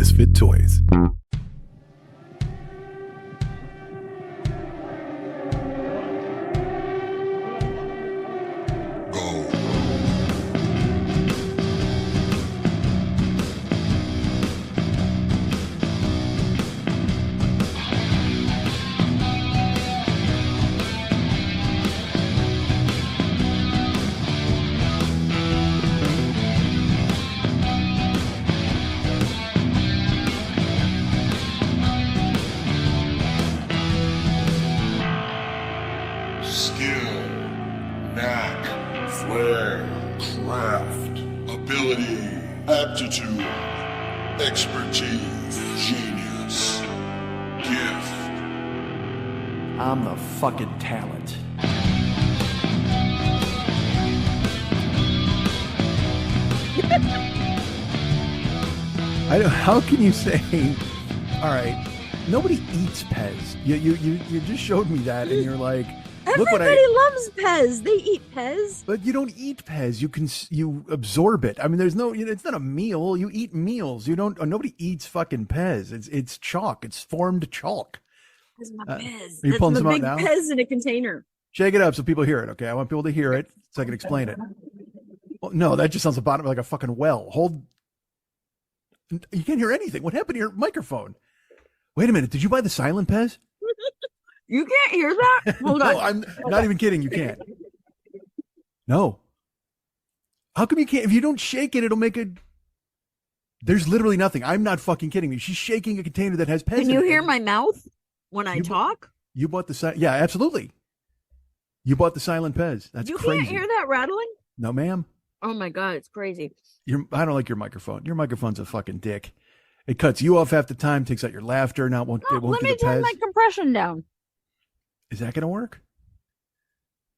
Misfit Toys. I'm the fucking talent. How can you say, all right, nobody eats Pez. You just showed me that and you're like, look what everybody loves Pez. They eat Pez. But you don't eat Pez. You absorb it. I mean, there's no, it's not a meal. You eat meals. Nobody eats fucking Pez. It's chalk. It's formed chalk. That's my Pez. Are you pulling That's some my out now? big Pez in a container. Shake it up so people hear it, okay? I want people to hear it so I can explain it. Well, no, that just sounds like a fucking well. You can't hear anything. What happened to your microphone? Wait a minute. Did you buy the silent Pez? You can't hear that? Hold on. No, I'm not even kidding. You can't. No. How come you can't? If you don't shake it, it'll make a... There's literally nothing. I'm not fucking kidding me. She's shaking a container that has Pez in it. Can you hear my mouth when I talk? You bought the... Yeah, absolutely. You bought the silent Pez. That's crazy. You can't hear that rattling? No, ma'am. Oh my God, it's crazy. I don't like your microphone. Your microphone's a fucking dick. It cuts you off half the time, takes out your laughter. Now it won't do the Pez. Let me turn my compression down. Is that going to work?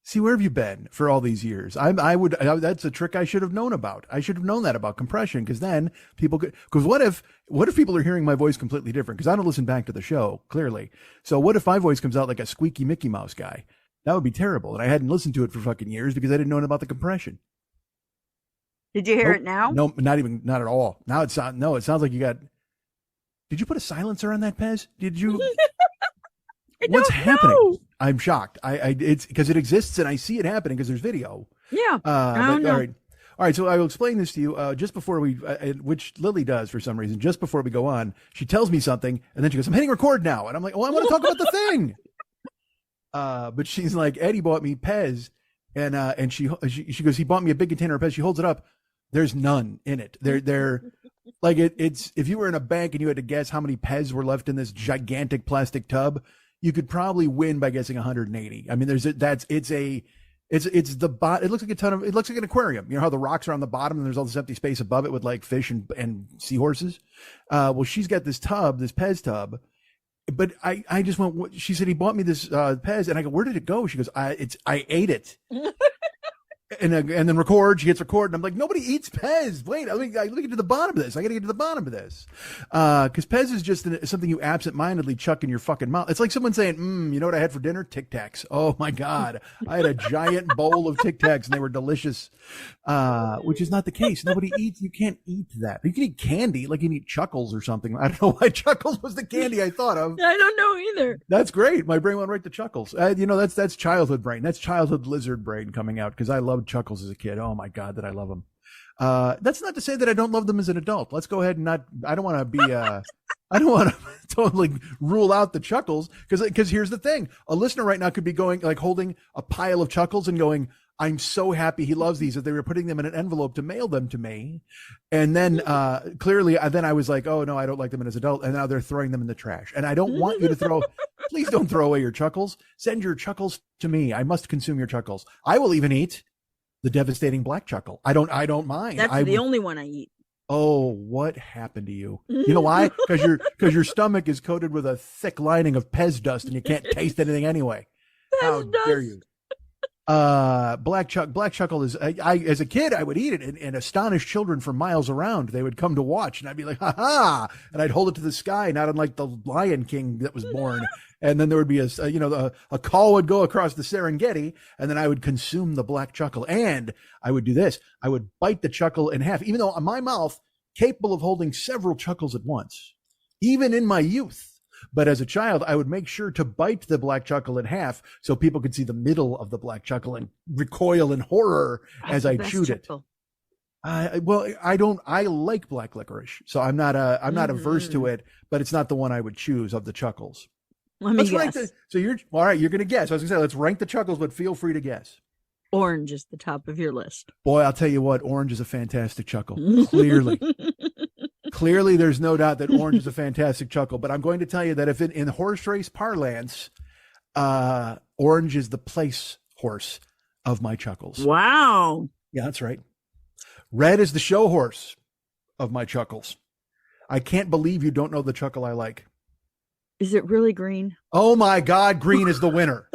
See, where have you been for all these years? That's a trick I should have known about. I should have known that about compression, because then people could, because what if people are hearing my voice completely different? Because I don't listen back to the show, clearly. So what if my voice comes out like a squeaky Mickey Mouse guy? That would be terrible. And I hadn't listened to it for fucking years because I didn't know about the compression. Did you hear it now? No, not at all. Now it sounds like you got, did you put a silencer on that Pez? Did you? What's happening? Know. I'm shocked. It's because it exists and I see it happening because there's video. Yeah. I don't know. All right. So I will explain this to you just before we, which Lily does for some reason, just before we go on. She tells me something and then she goes, "I'm hitting record now," and I'm like, "Oh, I want to talk about the thing." But she's like, "Eddie bought me Pez," and she goes, "He bought me a big container of Pez." She holds it up. There's none in it. They're like it's if you were in a bank and you had to guess how many Pez were left in this gigantic plastic tub, you could probably win by guessing 180. I mean, it looks like it looks like an aquarium. You know how the rocks are on the bottom and there's all this empty space above it with like fish and seahorses. Well, she's got this Pez tub, but I just went, she said, "He bought me this Pez," and I go, "Where did it go?" She goes, I ate it. And then she hits record, and I'm like, nobody eats Pez. Wait, I get to the bottom of this. I got to get to the bottom of this. Because Pez is just something you absentmindedly chuck in your fucking mouth. It's like someone saying, you know what I had for dinner? Tic Tacs. Oh my God. I had a giant bowl of Tic Tacs and they were delicious. Which is not the case. You can't eat that. You can eat candy, like you can eat Chuckles or something. I don't know why Chuckles was the candy I thought of. I don't know either. That's great. My brain went right to Chuckles. That's childhood brain. That's childhood lizard brain coming out, because I loved Chuckles as a kid. Oh my God, did I love them. That's not to say that I don't love them as an adult. Let's go ahead and I don't want to totally rule out the Chuckles, because here's the thing. A listener right now could be going, like, holding a pile of Chuckles and going, "I'm so happy he loves these," that they were putting them in an envelope to mail them to me. And then clearly then I was like, "Oh no, I don't like them as an adult." And now they're throwing them in the trash. And I don't want you to please don't throw away your Chuckles. Send your Chuckles to me. I must consume your Chuckles. I will even eat the devastating black Chuckle. I don't mind. That's the only one I eat. Oh, what happened to you? You know why? Because your stomach is coated with a thick lining of Pez dust and you can't taste anything anyway. How dare you? Black Chuckle is, I as a kid, I would eat it and astonish children from miles around. They would come to watch and I'd be like, "Ha ha," and I'd hold it to the sky, not unlike the Lion King that was born. And then there would be a call would go across the Serengeti, and then I would consume the black Chuckle. And I would do this. I would bite the Chuckle in half, even though my mouth capable of holding several chuckles at once, even in my youth. But as a child, I would make sure to bite the black chuckle in half so people could see the middle of the black chuckle and recoil in horror as I chewed it. I like black licorice, so I'm not averse to it, but it's not the one I would choose of the chuckles. Let's guess. So you're all right. You're going to guess. I was going to say, let's rank the chuckles, but feel free to guess. Orange is the top of your list. Boy, I'll tell you what, orange is a fantastic chuckle. Clearly, there's no doubt that orange is a fantastic chuckle. But I'm going to tell you that if in horse race parlance, orange is the place horse of my chuckles. Wow. Yeah, that's right. Red is the show horse of my chuckles. I can't believe you don't know the chuckle I like. Is it really green? Oh my God, green is the winner.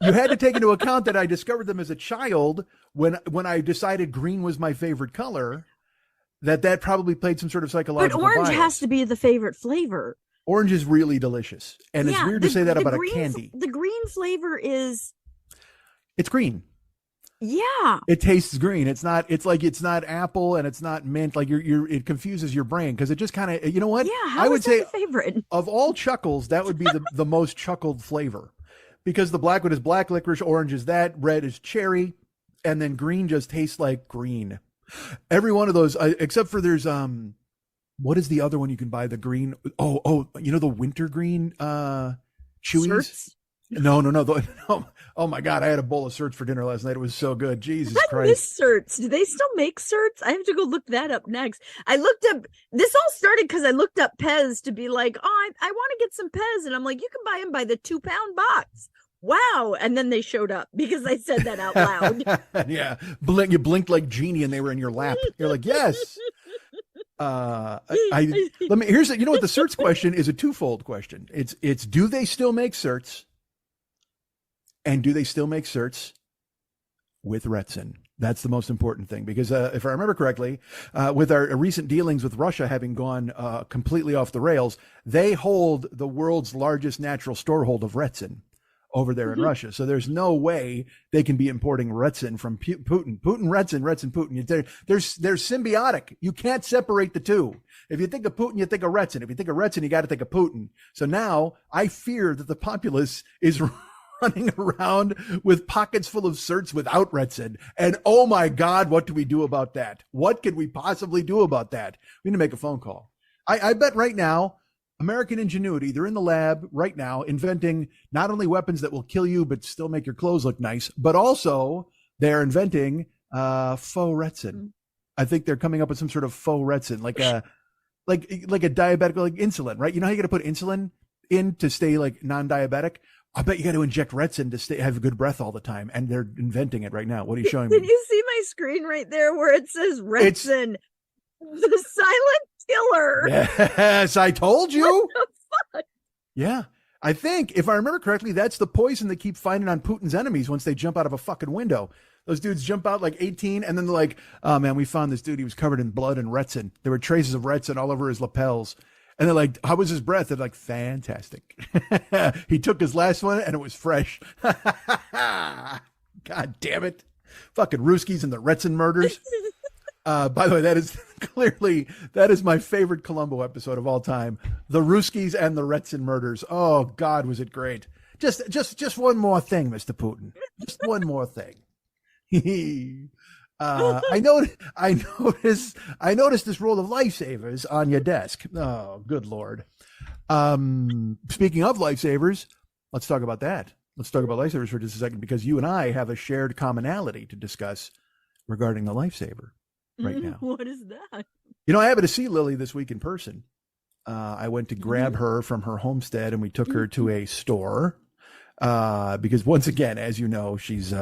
You had to take into account that I discovered them as a child when I decided green was my favorite color, that probably played some sort of psychological But orange bias. has to be the favorite flavor. Orange is really delicious. And it's weird to say that about a candy. The green flavor is... It's green. Yeah. It tastes green. It's not apple and it's not mint. Like it confuses your brain because it just kind of, you know what? Yeah. I would say favorite of all chuckles, that would be the most chuckled flavor. Because the black one is black licorice, orange is that, red is cherry, and then green just tastes like green. Every one of those, except for there's what is the other one you can buy? The green, the winter green chewies. Certs? No. Oh my God, I had a bowl of certs for dinner last night. It was so good. Jesus Christ. I miss certs. Do they still make certs? I have to go look that up next. I looked up, this all started because I looked up Pez to be like, I want to get some Pez. And I'm like, you can buy them by the 2-pound box. Wow. And then they showed up because I said that out loud. Yeah. You blinked like Genie and they were in your lap. You're like, yes. Here's you know what, the certs question is a twofold question. It's do they still make certs? And do they still make certs with Retsin? That's the most important thing, because if I remember correctly, with our recent dealings with Russia having gone completely off the rails, they hold the world's largest natural storehold of Retsin over there in Russia. So there's no way they can be importing Retsin from Putin. Putin, Retsin, Putin. They're symbiotic. You can't separate the two. If you think of Putin, you think of Retsin. If you think of Retsin, you got to think of Putin. So now I fear that the populace is running around with pockets full of certs without Retsin. And oh my God, what do we do about that? What could we possibly do about that? We need to make a phone call. I bet right now, American ingenuity, they're in the lab right now inventing not only weapons that will kill you, but still make your clothes look nice, but also they're inventing faux Retsin. I think they're coming up with some sort of faux Retsin, like a diabetic, like insulin, right? You know how you got to put insulin in to stay like non-diabetic? I bet you got to inject Retsin to have a good breath all the time. And they're inventing it right now. What are you showing me? Did you see my screen right there where it says Retsin, the silent killer? Yes, I told you. What the fuck? Yeah. I think, if I remember correctly, that's the poison they keep finding on Putin's enemies once they jump out of a fucking window. Those dudes jump out like 18, and then they're like, oh man, we found this dude. He was covered in blood and Retsin. There were traces of Retsin all over his lapels. And they're like, how was his breath? They're like, fantastic. He took his last one and it was fresh. God damn it. Fucking Ruskies and the Retsin murders. By the way, that is my favorite Columbo episode of all time. The Ruskies and the Retsin murders. Oh God, was it great. Just one more thing, Mr. Putin. Just one more thing. I noticed this roll of lifesavers on your desk. Oh, good Lord. Speaking of lifesavers, let's talk about that. Let's talk about lifesavers for just a second, because you and I have a shared commonality to discuss regarding the lifesaver right now. What is that? You know, I happened to see Lily this week in person. I went to grab her from her homestead and we took her to a store. Because once again, as you know, she's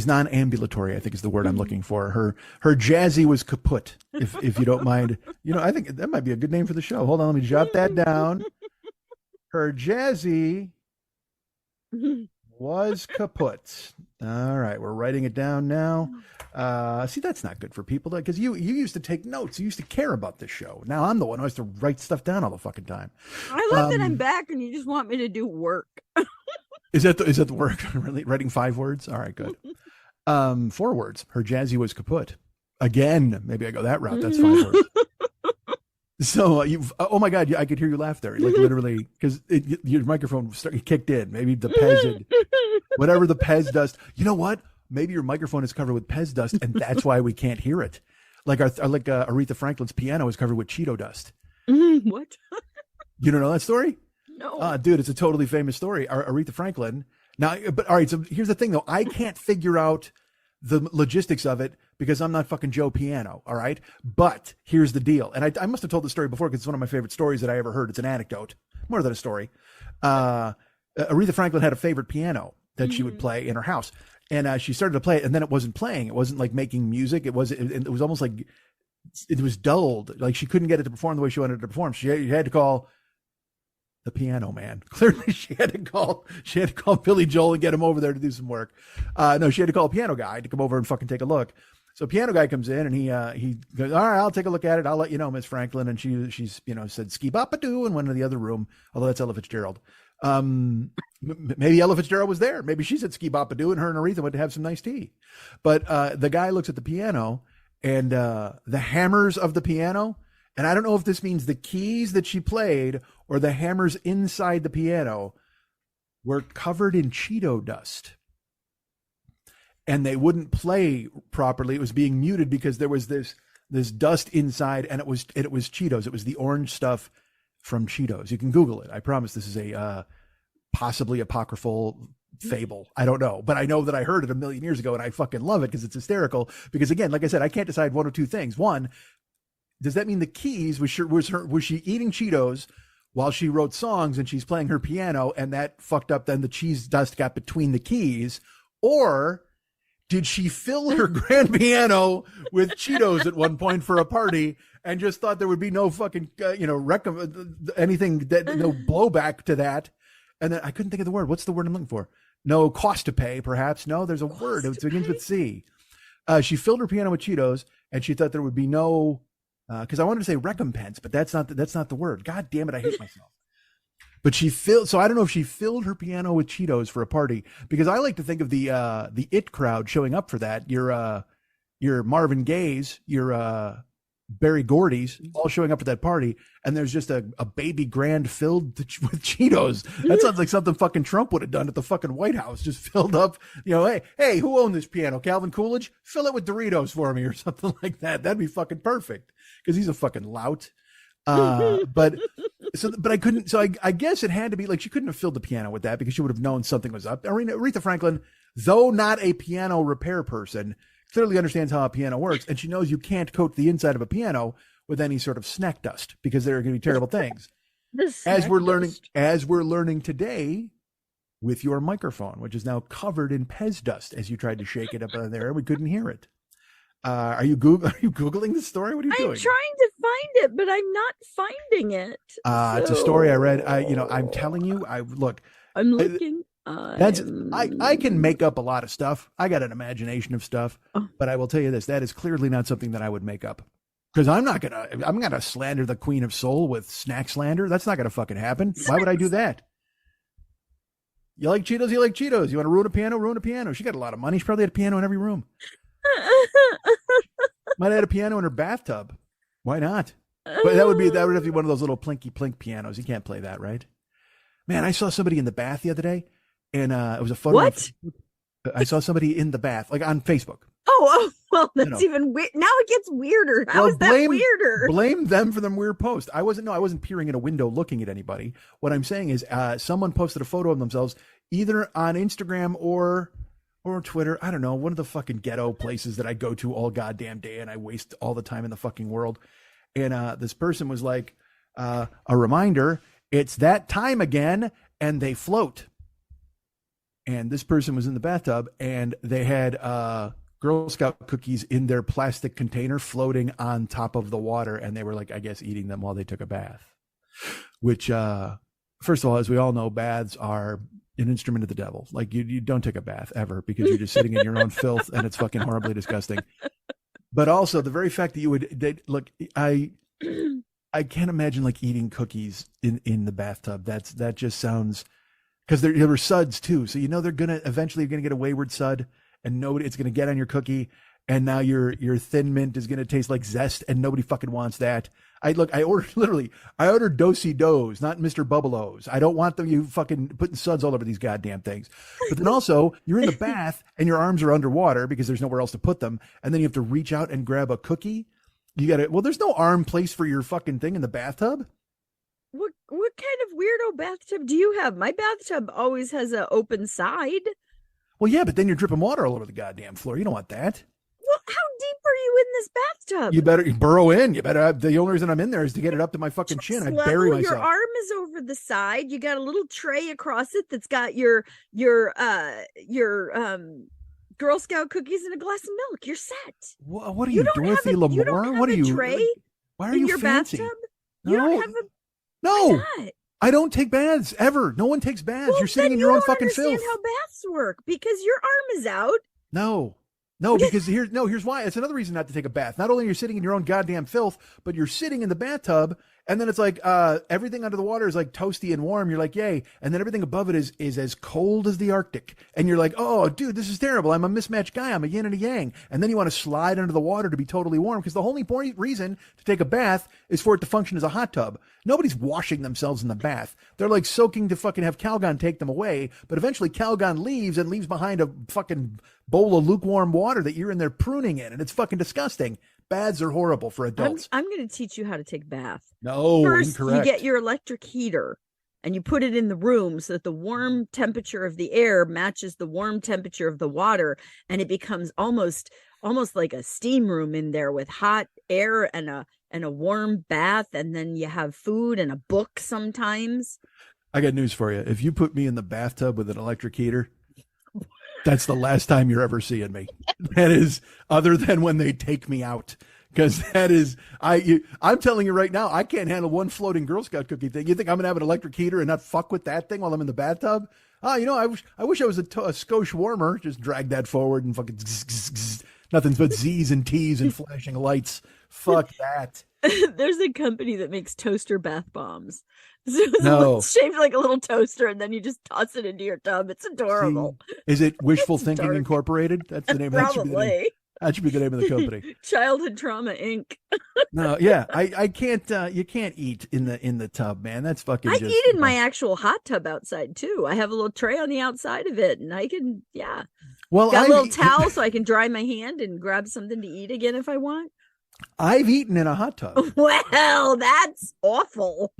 non-ambulatory, I think is the word I'm looking for. Her jazzy was kaput, if you don't mind. You know, I think that might be a good name for the show. Hold on, let me jot that down. Her jazzy was kaput. All right, we're writing it down now. See, that's not good for people, because you used to take notes. You used to care about this show. Now I'm the one who has to write stuff down all the fucking time. I love that I'm back and you just want me to do work. Is that the work? Really? Writing 5 words? All right, good. 4 words. Her jazzy was kaput. Again, maybe I go that route. That's fine. So oh my God, I could hear you laugh there. Like literally, because your microphone kicked in. Maybe the Pez, whatever the Pez dust. You know what? Maybe your microphone is covered with Pez dust, and that's why we can't hear it. Like Aretha Franklin's piano is covered with Cheeto dust. What? You don't know that story? No. Dude, it's a totally famous story. Aretha Franklin. Now, but all right. So here's the thing, though. I can't figure out the logistics of it because I'm not fucking Joe Piano. All right. But here's the deal. And I must have told the story before because it's one of my favorite stories that I ever heard. It's an anecdote more than a story. Aretha Franklin had a favorite piano that she would play in her house. And she started to play it, and then it wasn't playing. It wasn't like making music. It was almost like it was dulled. Like she couldn't get it to perform the way she wanted it to perform. She had to call the piano man. Clearly, she had to call Billy Joel and get him over there to do some work. No, she had to call a piano guy to come over and fucking take a look. So piano guy comes in and he goes, all right, I'll take a look at it. I'll let you know, Miss Franklin. And she's said ski bop doo and went into the other room. Although that's Ella Fitzgerald. Maybe Ella Fitzgerald was there. Maybe she said ski bop doo and her and Aretha went to have some nice tea. But the guy looks at the piano and the hammers of the piano. And I don't know if this means the keys that she played or the hammers inside the piano were covered in Cheeto dust. And they wouldn't play properly. It was being muted because there was this dust inside, and it was Cheetos. It was the orange stuff from Cheetos. You can Google it. I promise this is a possibly apocryphal fable. I don't know, but I know that I heard it a million years ago, and I fucking love it because it's hysterical. Because again, like I said, I can't decide one or two things. One, does that mean the keys was she eating Cheetos while she wrote songs and she's playing her piano, and that fucked up? Then the cheese dust got between the keys, or did she fill her grand piano with Cheetos at one point for a party and just thought there would be no fucking, anything that, no blowback to that? And then I couldn't think of the word. What's the word I'm looking for? No cost to pay, perhaps. No, there's a word. It begins with C. She filled her piano with Cheetos and she thought there would be no, because I wanted to say recompense, but that's not the word. God damn it. I hate myself. But so I don't know if she filled her piano with Cheetos for a party, because I like to think of the IT crowd showing up for that. Your Marvin Gaye's, your Berry Gordy's, all showing up at that party, and there's just a baby grand filled with Cheetos. That sounds like something fucking Trump would have done at the fucking White House, just filled up. Hey, who owned this piano? Calvin Coolidge? Fill it with Doritos for me or something like that. That'd be fucking perfect, because he's a fucking lout. But I couldn't. So I guess it had to be like she couldn't have filled the piano with that because she would have known something was up. Aretha Franklin, though not a piano repair person, clearly understands how a piano works, and she knows you can't coat the inside of a piano with any sort of snack dust because there are going to be terrible things. As we're learning today with your microphone, which is now covered in Pez dust, as you tried to shake it up in there, we couldn't hear it. Are you Googling the story? What are you doing? I'm trying to find it, but I'm not finding it. It's a story I read. I'm telling you, I'm looking. I can make up a lot of stuff. I got an imagination of stuff, but I will tell you this: that is clearly not something that I would make up. Because I'm gonna slander the Queen of Soul with snack slander. That's not gonna fucking happen. Why would I do that? You like Cheetos? You like Cheetos? You want to ruin a piano? Ruin a piano. She got a lot of money. She probably had a piano in every room. Might have had a piano in her bathtub. Why not? But that would have to be one of those little plinky plink pianos. You can't play that, right? Man, I saw somebody in the bath the other day, and it was a photo. What? I saw somebody in the bath, like on Facebook. Oh, well, that's even weird. Now it gets weirder. How is that weirder? Blame them for them weird post. I wasn't peering in a window looking at anybody. What I'm saying is, someone posted a photo of themselves either on Instagram or Twitter. I don't know, one of the fucking ghetto places that I go to all goddamn day and I waste all the time in the fucking world. And this person was like, a reminder, it's that time again, and they float. And this person was in the bathtub and they had Girl Scout cookies in their plastic container floating on top of the water. And they were like, I guess, eating them while they took a bath. Which, first of all, as we all know, baths are an instrument of the devil. Like you don't take a bath ever because you're just sitting in your own filth and it's fucking horribly disgusting. But also the very fact that look, I can't imagine like eating cookies in the bathtub. That just sounds, because there were suds too. So they're eventually get a wayward sud and it's going to get on your cookie and now your thin mint is going to taste like zest, and nobody fucking wants that. I ordered Do-si-dos, not Mr. Bubble-O's. I don't want them, you fucking putting suds all over these goddamn things. But then also, you're in the bath and your arms are underwater because there's nowhere else to put them. And then you have to reach out and grab a cookie. There's no arm place for your fucking thing in the bathtub. What kind of weirdo bathtub do you have? My bathtub always has an open side. Well, yeah, but then you're dripping water all over the goddamn floor. You don't want that. Well, how deep are you in this bathtub? You better burrow in. You better have, the only reason I'm in there is to get it up to my fucking chin. I bury myself. Your arm is over the side. You got a little tray across it that's got your Girl Scout cookies and a glass of milk. You're set. What are you, Dorothy Lamour? What are you? Tray why are you your fancy? bathtub? No, you don't have a. No, I don't take baths ever. No one takes baths. Well, you're sitting in your own fucking filth. You don't understand how baths work because your arm is out. No, because here's why. It's another reason not to take a bath. Not only are you sitting in your own goddamn filth, but you're sitting in the bathtub, and then it's like everything under the water is like toasty and warm. You're like, yay, and then everything above it is as cold as the Arctic, and you're like, oh, dude, this is terrible. I'm a mismatched guy. I'm a yin and a yang, and then you want to slide under the water to be totally warm because the only reason to take a bath is for it to function as a hot tub. Nobody's washing themselves in the bath. They're like soaking to fucking have Calgon take them away, but eventually Calgon leaves and leaves behind a fucking bowl of lukewarm water that you're in there pruning in, and it's fucking disgusting. Baths are horrible for adults. I'm going to teach you how to take a bath. No, first, incorrect. You get your electric heater and you put it in the room so that the warm temperature of the air matches the warm temperature of the water, and it becomes almost like a steam room in there with hot air and a warm bath, and then you have food and a book sometimes. I got news for you. If you put me in the bathtub with an electric heater, that's the last time you're ever seeing me. That is, other than when they take me out. Because that is, I'm telling you right now, I can't handle one floating Girl Scout cookie thing. You think I'm going to have an electric heater and not fuck with that thing while I'm in the bathtub? I wish I was a skosh warmer. Just drag that forward and fucking nothing but Z's and T's and flashing lights. Fuck that. There's a company that makes toaster bath bombs. So No. It's shaped like a little toaster, and then you just toss it into your tub. It's adorable. See, is it Wishful It's Thinking dark. Incorporated? That's the name. Probably. That should be the name of the company. Childhood Trauma Inc. No, yeah, I can't. You can't eat in the tub, man. That's fucking. I eat in my actual hot tub outside too. I have a little tray on the outside of it, and I can, Well, got a little towel so I can dry my hand and grab something to eat again if I want. I've eaten in a hot tub. Well, that's awful.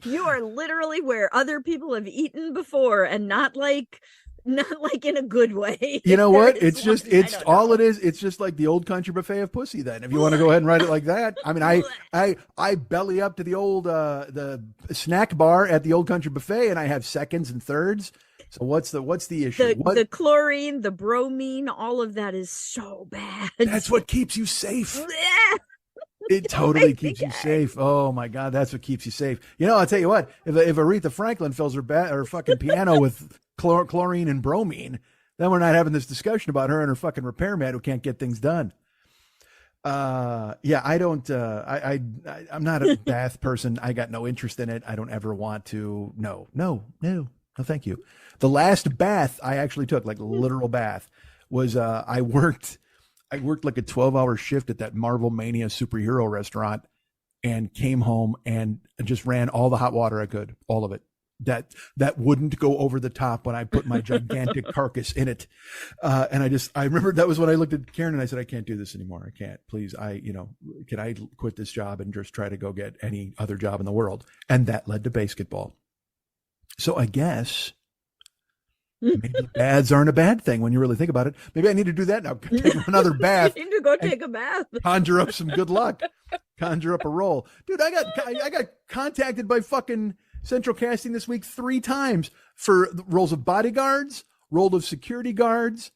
You are literally where other people have eaten before, and not like in a good way. You know what? It's It is. It's just like the old country buffet of pussy. Then, if you want to go ahead and write it like that, I mean, I belly up to the old the snack bar at the old country buffet, and I have seconds and thirds. So what's the issue? The chlorine, the bromine, all of that is so bad. That's what keeps you safe. It totally keeps you safe. Oh my God, that's what keeps you safe. I'll tell you what. If Aretha Franklin fills her fucking piano with chlorine and bromine, then we're not having this discussion about her and her fucking repairman who can't get things done. I don't. I'm not a bath person. I got no interest in it. I don't ever want to. No, thank you. The last bath I actually took, like a literal bath, was I worked like a 12-hour shift at that Marvel Mania superhero restaurant, and came home and just ran all the hot water I could, all of it. That wouldn't go over the top when I put my gigantic carcass in it. And I remember that was when I looked at Karen and I said, I can't do this anymore. I can't, please. Can I quit this job and just try to go get any other job in the world? And that led to basketball. So I guess maybe baths aren't a bad thing when you really think about it. Maybe I need to do that now. Take another bath. You need to go take a bath. Conjure up some good luck. Conjure up a roll. Dude, I got contacted by fucking Central Casting this week 3 times for roles of bodyguards, role of security guards,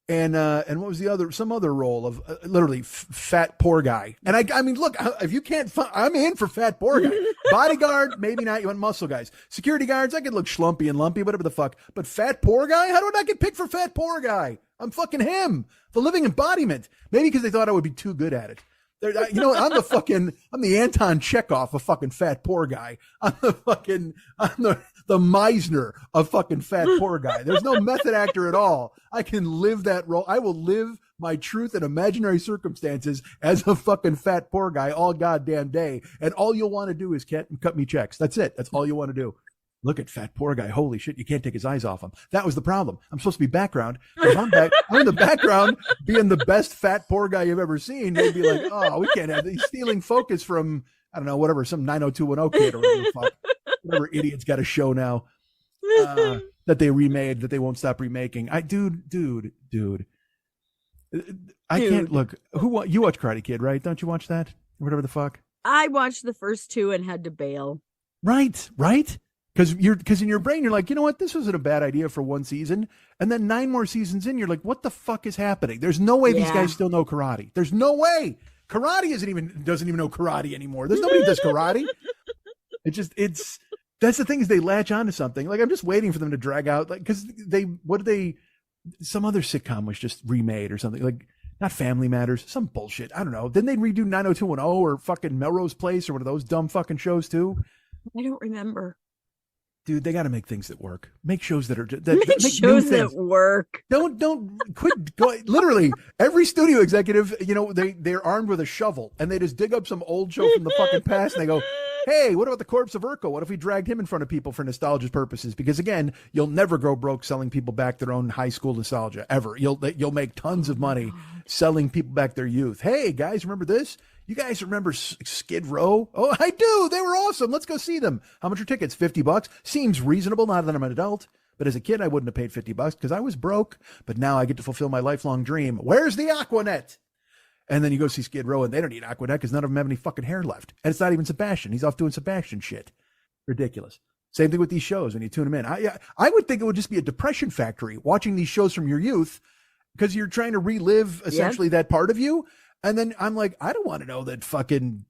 and what was the other? Some other role of literally fat poor guy. And I mean, look, if you can't, I'm in for fat poor guy. Bodyguard, maybe not. You want muscle guys. Security guards, I could look schlumpy and lumpy, whatever the fuck. But fat poor guy, how do I not get picked for fat poor guy? I'm fucking him, the living embodiment. Maybe because they thought I would be too good at it. I'm the Anton Chekhov of fucking fat poor guy. I'm the Meisner of fucking fat poor guy. There's no method actor at all. I can live that role. I will live my truth and imaginary circumstances as a fucking fat poor guy all goddamn day. And all you'll want to do is cut me checks. That's it. That's all you want to do. Look at fat poor guy. Holy shit. You can't take his eyes off him. That was the problem. I'm supposed to be background. I'm in the background being the best fat poor guy you've ever seen. They'd be like, oh, we can't have, he's stealing focus from, I don't know, whatever, some 90210 kid or whatever the fuck. Whatever idiot's got a show now that they remade, that they won't stop remaking. Dude. I can't look. You watch Karate Kid, right? Don't you watch that? Whatever the fuck. I watched the first two and had to bail. Right. Because in your brain, you're like, you know what? This wasn't a bad idea for one season. And then 9 more seasons in, you're like, what the fuck is happening? There's no way these guys still know karate. There's no way. Karate doesn't even know karate anymore. There's nobody who does karate. That's the thing, is they latch onto something. Like, I'm just waiting for them to drag out, like, because some other sitcom was just remade or something, like not Family Matters, some bullshit. I don't know. Then they'd redo 90210 or fucking Melrose Place or one of those dumb fucking shows too. I don't remember. Dude, they got to make things that work. Make shows that make shows that work. Don't quit. Literally, every studio executive, they're armed with a shovel and they just dig up some old show from the fucking past and they go, hey, what about the corpse of Urkel? What if we dragged him in front of people for nostalgia purposes? Because again, you'll never go broke selling people back their own high school nostalgia ever. You'll make tons of money selling people back their youth. Hey guys, remember this? You guys remember Skid Row? Oh, I do. They were awesome. Let's go see them. How much are tickets? $50. Seems reasonable now that I'm an adult. But as a kid, I wouldn't have paid $50 because I was broke. But now I get to fulfill my lifelong dream. Where's the Aquanet? And then you go see Skid Row and they don't need Aquanet because none of them have any fucking hair left. And it's not even Sebastian. He's off doing Sebastian shit. Ridiculous. Same thing with these shows when you tune them in. I would think it would just be a depression factory watching these shows from your youth because you're trying to relive essentially that part of you. And then I'm like, I don't want to know that fucking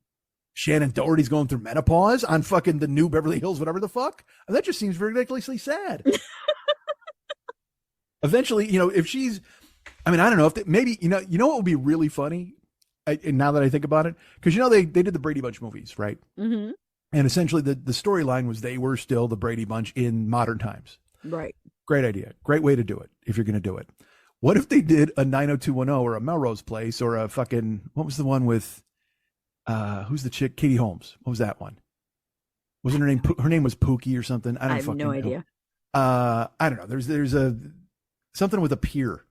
Shannon Doherty's going through menopause on fucking the new Beverly Hills, whatever the fuck. And that just seems ridiculously sad. Eventually, if she's, I don't know if maybe, what would be really funny? Now that I think about it, because, they did the Brady Bunch movies, right? Mm-hmm. And essentially the storyline was they were still the Brady Bunch in modern times. Right. Great idea. Great way to do it if you're going to do it. What if they did a 90210 or a Melrose Place or a fucking, what was the one with, who's the chick? Katie Holmes. What was that one? Wasn't her name? Her name was Pookie or something. I have no idea. I don't know. There's something with a pier.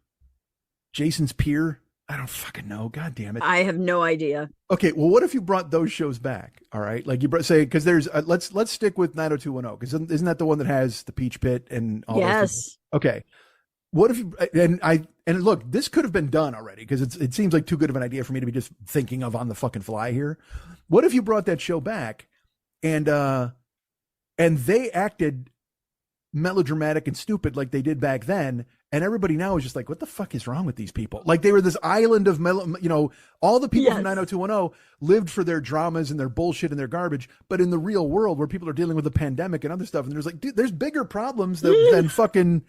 Jason's Pier. I don't fucking know. God damn it. I have no idea. Okay. Well, what if you brought those shows back? All right. Like because there's, let's stick with 90210 because isn't that the one that has the Peach Pit and all those? Okay. What if you, and look, this could have been done already because it seems like too good of an idea for me to be just thinking of on the fucking fly here. What if you brought that show back and they acted melodramatic and stupid like they did back then, and everybody now is just like, what the fuck is wrong with these people? Like they were this island of all the people from 90210 lived for their dramas and their bullshit and their garbage, but in the real world where people are dealing with a pandemic and other stuff, and there's like, dude, there's bigger problems than fucking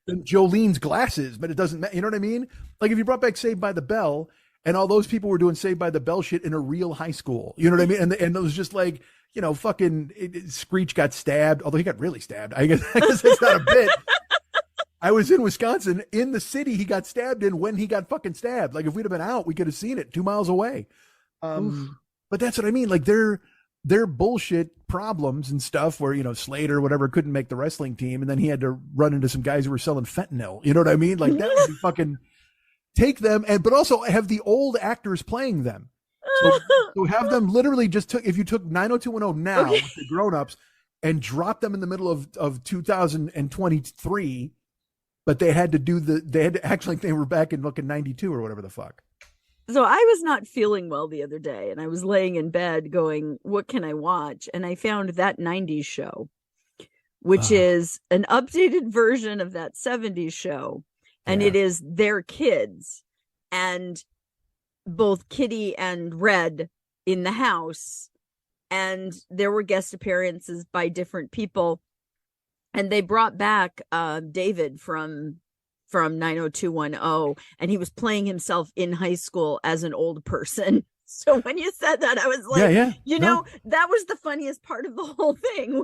than Jolene's glasses, but it doesn't matter. You know what I mean? Like if you brought back Saved by the Bell and all those people were doing Saved by the Bell shit in a real high school, you know what I mean? And it was just like, Screech got stabbed, although he got really stabbed. I guess that's not a bit. I was in Wisconsin, in the city he got stabbed in when he got fucking stabbed. Like if we'd have been out, we could have seen it 2 miles away. But that's what I mean. Like they're bullshit problems and stuff where, Slater or whatever couldn't make the wrestling team. And then he had to run into some guys who were selling fentanyl. You know what I mean? Like that would be fucking take them but also have the old actors playing them. So have them literally if you took 90210 now with the grown-ups and drop them in the middle of 2023, but they had to act like they were back in looking 92 or whatever the fuck. So I was not feeling well the other day and I was laying in bed going, what can I watch? And I found That 90s Show, which is an updated version of that 70s show. And it is their kids and both Kitty and Red in the house. And there were guest appearances by different people. And they brought back David from 90210, and he was playing himself in high school as an old person. So when you said that, I was like, yeah. know, that was the funniest part of the whole thing.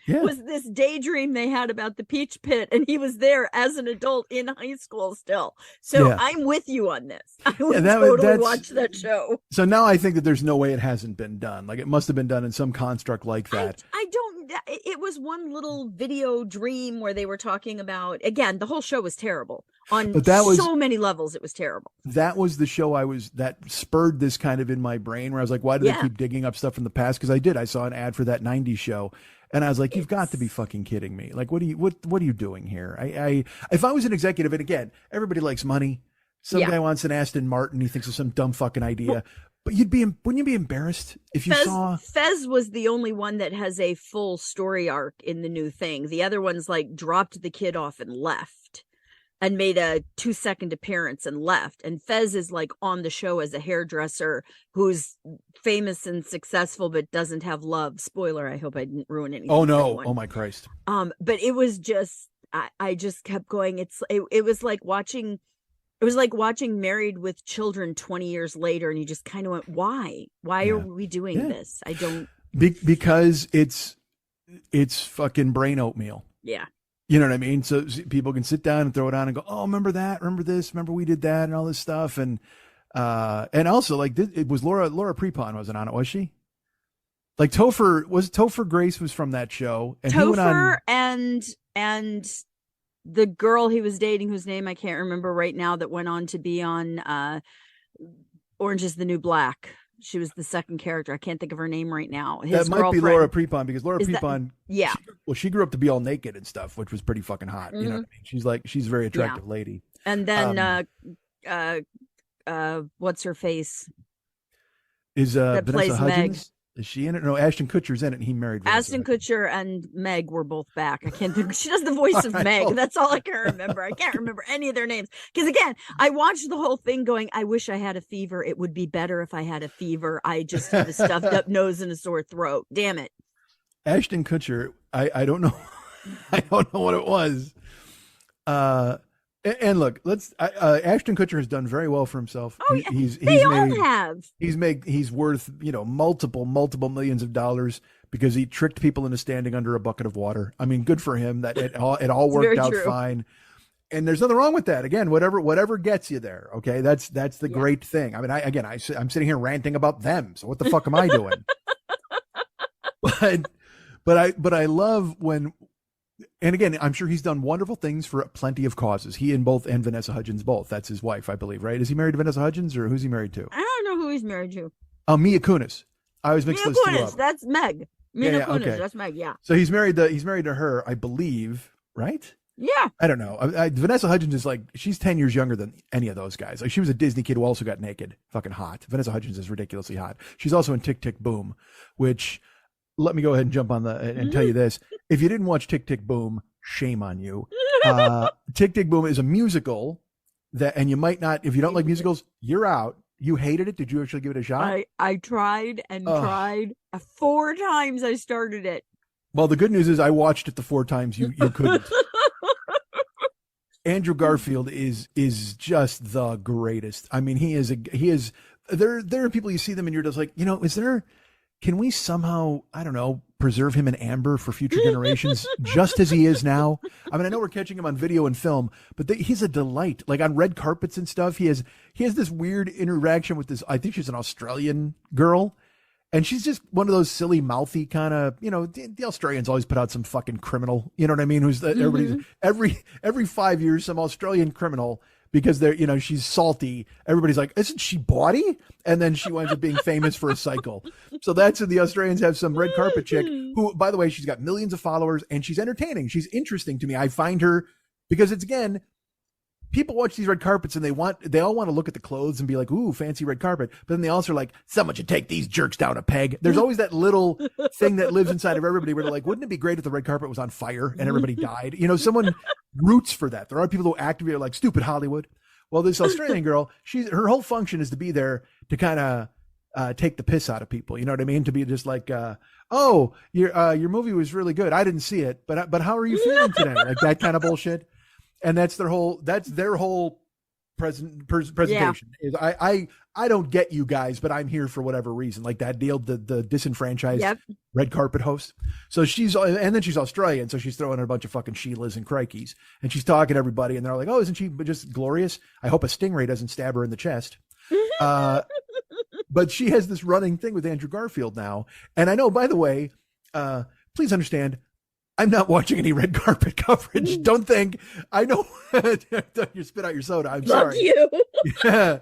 Was this daydream they had about the Peach Pit, and he was there as an adult in high school still. So I'm with you on this. I would totally watch that show. So now I think that there's no way it hasn't been done. Like, it must have been done in some construct like that. I don't. It was one little video dream where they were talking about, again, the whole show was terrible on so many levels. It was terrible. That was the show that spurred this kind of in my brain, where I was like, why do they keep digging up stuff from the past? Because I saw an ad for that 90s show, and I was like, you've got to be fucking kidding me. Like, what are you doing here? If I was an executive, and again, everybody likes money. Some guy wants an Aston Martin. He thinks of some dumb fucking idea. But wouldn't you be embarrassed if you saw? Fez was the only one that has a full story arc in the new thing. The other ones like dropped the kid off and left, and made a 2-second appearance and left. And Fez is like on the show as a hairdresser who's famous and successful, but doesn't have love. Spoiler, I hope I didn't ruin anything. Oh no. Oh my Christ. But it was just, I just kept going. It was like watching Married with Children 20 years later. And you just kind of went, why are we doing this? I don't. Because it's fucking brain oatmeal. Yeah. You know what I mean? So people can sit down and throw it on and go, oh, remember that? Remember this? Remember we did that and all this stuff. And also, like, it was Laura Prepon wasn't on it, was she? Like, Topher Grace was from that show. And Topher and the girl he was dating, whose name I can't remember right now, that went on to be on Orange is the New Black. She was the second character. I can't think of her name right now. That might be Laura Prepon, because Laura Prepon, yeah. She grew up to be all naked and stuff, which was pretty fucking hot. Mm-hmm. You know what I mean? She's a very attractive lady. And then what's her face? Is that Vanessa plays Hudgens? Meg. Is she in it? No, Ashton Kutcher's in it, and he married Vanessa Ashton Kutcher and Meg were both back. I can't think. She does the voice of Meg. That's all I can remember. I can't remember any of their names. Because again, I watched the whole thing going, I wish I had a fever. It would be better if I had a fever. I just have a stuffed up nose and a sore throat. Damn it. Ashton Kutcher, I don't know. I don't know what it was. And look, Ashton Kutcher has done very well for himself. Oh, yeah. He's worth, multiple millions of dollars because he tricked people into standing under a bucket of water. I mean, good for him. That it all worked out fine. And there's nothing wrong with that. Again, whatever gets you there. Okay. That's the great thing. I mean, I'm sitting here ranting about them. So what the fuck am I doing? But I love when, and again, I'm sure he's done wonderful things for plenty of causes. He and Vanessa Hudgens both. That's his wife, I believe, right? Is he married to Vanessa Hudgens, or who's he married to? I don't know who he's married to. Mia Kunis. I always mix those two up. That's Meg. Mia Kunis. Okay. That's Meg. Yeah. So he's married to her, I believe, right? Yeah. I don't know. Vanessa Hudgens is she's 10 years younger than any of those guys. Like, she was a Disney kid who also got naked. Fucking hot. Vanessa Hudgens is ridiculously hot. She's also in Tick, Tick, Boom, which, let me go ahead and jump on and tell you this. If you didn't watch Tick, Tick, Boom, shame on you. Tick, Tick, Boom is a musical and you might not, if you don't like musicals, you're out. You hated it. Did you actually give it a shot? I tried and tried 4 times. I started it. Well, the good news is I watched it the 4 times you couldn't. Andrew Garfield is just the greatest. I mean, he is. There are people, you see them and you're just like, can we somehow, I don't know, preserve him in amber for future generations, just as he is now? I mean, I know we're catching him on video and film, but he's a delight. Like on red carpets and stuff, he has this weird interaction with this, I think she's an Australian girl, and she's just one of those silly, mouthy kind of, the Australians always put out some fucking criminal, you know what I mean? Who's everybody's every 5 years, some Australian criminal, because they're, she's salty. Everybody's like, isn't she bawdy? And then she winds up being famous for a cycle. So that's when the Australians have some red carpet chick who, by the way, she's got millions of followers and she's entertaining. She's interesting to me. I find her, because it's, again, people watch these red carpets and they all want to look at the clothes and be like, ooh, fancy red carpet. But then they also are like, someone should take these jerks down a peg. There's always that little thing that lives inside of everybody where they're like, wouldn't it be great if the red carpet was on fire and everybody died? Someone roots for that. There are people who actively are like, stupid Hollywood. Well, this Australian girl, her whole function is to be there to kind of take the piss out of people. You know what I mean? To be just like, oh, your movie was really good. I didn't see it, but how are you feeling today? Like that kind of bullshit. And that's their whole presentation. Is I don't get you guys, but I'm here for whatever reason. Like that deal, the disenfranchised red carpet host. So and then she's Australian, so she's throwing in a bunch of fucking Sheilas and Crikeys, and she's talking to everybody, and they're like, "Oh, isn't she just glorious? I hope a stingray doesn't stab her in the chest." But she has this running thing with Andrew Garfield now, and I know, by the way, please understand, I'm not watching any red carpet coverage. Don't think I know. You spit out your soda. I'm sorry. You. Yeah.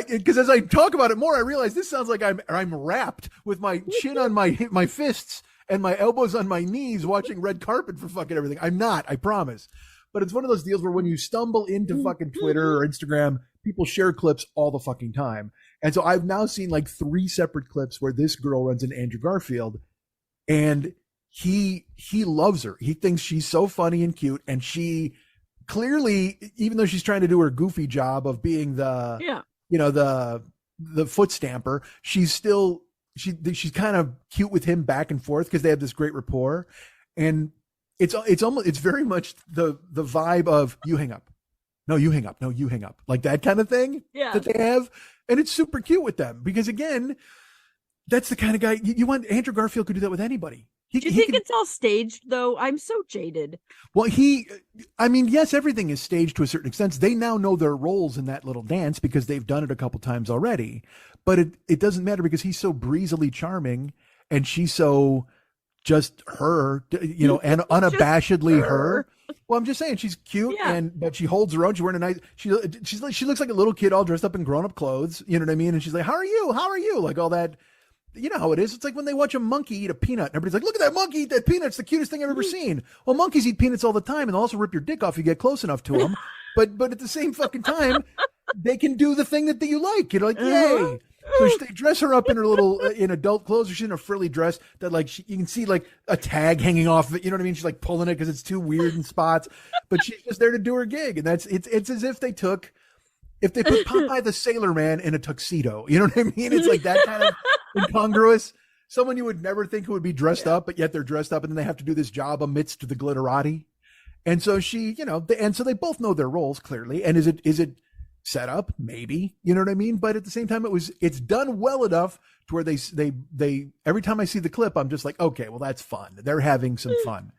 Because as I talk about it more, I realize this sounds like I'm wrapped with my chin on my fists and my elbows on my knees watching red carpet for fucking everything. I'm not, I promise. But it's one of those deals where when you stumble into fucking Twitter or Instagram, people share clips all the fucking time. And so I've now seen like 3 separate clips where this girl runs into Andrew Garfield, and he loves her. He thinks she's so funny and cute, and she clearly, even though she's trying to do her goofy job of being the the foot stamper, she's kind of cute with him back and forth because they have this great rapport. And it's very much the vibe of you hang up. No, you hang up. No, you hang up. Like that kind of thing that they have. And it's super cute with them because, again, that's the kind of guy you want. Andrew Garfield could do that with anybody. Do you think it's all staged, though? I'm so jaded. Well, yes, everything is staged to a certain extent. They now know their roles in that little dance because they've done it a couple times already. But it doesn't matter because he's so breezily charming and she's so just her, and unabashedly her. Well, I'm just saying she's cute, but she holds her own. She's wearing she looks like a little kid all dressed up in grown up clothes. You know what I mean? And she's like, "How are you? How are you?" Like all that. You know how it is. It's like when they watch a monkey eat a peanut. Everybody's like, "Look at that monkey eat that peanut. It's the cutest thing I've ever seen." Well, monkeys eat peanuts all the time, and they'll also rip your dick off if you get close enough to them. But at the same fucking time, they can do the thing that you like. You're like, yay. So they dress her up in her little in adult clothes. She's in a frilly dress that you can see like a tag hanging off of it. You know what I mean? She's like pulling it because it's too weird in spots. But she's just there to do her gig, and it's as if they put Popeye the Sailor Man in a tuxedo. You know what I mean? It's like that kind of incongruous. Someone you would never think who would be dressed up, but yet they're dressed up, and then they have to do this job amidst the glitterati. And so so they both know their roles clearly. And is it set up? Maybe, you know what I mean? But at the same time, it's done well enough to where they every time I see the clip, I'm just like, okay, well, that's fun. They're having some fun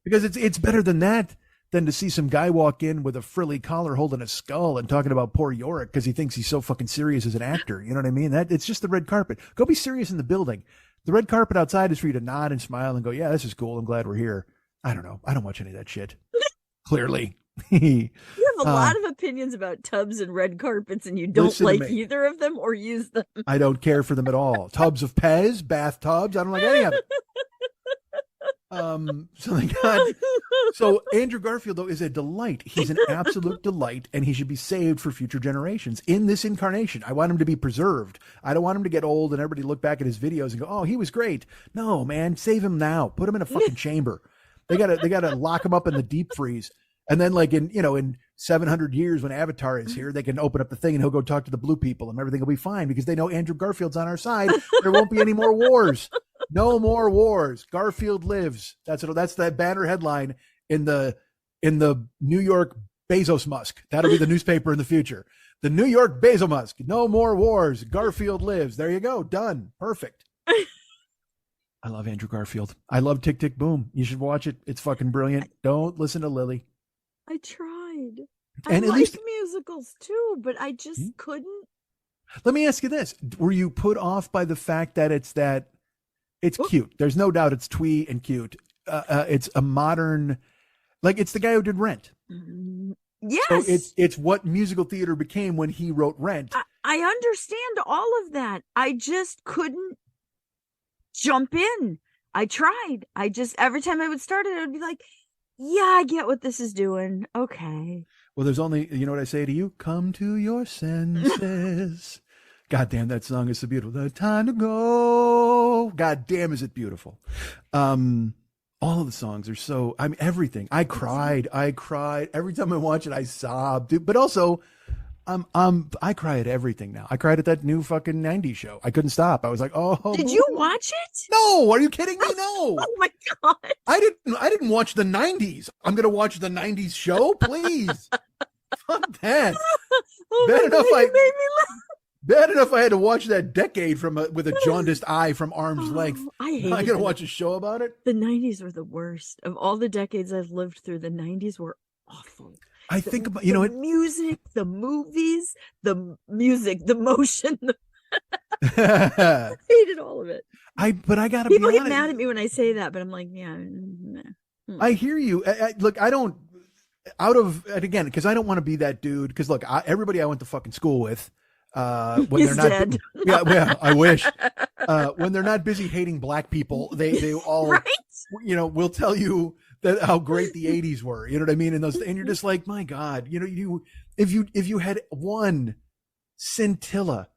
because it's better than that than to see some guy walk in with a frilly collar holding a skull and talking about poor Yorick because he thinks he's so fucking serious as an actor. You know what I mean? It's just the red carpet. Go be serious in the building. The red carpet outside is for you to nod and smile and go, yeah, this is cool. I'm glad we're here. I don't know. I don't watch any of that shit. Clearly. You have a lot of opinions about tubs and red carpets, and you don't like either of them or use them. I don't care for them at all. Tubs of Pez, bathtubs. I don't like any of it. So Andrew Garfield, though, is a delight. He's an absolute delight, and he should be saved for future generations. In this incarnation, I want him to be preserved. I don't want him to get old and everybody look back at his videos and go, "Oh, he was great." No, man, save him now. Put him in a fucking chamber. They gotta lock him up in the deep freeze, and then like in 700 years when Avatar is here, they can open up the thing and he'll go talk to the blue people and everything will be fine because they know Andrew Garfield's on our side. There won't be any more wars. No more wars. Garfield lives. That's that banner headline in the New York Bezos Musk. That'll be the newspaper in the future. The New York Bezos Musk. No more wars. Garfield lives. There you go. Done. Perfect. I love Andrew Garfield. I love Tick, Tick, Boom. You should watch it. It's fucking brilliant. Don't listen to Lily. I tried. And I at like least musicals too, but I just couldn't. Let me ask you this. Were you put off by the fact that it's cute? There's no doubt it's twee and cute. It's a modern, like it's the guy who did Rent. Yes. So it's what musical theater became when he wrote Rent. I understand all of that. I just couldn't jump in. I tried. Every time I would start it, I would be like, yeah, I get what this is doing. Okay. Well, there's only, you know what I say to you? Come to your senses. God damn, that song is so beautiful. The time to go. God damn, is it beautiful. All of the songs are so, everything. I cried. Every time I watch it, I sob, dude. But also, I cry at everything now. I cried at that new fucking 90s show. I couldn't stop. I was like, oh. Did you watch it? No, are you kidding me? No. Oh my God. I didn't watch the 90s. I'm going to watch the 90s show, please. Fuck that. Oh Bad my enough God, I- you made me laugh. Bad enough I had to watch that decade with a jaundiced eye from arm's length. I I hated gotta the, watch a show about it. the 90s were the worst. Of all the decades I've lived through, the 90s were awful. I think about, you know what? Music, the movies, the music, the motion. I hated all of it. But I gotta People be get honest. mad at me when I say that, but I'm like, yeah. I hear you. Look, I don't. And again, because I don't want to be that dude. Because look, everybody I went to fucking school with, when He's they're not, dead. yeah, I wish. When they're not busy hating black people, they all, Right? will tell you that how great the '80s were. You know what I mean? And you're just like, my God, if you had one scintilla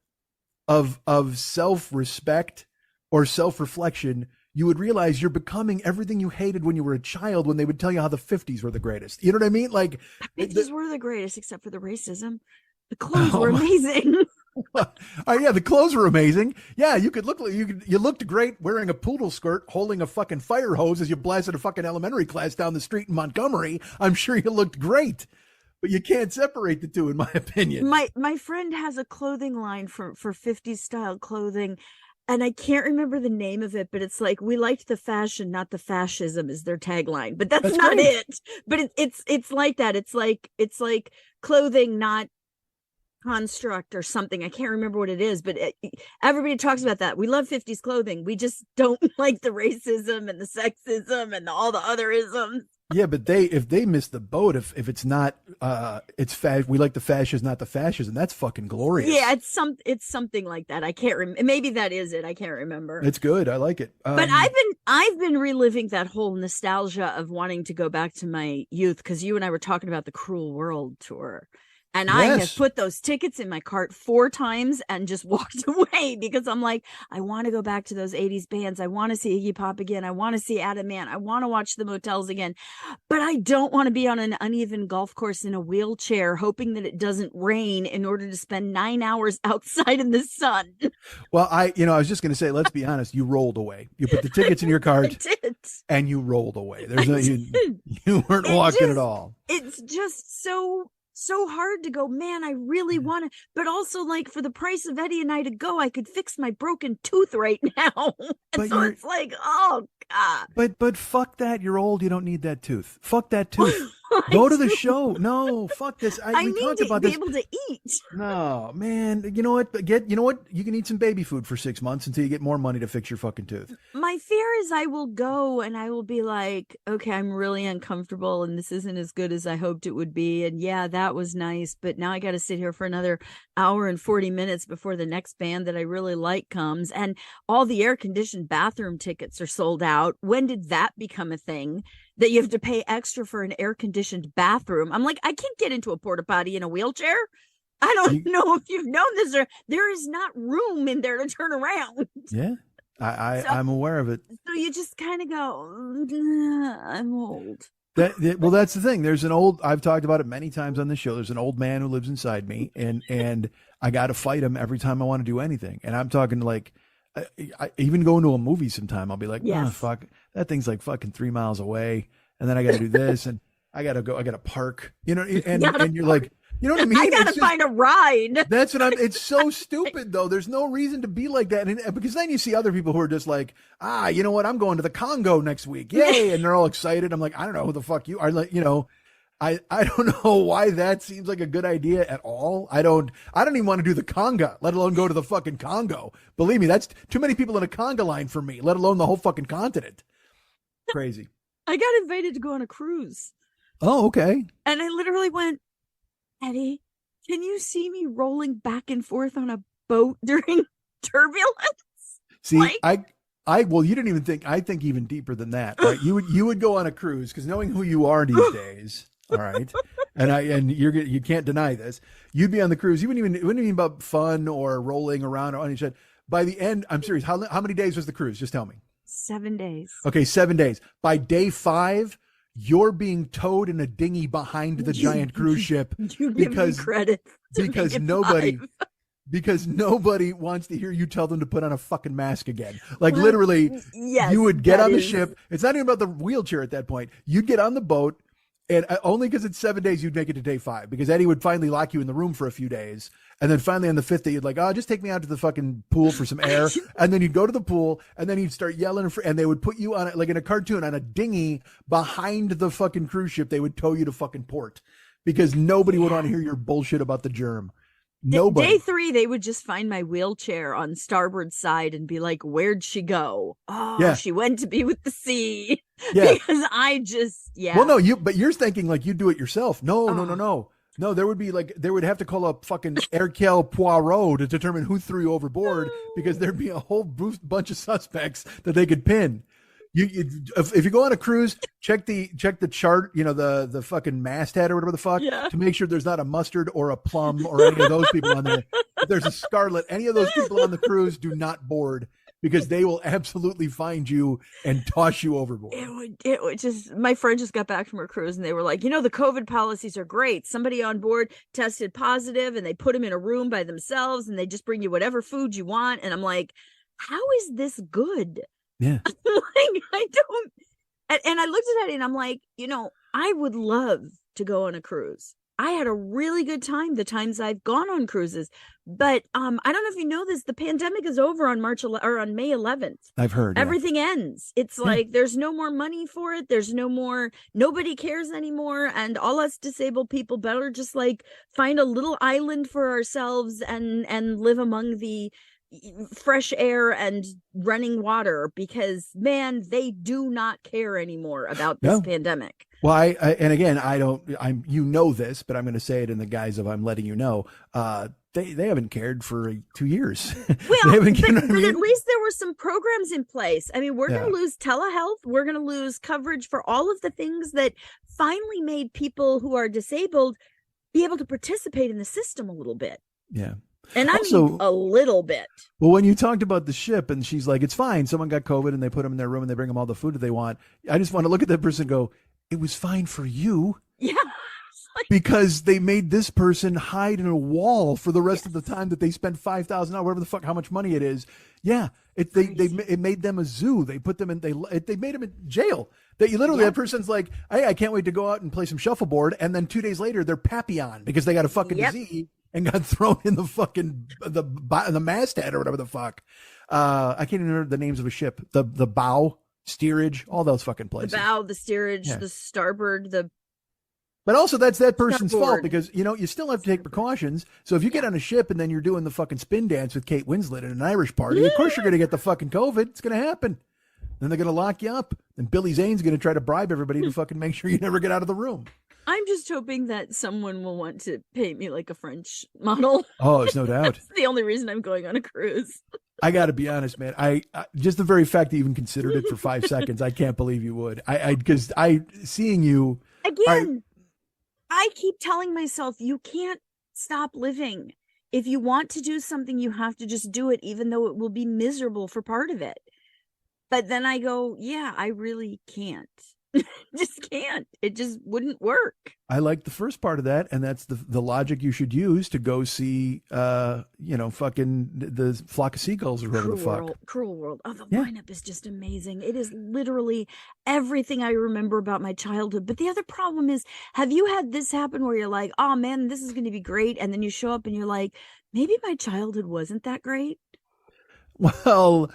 of self-respect or self-reflection, you would realize you're becoming everything you hated when you were a child, when they would tell you how the 50s were the greatest. You know what I mean? Like, The 50s were the greatest, except for the racism. The clothes were amazing. Yeah, the clothes were amazing. Yeah, you looked great wearing a poodle skirt, holding a fucking fire hose as you blasted a fucking elementary class down the street in Montgomery. I'm sure you looked great, but you can't separate the two, in my opinion. My friend has a clothing line for 50s style clothing, and I can't remember the name of it, but it's like, we liked the fashion, not the fascism, is their tagline. But that's not great. it. But it's like that. It's like clothing, not construct or something. I can't remember what it is, but everybody talks about that. We love 50s clothing. We just don't like the racism and the sexism and all the other isms. Yeah, but if they miss the boat, if it's not, we like the fascism, not the fascism. That's fucking glorious. Yeah, it's something like that. I can't remember. Maybe that is it. I can't remember. It's good. I like it. But I've been reliving that whole nostalgia of wanting to go back to my youth, because you and I were talking about the Cruel World tour. And I have put those tickets in my cart 4 times and just walked away, because I'm like, I want to go back to those 80s bands. I want to see Iggy Pop again. I want to see Adam Ant. I want to watch the Motels again. But I don't want to be on an uneven golf course in a wheelchair, hoping that it doesn't rain in order to spend 9 hours outside in the sun. Well, I was just going to say, let's be honest. You rolled away. You put the tickets in your cart and you rolled away. You weren't walking at all. It's just so hard to go, man, I really want to, but also, like, for the price of Eddie and I to go, I could fix my broken tooth right now. And so it's like, oh God. But fuck that. You're old. You don't need that tooth. Fuck that tooth. Go to the show. No, fuck this. I need to be able to eat. No, man. You know what? You can eat some baby food for 6 months until you get more money to fix your fucking tooth. My fear is I will go and I will be like, okay, I'm really uncomfortable and this isn't as good as I hoped it would be. And yeah, that was nice, but now I got to sit here for another hour and 40 minutes before the next band that I really like comes. And all the air-conditioned bathroom tickets are sold out. When did that become a thing, that you have to pay extra for an air-conditioned bathroom? I'm like, I can't get into a porta potty in a wheelchair. I don't know if you've known this, or there is not room in there to turn around. Yeah, I'm aware of it. So you just kind of go, I'm old. Well, that's the thing. I've talked about it many times on the show. There's an old man who lives inside me, and I got to fight him every time I want to do anything. And I'm talking like, I even going to a movie sometime, I'll be like, yes. Oh, fuck, that thing's like fucking 3 miles away. And then I got to do this, and I got to park, and you're like, you know what I mean? I got to find a ride. That's what it's so stupid though. There's no reason to be like that. And because then you see other people who are just like, you know what? I'm going to the Congo next week. Yay. And they're all excited. I'm like, I don't know who the fuck you are. Like, I don't know why that seems like a good idea at all. I don't even want to do the conga, let alone go to the fucking Congo. Believe me, that's too many people in a conga line for me, let alone the whole fucking continent. Crazy. I got invited to go on a cruise. Oh, okay. And I literally went, Eddie, can you see me rolling back and forth on a boat during turbulence? See, well, you didn't even think, I think even deeper than that, right? You would go on a cruise, because knowing who you are these days, all right, and you can't deny this. You'd be on the cruise. It wouldn't even be about fun or rolling around or on each other. By the end, I'm serious. How many days was the cruise? Just tell me. 7 days. Okay, 7 days. By day 5, you're being towed in a dinghy behind the giant cruise ship. You give me credit because nobody wants to hear you tell them to put on a fucking mask again. Like, literally, yes, you would get on the ship. It's not even about the wheelchair at that point. You'd get on the boat, And only because it's 7 days, you'd make it to day 5, because Eddie would finally lock you in the room for a few days. And then finally on the 5th day, you'd like, oh, just take me out to the fucking pool for some air. And then you'd go to the pool, and then he'd start yelling. And they would put you on, like in a cartoon, on a dinghy behind the fucking cruise ship. They would tow you to fucking port, because nobody would want to hear your bullshit about the germ. Nobody. Day 3, they would just find my wheelchair on starboard side and be like, where'd she go? Oh, yeah. She went to be with the sea. Yeah. Because Well, no, but you're thinking like you do it yourself. No. No, there would be like, they would have to call up fucking Hercule Poirot to determine who threw you overboard, because there'd be a whole bunch of suspects that they could pin. If you go on a cruise, check the chart, the fucking masthead or whatever the fuck, to make sure there's not a Mustard or a Plum or any of those people on there. If there's a Scarlet, any of those people on the cruise, do not board, because they will absolutely find you and toss you overboard. It would just, my friend just got back from her cruise and they were like, the COVID policies are great. Somebody on board tested positive and they put them in a room by themselves and they just bring you whatever food you want. And I'm like, how is this good? Yeah. Like, I don't, and I looked at it and I'm like, I would love to go on a cruise. I had a really good time the times I've gone on cruises, but I don't know if you know this, the pandemic is over on May 11th. I've heard everything ends. It's like there's no more money for it. There's nobody cares anymore, and all us disabled people better just like find a little island for ourselves and live among the fresh air and running water, because man, they do not care anymore about this pandemic. Well, and again, I'm this, but I'm going to say it in the guise of I'm letting you know. They haven't cared for 2 years. Well, but at least there were some programs in place. I mean, we're going to lose telehealth. We're going to lose coverage for all of the things that finally made people who are disabled be able to participate in the system a little bit. Yeah. And I mean a little bit. Well, when you talked about the ship and she's like, it's fine, someone got COVID and they put them in their room and they bring them all the food that they want. I just want to look at that person and go, it was fine for you. Yeah. Because they made this person hide in a wall for the rest of the time that they spent $5,000, whatever the fuck, how much money it is. Yeah. It made them a zoo. They put them in, they made them in jail. That you literally, that person's like, hey, I can't wait to go out and play some shuffleboard. And then 2 days later, they're Papillon because they got a fucking disease and got thrown in the fucking, the masthead or whatever the fuck. I can't even remember the names of a ship. The bow, steerage, all those fucking places. The bow, the steerage, the starboard, But also that's that person's fault, because, you still have to take precautions. So if you get on a ship and then you're doing the fucking spin dance with Kate Winslet at an Irish party, of course you're going to get the fucking COVID. It's going to happen. Then they're going to lock you up. And Billy Zane's going to try to bribe everybody to fucking make sure you never get out of the room. I'm just hoping that someone will want to pay me like a French model. Oh, there's no doubt. That's the only reason I'm going on a cruise. I got to be honest, man. I just the very fact that you even considered it for 5 seconds, I can't believe you would. Because seeing you again. I keep telling myself, you can't stop living. If you want to do something, you have to just do it, even though it will be miserable for part of it. But then I go, yeah, I really can't. Just can't. It just wouldn't work. I like the first part of that, and that's the logic you should use to go see, fucking the flock of seagulls or whatever the fuck. Cruel World. Oh, the lineup is just amazing. It is literally everything I remember about my childhood. But the other problem is, have you had this happen where you're like, oh man, this is going to be great, and then you show up and you're like, maybe my childhood wasn't that great? Well,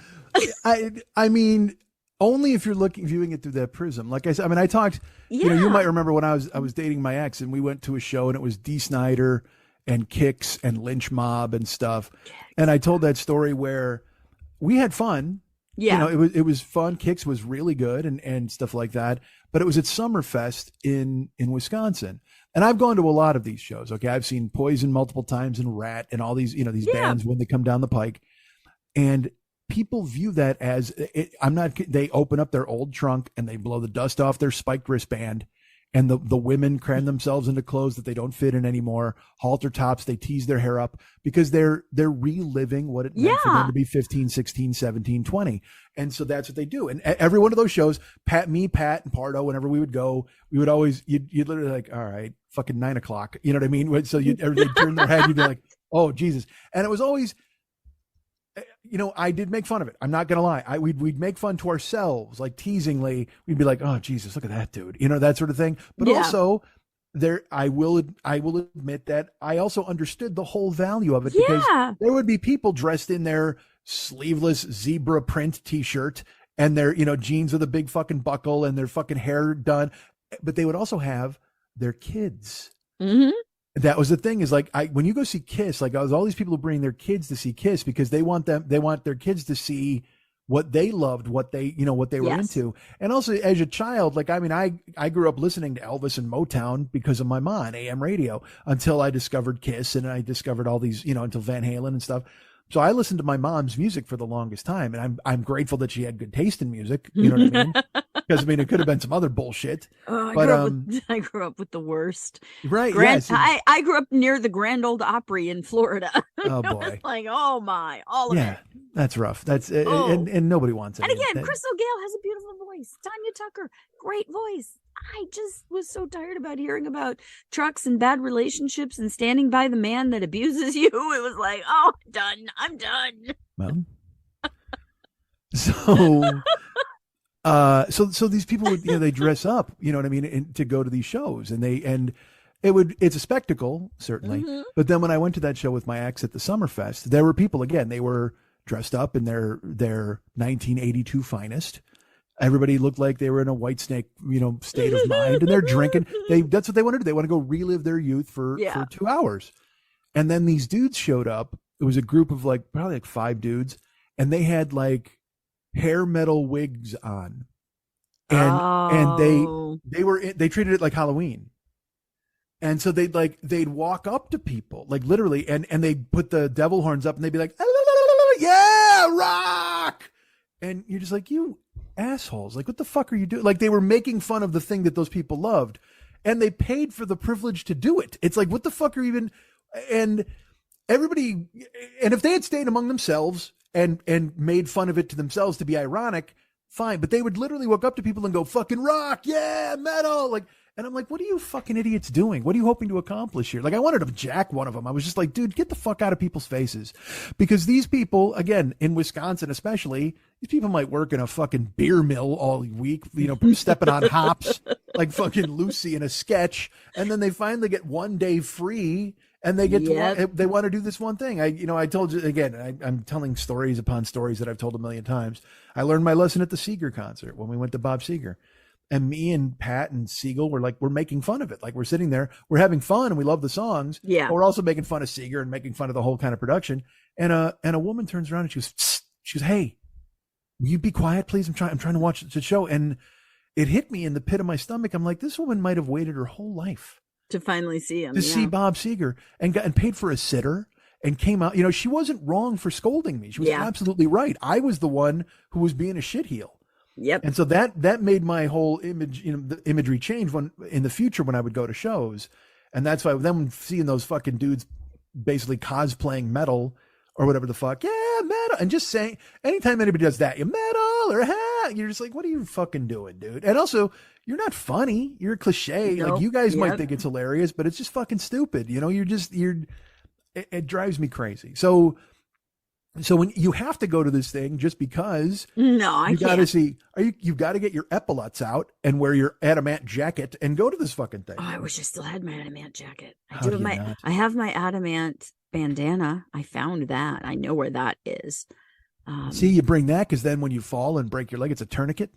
I mean, only if you're viewing it through that prism. Like I said, I mean, I talked, you might remember when I was dating my ex and we went to a show and it was Dee Snider and Kicks and Lynch Mob and stuff. And I told that story where we had fun. Yeah. It was fun. Kicks was really good and stuff like that. But it was at Summerfest in Wisconsin. And I've gone to a lot of these shows. Okay. I've seen Poison multiple times and Rat and all these, these bands when they come down the pike. And people view that as they open up their old trunk and they blow the dust off their spiked wristband, and the women cram themselves into clothes that they don't fit in anymore, halter tops, they tease their hair up because they're reliving what it meant for them to be 15, 16, 17, 20. And so that's what they do. And every one of those shows, Pat and Pardo, whenever we would go, we would always, you'd literally like, all right, fucking 9 o'clock. You know what I mean? So everybody turn their head, you'd be like, oh Jesus. And it was always, I did make fun of it. I'm not gonna lie. We'd make fun to ourselves, like teasingly. We'd be like, "Oh Jesus, look at that dude," that sort of thing. But also, I will admit that I also understood the whole value of it because there would be people dressed in their sleeveless zebra print T-shirt and their jeans with a big fucking buckle and their fucking hair done, but they would also have their kids. Mm-hmm. That was the thing is like when you go see Kiss, like all these people who bring their kids to see Kiss because they want their kids to see what they loved, what they were into. And also as a child, like, I mean, I grew up listening to Elvis and Motown because of my mom, AM radio, until I discovered Kiss and I discovered all these, until Van Halen and stuff. So I listened to my mom's music for the longest time, and I'm grateful that she had good taste in music. You know what I mean? Because it could have been some other bullshit. Oh, I grew up with the worst. Right? Yes. I grew up near the Grand Old Opry in Florida. Oh boy! Like, oh my, all of it. That's rough. That's and nobody wants it. And again, Crystal Gale has a beautiful voice. Tanya Tucker, great voice. I just was so tired about hearing about trucks and bad relationships and standing by the man that abuses you. It was like, oh, I'm done. Well, so these people would, they dress up, you know what I mean, to go to these shows, and it's a spectacle, certainly. Mm-hmm. But then when I went to that show with my ex at the Summerfest, there were people, again, they were dressed up in their 1982 finest. Everybody looked like they were in a White Snake, state of mind, and they're drinking. That's what they want to do. They want to go relive their youth for 2 hours. And then these dudes showed up. It was a group of probably 5 dudes, and they had hair metal wigs on. And they treated it like Halloween. And so they'd walk up to people, literally, and they'd put the devil horns up and they'd be like, yeah, rock. And you're just like, you assholes, what the fuck are you doing? They were making fun of the thing that those people loved, and they paid for the privilege to do it. It's like, what the fuck are even? And everybody, and if they had stayed among themselves and made fun of it to themselves to be ironic, fine. But they would literally walk up to people and go, fucking rock, yeah, metal, and I'm like, what are you fucking idiots doing? What are you hoping to accomplish here? I wanted to jack one of them. I was just like, dude, get the fuck out of people's faces. Because these people, again, in Wisconsin especially, these people might work in a fucking beer mill all week, stepping on hops like fucking Lucy in a sketch. And then they finally get one day free and they get they want to do this one thing. I told you again, I'm telling stories upon stories that I've told a million times. I learned my lesson at the Seeger concert when we went to Bob Seger. And me and Pat and Siegel were we're making fun of it. We're sitting there, we're having fun and we love the songs. Yeah. But we're also making fun of Seeger and making fun of the whole kind of production. And a woman turns around and she goes, psst. She goes, hey, will you be quiet, please? I'm trying to watch the show. And it hit me in the pit of my stomach. I'm like, this woman might have waited her whole life to finally see him. To see Bob Seger and paid for a sitter and came out. She wasn't wrong for scolding me. She was absolutely right. I was the one who was being a shitheel. Yep. And so that made my whole image, the imagery change in the future when I would go to shows. And that's why then seeing those fucking dudes basically cosplaying metal or whatever the fuck, metal, and just saying, anytime anybody does that, you metal or you're just like, what are you fucking doing, dude? And also, you're not funny. You're a cliche. Nope. You guys might think it's hilarious, but it's just fucking stupid. It drives me crazy. So when you have to go to this thing just because you got to see, you've got to get your epaulets out and wear your adamant jacket and go to this fucking thing. Oh, I wish I still had my adamant jacket. I have my adamant bandana. I found that. I know where that is. See, you bring that because then when you fall and break your leg, it's a tourniquet.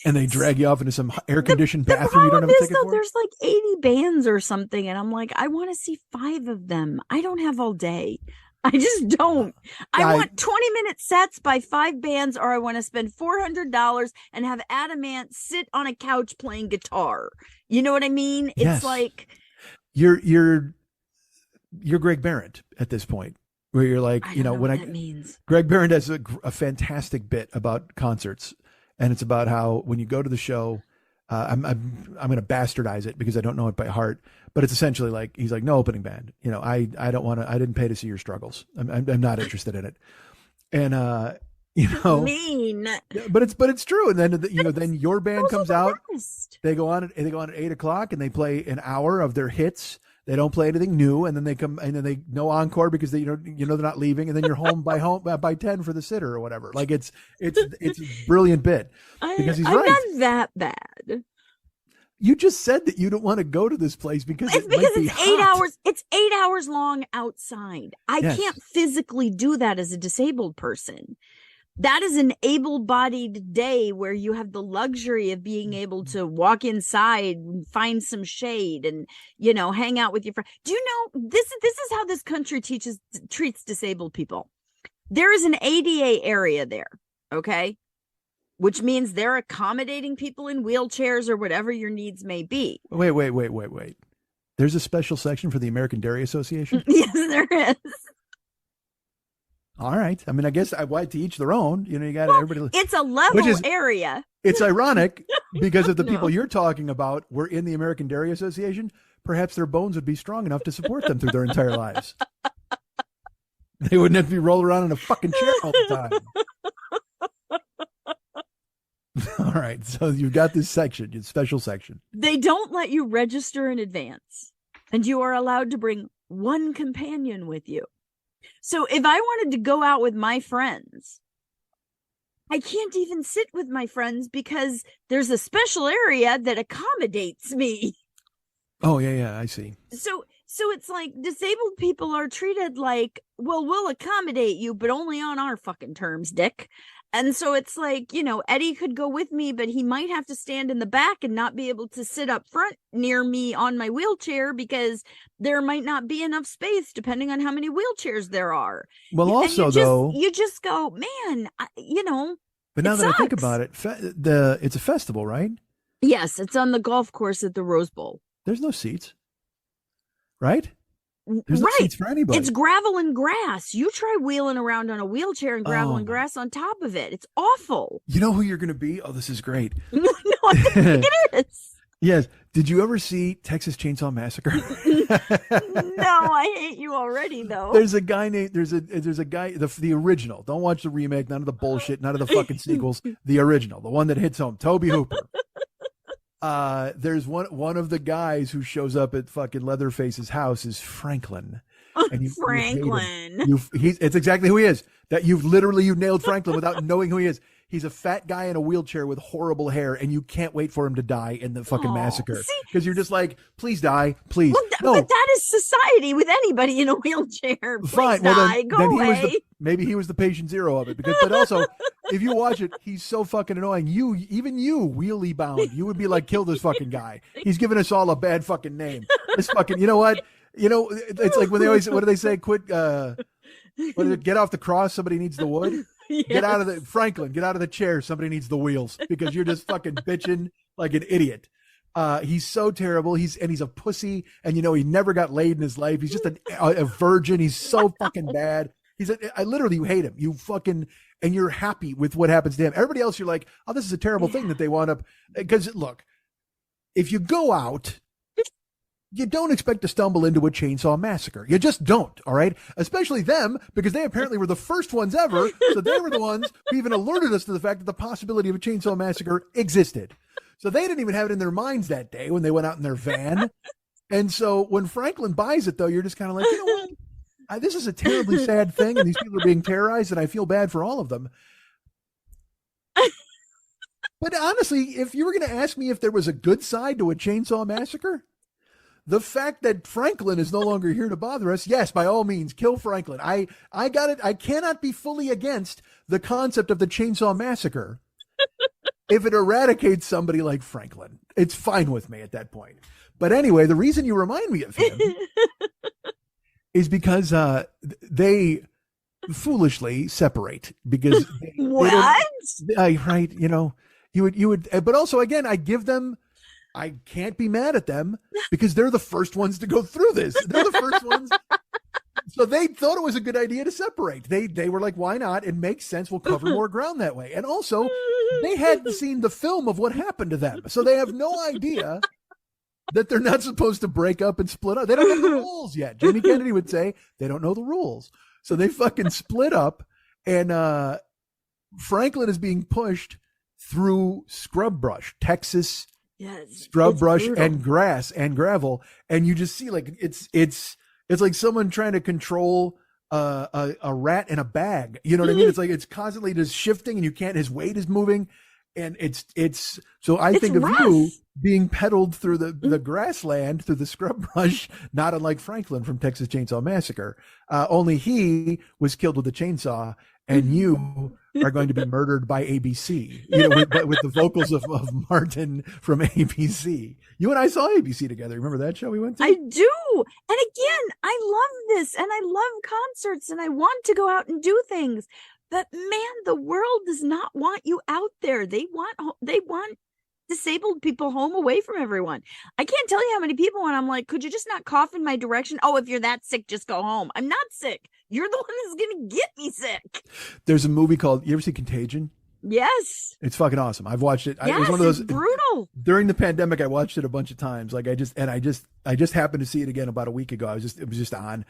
And they drag you off into some air-conditioned bathroom you don't have a ticket for? There's 80 bands or something, and I'm like, I want to see 5 of them. I don't have all day. I just don't. I want 20-minute sets by 5 bands, or I want to spend $400 and have Adamant sit on a couch playing guitar. You know what I mean? It's like you're Greg Behrendt at this point, where you're like, that means. Greg Behrendt has a fantastic bit about concerts, and it's about how when you go to the show, I'm going to bastardize it because I don't know it by heart, but it's essentially he's like, no opening band. I don't want to. I didn't pay to see your struggles. I'm not interested in it. And mean. But it's true. And then then your band comes out. They go on at 8:00 and they play an hour of their hits. They don't play anything new, and then they come, and then they no encore because they they're not leaving, and then you're home by 10 for the sitter or whatever. Like it's a brilliant bit because he's I'm right. not that bad. You just said that you don't want to go to this place because It's because might be it's 8 hot. hours. It's 8 hours long outside. I Yes. can't physically do that as a disabled person. That is an able-bodied day where you have the luxury of being able to walk inside and find some shade and, hang out with your friend. Do you know this is how this country treats disabled people. There is an ADA area there, okay? Which means they're accommodating people in wheelchairs or whatever your needs may be. Wait. There's a special section for the American Dairy Association? Yes, there is. All right. I mean, I guess why to each their own. You got everybody. It's a level area. It's ironic because if the No. people you're talking about were in the American Dairy Association, perhaps their bones would be strong enough to support them through their entire lives. They wouldn't have to be rolled around in a fucking chair all the time. All right. So you've got this section, your special section. They don't let you register in advance, and you are allowed to bring one companion with you. So if I wanted to go out with my friends, I can't even sit with my friends because there's a special area that accommodates me. Oh, yeah, I see. So it's like disabled people are treated like, well, we'll accommodate you, but only on our fucking terms, dick. And so it's like, Eddie could go with me, but he might have to stand in the back and not be able to sit up front near me on my wheelchair because there might not be enough space depending on how many wheelchairs there are. Well, And also, you just go, man, But now it that I think sucks. about it, it's a festival, right? Yes, it's on the golf course at the Rose Bowl. There's no seats, right? There's no Right. seats for anybody. It's gravel and grass. You try wheeling around on a wheelchair and gravel and grass on top of it. It's awful. You know who you're going to be? Oh, this is great. No, I don't think it is. Yes. Did you ever see Texas Chainsaw Massacre? No, I hate you already, though. There's a guy named there's a guy the original. Don't watch the remake. None of the bullshit. None of the fucking sequels. The original, the one that hits home. Toby Hooper. There's one of the guys who shows up at fucking Leatherface's house is Franklin. And Franklin. It's exactly who he is. That you nailed Franklin without knowing who he is. He's a fat guy in a wheelchair with horrible hair, and you can't wait for him to die in the fucking massacre because you're just like, please die, please. Well, but that is society with anybody in a wheelchair. Please Fine. die, Well, then go away. maybe he was the patient zero of it. But also, if you watch it, he's so fucking annoying. Even you, wheelie bound, you would be like, kill this fucking guy. He's giving us all a bad fucking name. This fucking, you know what? It's like when they always, what do they say? Quit. What is it? Get off the cross. Somebody needs the wood. Yes. Get out of Franklin. Get out of the chair. Somebody needs the wheels because you're just fucking bitching like an idiot. He's so terrible. He's a pussy, and he never got laid in his life. He's just a virgin. He's so fucking bad. I literally, you hate him. You fucking, and you're happy with what happens to him. Everybody else, you're like, oh, this is a terrible thing that they wound up. Because look, if you go out, you don't expect to stumble into a chainsaw massacre. You just don't, all right? Especially them, because they apparently were the first ones ever, so they were the ones who even alerted us to the fact that the possibility of a chainsaw massacre existed. So they didn't even have it in their minds that day when they went out in their van. And so when Franklin buys it, though, you're just kind of like, you know what? This is a terribly sad thing, and these people are being terrorized, and I feel bad for all of them. But honestly, if you were going to ask me if there was a good side to a chainsaw massacre, the fact that Franklin is no longer here to bother us, yes, by all means, kill Franklin. I got it. I cannot be fully against the concept of the chainsaw massacre if it eradicates somebody like Franklin. It's fine with me at that point. But anyway, the reason you remind me of him is because they foolishly separate because What? right? You would, but also again, I give them. I can't be mad at them because they're the first ones to go through this. They're the first ones. So they thought it was a good idea to separate. They were like, why not? It makes sense. We'll cover more ground that way. And also, they hadn't seen the film of what happened to them. So they have no idea that they're not supposed to break up and split up. They don't know the rules yet. Jimmy Kennedy would say they don't know the rules. So they fucking split up. And Franklin is being pushed through scrub brush, Texas Yes. scrub It's brush brutal. and grass and gravel, and you just see like it's like someone trying to control a rat in a bag. You know what I mean? It's like it's constantly just shifting, and you can't. His weight is moving, and it's. So I It's think of rough. you being pedaled through the grassland through the scrub brush, not unlike Franklin from Texas Chainsaw Massacre. Only he was killed with a chainsaw, and you are going to be murdered by ABC. You know, with the vocals of Martin from ABC. You and I saw ABC together. Remember that show we went to? I do. And again, I love this and I love concerts and I want to go out and do things. But man, the world does not want you out there. They want disabled people home away from everyone. I can't tell you how many people when I'm like, could you just not cough in my direction? Oh, if you're that sick, just go home. I'm not sick. You're the one that's going to get me sick. There's a movie called, you ever see Contagion? Yes. It's fucking awesome. I've watched it. Yes, it was one of those it's brutal. during the pandemic. I watched it a bunch of times. Like I just happened to see it again about a week ago. It was just on,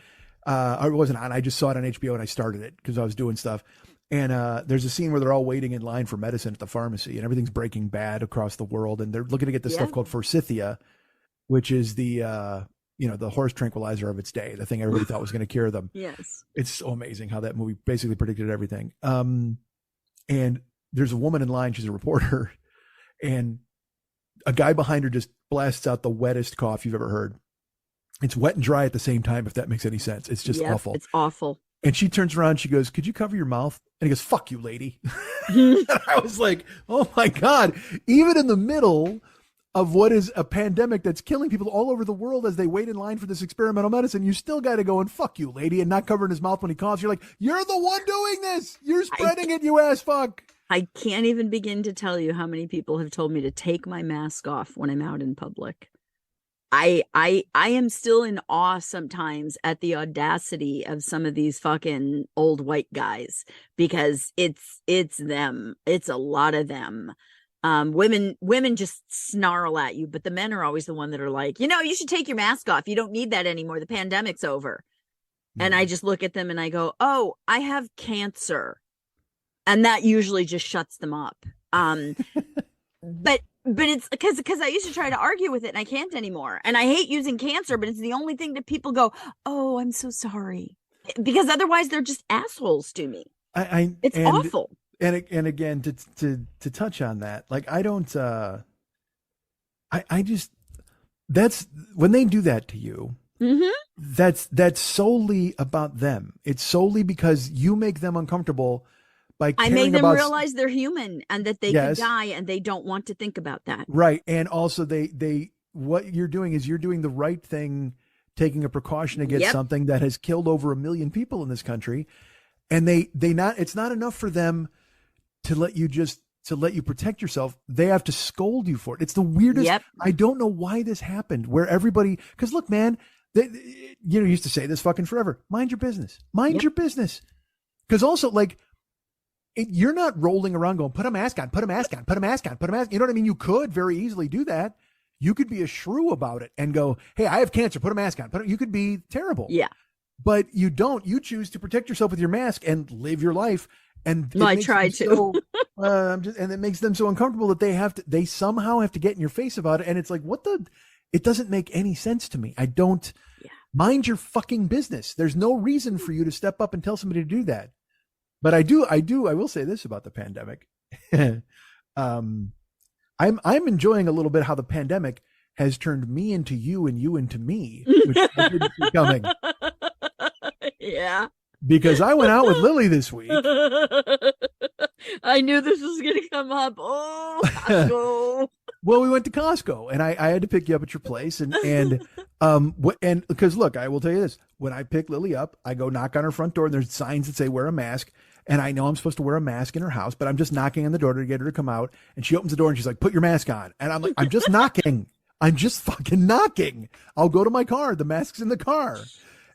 or it wasn't on. I just saw it on HBO and I started it because I was doing stuff. And there's a scene where they're all waiting in line for medicine at the pharmacy, and everything's breaking bad across the world. And they're looking to get this stuff called Forsythia, which is the the horse tranquilizer of its day, the thing everybody thought was going to cure them. Yes, it's so amazing how that movie basically predicted everything. And there's a woman in line. She's a reporter, and a guy behind her just blasts out the wettest cough you've ever heard. It's wet and dry at the same time, if that makes any sense. It's just awful. It's awful. And she turns around, she goes, "Could you cover your mouth?" And he goes, "Fuck you, lady." And I was like, oh my God, even in the middle of what is a pandemic that's killing people all over the world as they wait in line for this experimental medicine, you still got to go and "fuck you, lady," and not covering his mouth when he coughs. You're like, you're the one doing this. You're spreading it, you ass fuck. I can't even begin to tell you how many people have told me to take my mask off when I'm out in public. I am still in awe sometimes at the audacity of some of these fucking old white guys, because it's them. It's a lot of them. Women just snarl at you, but the men are always the one that are like, you should take your mask off. You don't need that anymore. The pandemic's over. And I just look at them and I go, oh, I have cancer. And that usually just shuts them up. But it's because I used to try to argue with it and I can't anymore. And I hate using cancer, but it's the only thing that people go, oh, I'm so sorry. Because otherwise they're just assholes to me. It's awful. And again, to touch on that, like I don't, I just, that's when they do that to you, that's solely about them. It's solely because you make them uncomfortable. I made them realize they're human and that they could die, and they don't want to think about that. Right. And also they what you're doing is you're doing the right thing, taking a precaution against something that has killed over 1 million people in this country. And it's not enough for them to let you protect yourself. They have to scold you for it. It's the weirdest. I don't know why this happened where everybody, because look, man, used to say this fucking forever. Mind your business. Mind your business. Because also like, you're not rolling around going, put a mask on, put a mask on, put a mask on, put a mask. You know what I mean? You could very easily do that. You could be a shrew about it and go, hey, I have cancer, put a mask on. You could be terrible. Yeah. But you don't. You choose to protect yourself with your mask and live your life. And I try to. And it makes them so uncomfortable that they somehow have to get in your face about it. And it's like, it doesn't make any sense to me. I don't mind your fucking business. There's no reason for you to step up and tell somebody to do that. But I will say this about the pandemic. I'm enjoying a little bit how the pandemic has turned me into you and you into me, which I didn't see coming. Yeah. Because I went out with Lily this week. I knew this was going to come up. Oh, Costco. Well, we went to Costco, and I had to pick you up at your place, and because look, I will tell you this: when I pick Lily up, I go knock on her front door, and there's signs that say wear a mask, and I know I'm supposed to wear a mask in her house, but I'm just knocking on the door to get her to come out, and she opens the door and she's like, "Put your mask on," and I'm like, "I'm just knocking, I'm just fucking knocking. I'll go to my car. The mask's in the car,"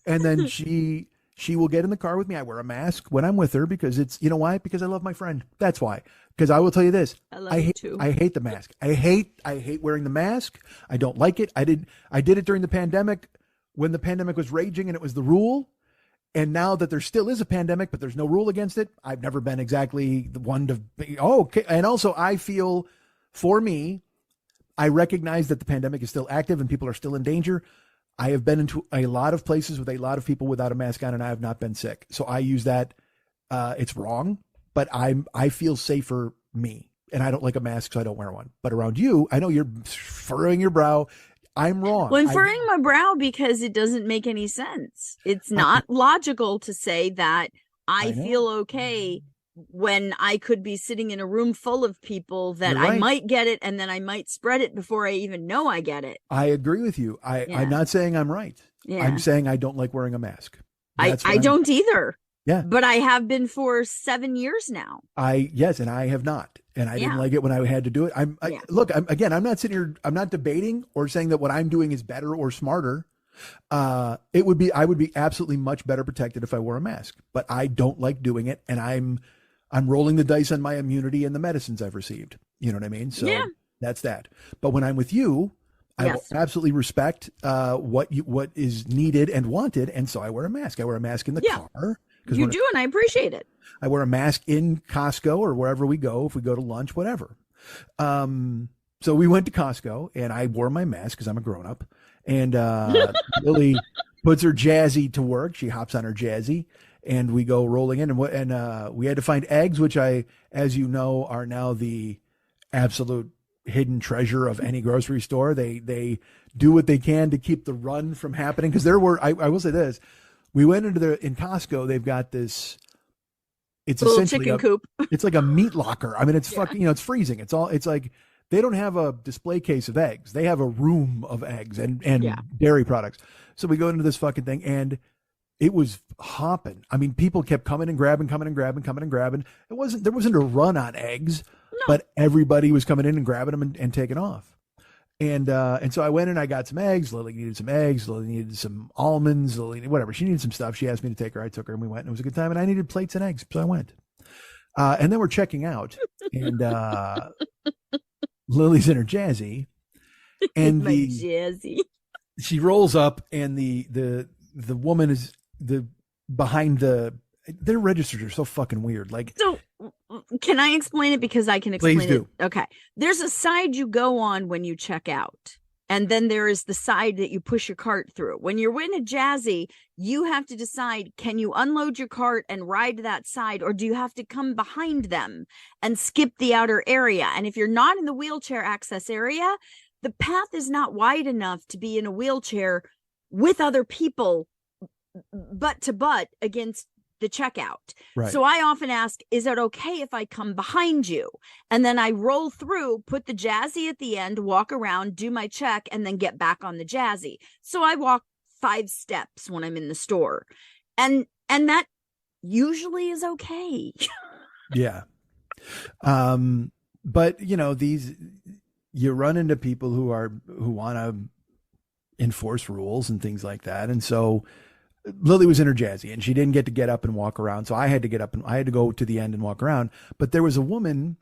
and then she will get in the car with me. I wear a mask when I'm with her because it's, you know why? Because I love my friend. That's why. Because I will tell you this. I hate the mask. I hate wearing the mask. I don't like it. I did it during the pandemic when the pandemic was raging and it was the rule. And now that there still is a pandemic, but there's no rule against it, I've never been exactly the one to be, okay. And also I feel for me, I recognize that the pandemic is still active and people are still in danger. I have been into a lot of places with a lot of people without a mask on, and I have not been sick. So I use that. It's wrong, but I feel safer me, and I don't like a mask, so I don't wear one. But around you, I know you're furrowing your brow. I'm wrong. Well, I'm furrowing my brow because it doesn't make any sense. It's not logical to say that I feel okay when I could be sitting in a room full of people that I might get it, and then I might spread it before I even know I get it. I agree with you. I'm not saying I'm right. Yeah. I'm saying I don't like wearing a mask. I don't either. Yeah. But I have been for 7 years now. And I have not. And I didn't like it when I had to do it. Look, I'm not sitting here. I'm not debating or saying that what I'm doing is better or smarter. I would be absolutely much better protected if I wore a mask, but I don't like doing it. And I'm rolling the dice on my immunity and the medicines I've received. You know what I mean? So that's that. But when I'm with you, I will absolutely respect what is needed and wanted. And so I wear a mask. I wear a mask in the car. You do, and I appreciate it. I wear a mask in Costco or wherever we go, if we go to lunch, whatever. So we went to Costco, and I wore my mask because I'm a grown-up. And Lily puts her Jazzy to work. She hops on her Jazzy, and we go rolling in. And we had to find eggs, which as you know, are now the absolute hidden treasure of any grocery store. They do what they can to keep the run from happening. Because I will say this. We went in Costco, they've got this, it's essentially chicken coop. It's like a meat locker. I mean, it's fucking, it's freezing. It's like, they don't have a display case of eggs. They have a room of eggs and dairy products. So we go into this fucking thing, and it was hopping. I mean, people kept coming and grabbing. There wasn't a run on eggs, but everybody was coming in and grabbing them and taking off. And so I went and I got some eggs. Lily needed some eggs. Lily needed some almonds. Lily, whatever. She needed some stuff. She asked me to take her. I took her, and we went, and it was a good time. And I needed plates and eggs, so I went. And then we're checking out, and Lily's in her Jazzy, and Jazzy. She rolls up, and the woman is behind their registers are so fucking weird. Like, so can I explain it? Because I can explain Please do. it. Okay. There's a side you go on when you check out. And then there is the side that you push your cart through. When you're in a Jazzy, you have to decide, can you unload your cart and ride that side, or do you have to come behind them and skip the outer area? And if you're not in the wheelchair access area, the path is not wide enough to be in a wheelchair with other people butt to butt against the checkout. Right. So I often ask, is it okay if I come behind you? And then I roll through, put the Jazzy at the end, walk around, do my check, and then get back on the Jazzy. So I walk 5 steps when I'm in the store. And that usually is okay. Yeah. But you run into people who want to enforce rules and things like that. And so Lily was in her Jazzy, and she didn't get up and walk around. So I had to get up, and I had to go to the end and walk around. But there was a woman,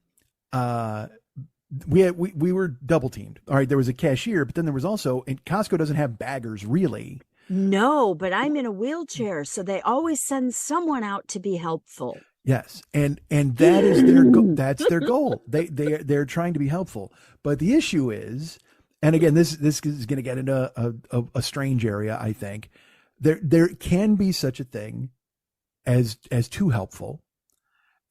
we were double teamed. All right. There was a cashier, but then there was also, and Costco doesn't have baggers really. No, but I'm in a wheelchair, so they always send someone out to be helpful. Yes. And that is their that's their goal. They're trying to be helpful. But the issue is, and again, this is going to get into a strange area, I think. There can be such a thing as too helpful,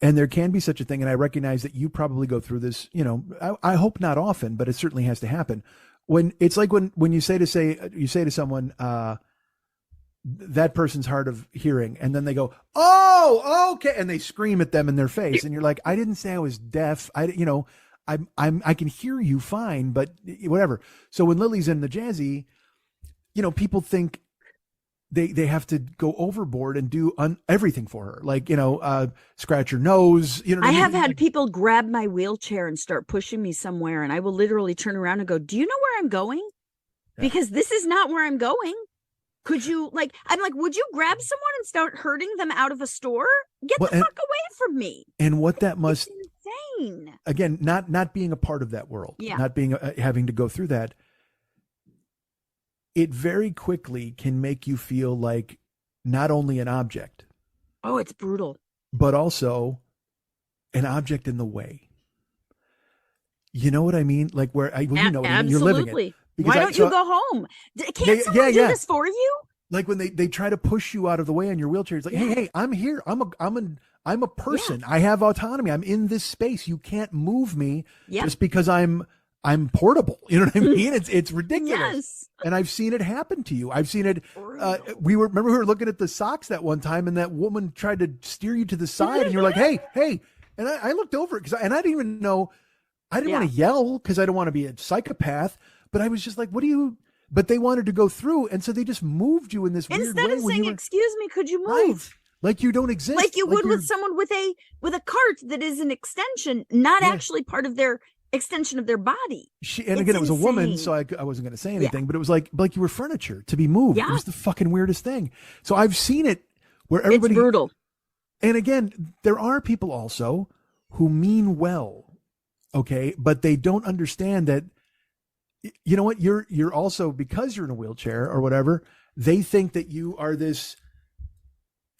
and there can be such a thing. And I recognize that you probably go through this, I hope not often, but it certainly has to happen. When it's like when you say to someone, that person's hard of hearing, and then they go, "Oh, okay," and they scream at them in their face, and you're like, "I didn't say I was deaf. I can hear you fine, but whatever." So when Lily's in the Jazzy, people think they have to go overboard and do everything for her. Like, scratch her nose. I have had people grab my wheelchair and start pushing me somewhere, and I will literally turn around and go, "Do you know where I'm going? Because this is not where I'm going. Could you, I'm like, would you grab someone and start hurting them out of a store? Get the fuck away from me." And what that must, it's insane. Again, not being a part of that world, not being, having to go through that. It very quickly can make you feel like not only an object. Oh, it's brutal. But also an object in the way. You know what I mean? Like where you know what I mean. You're living it. Why don't you go home? Can't someone do this for you? Like when they try to push you out of the way on your wheelchair, it's like, hey, I'm here. I'm a person. I have autonomy. I'm in this space. You can't move me just because I'm portable. You know what I mean? It's ridiculous. Yes. And I've seen it happen to you. I've seen it. We were looking at the socks that one time, and that woman tried to steer you to the side, and you're like, hey. And I looked over because I didn't even know. I didn't want to yell because I don't want to be a psychopath. But I was just like, what do you? But they wanted to go through, and so they just moved you in this weird way. Instead of saying, "Excuse me, could you move?" Right. Like you don't exist. Like you would with someone with a cart that is an extension, not actually part of their extension of their body. And again, it was a woman, so I wasn't going to say anything. But it was like you were furniture to be moved. Yeah. It was the fucking weirdest thing. So I've seen it where everybody. It's brutal. And again, there are people also who mean well, okay, but they don't understand that. You know what? You're also, because you're in a wheelchair or whatever, they think that you are this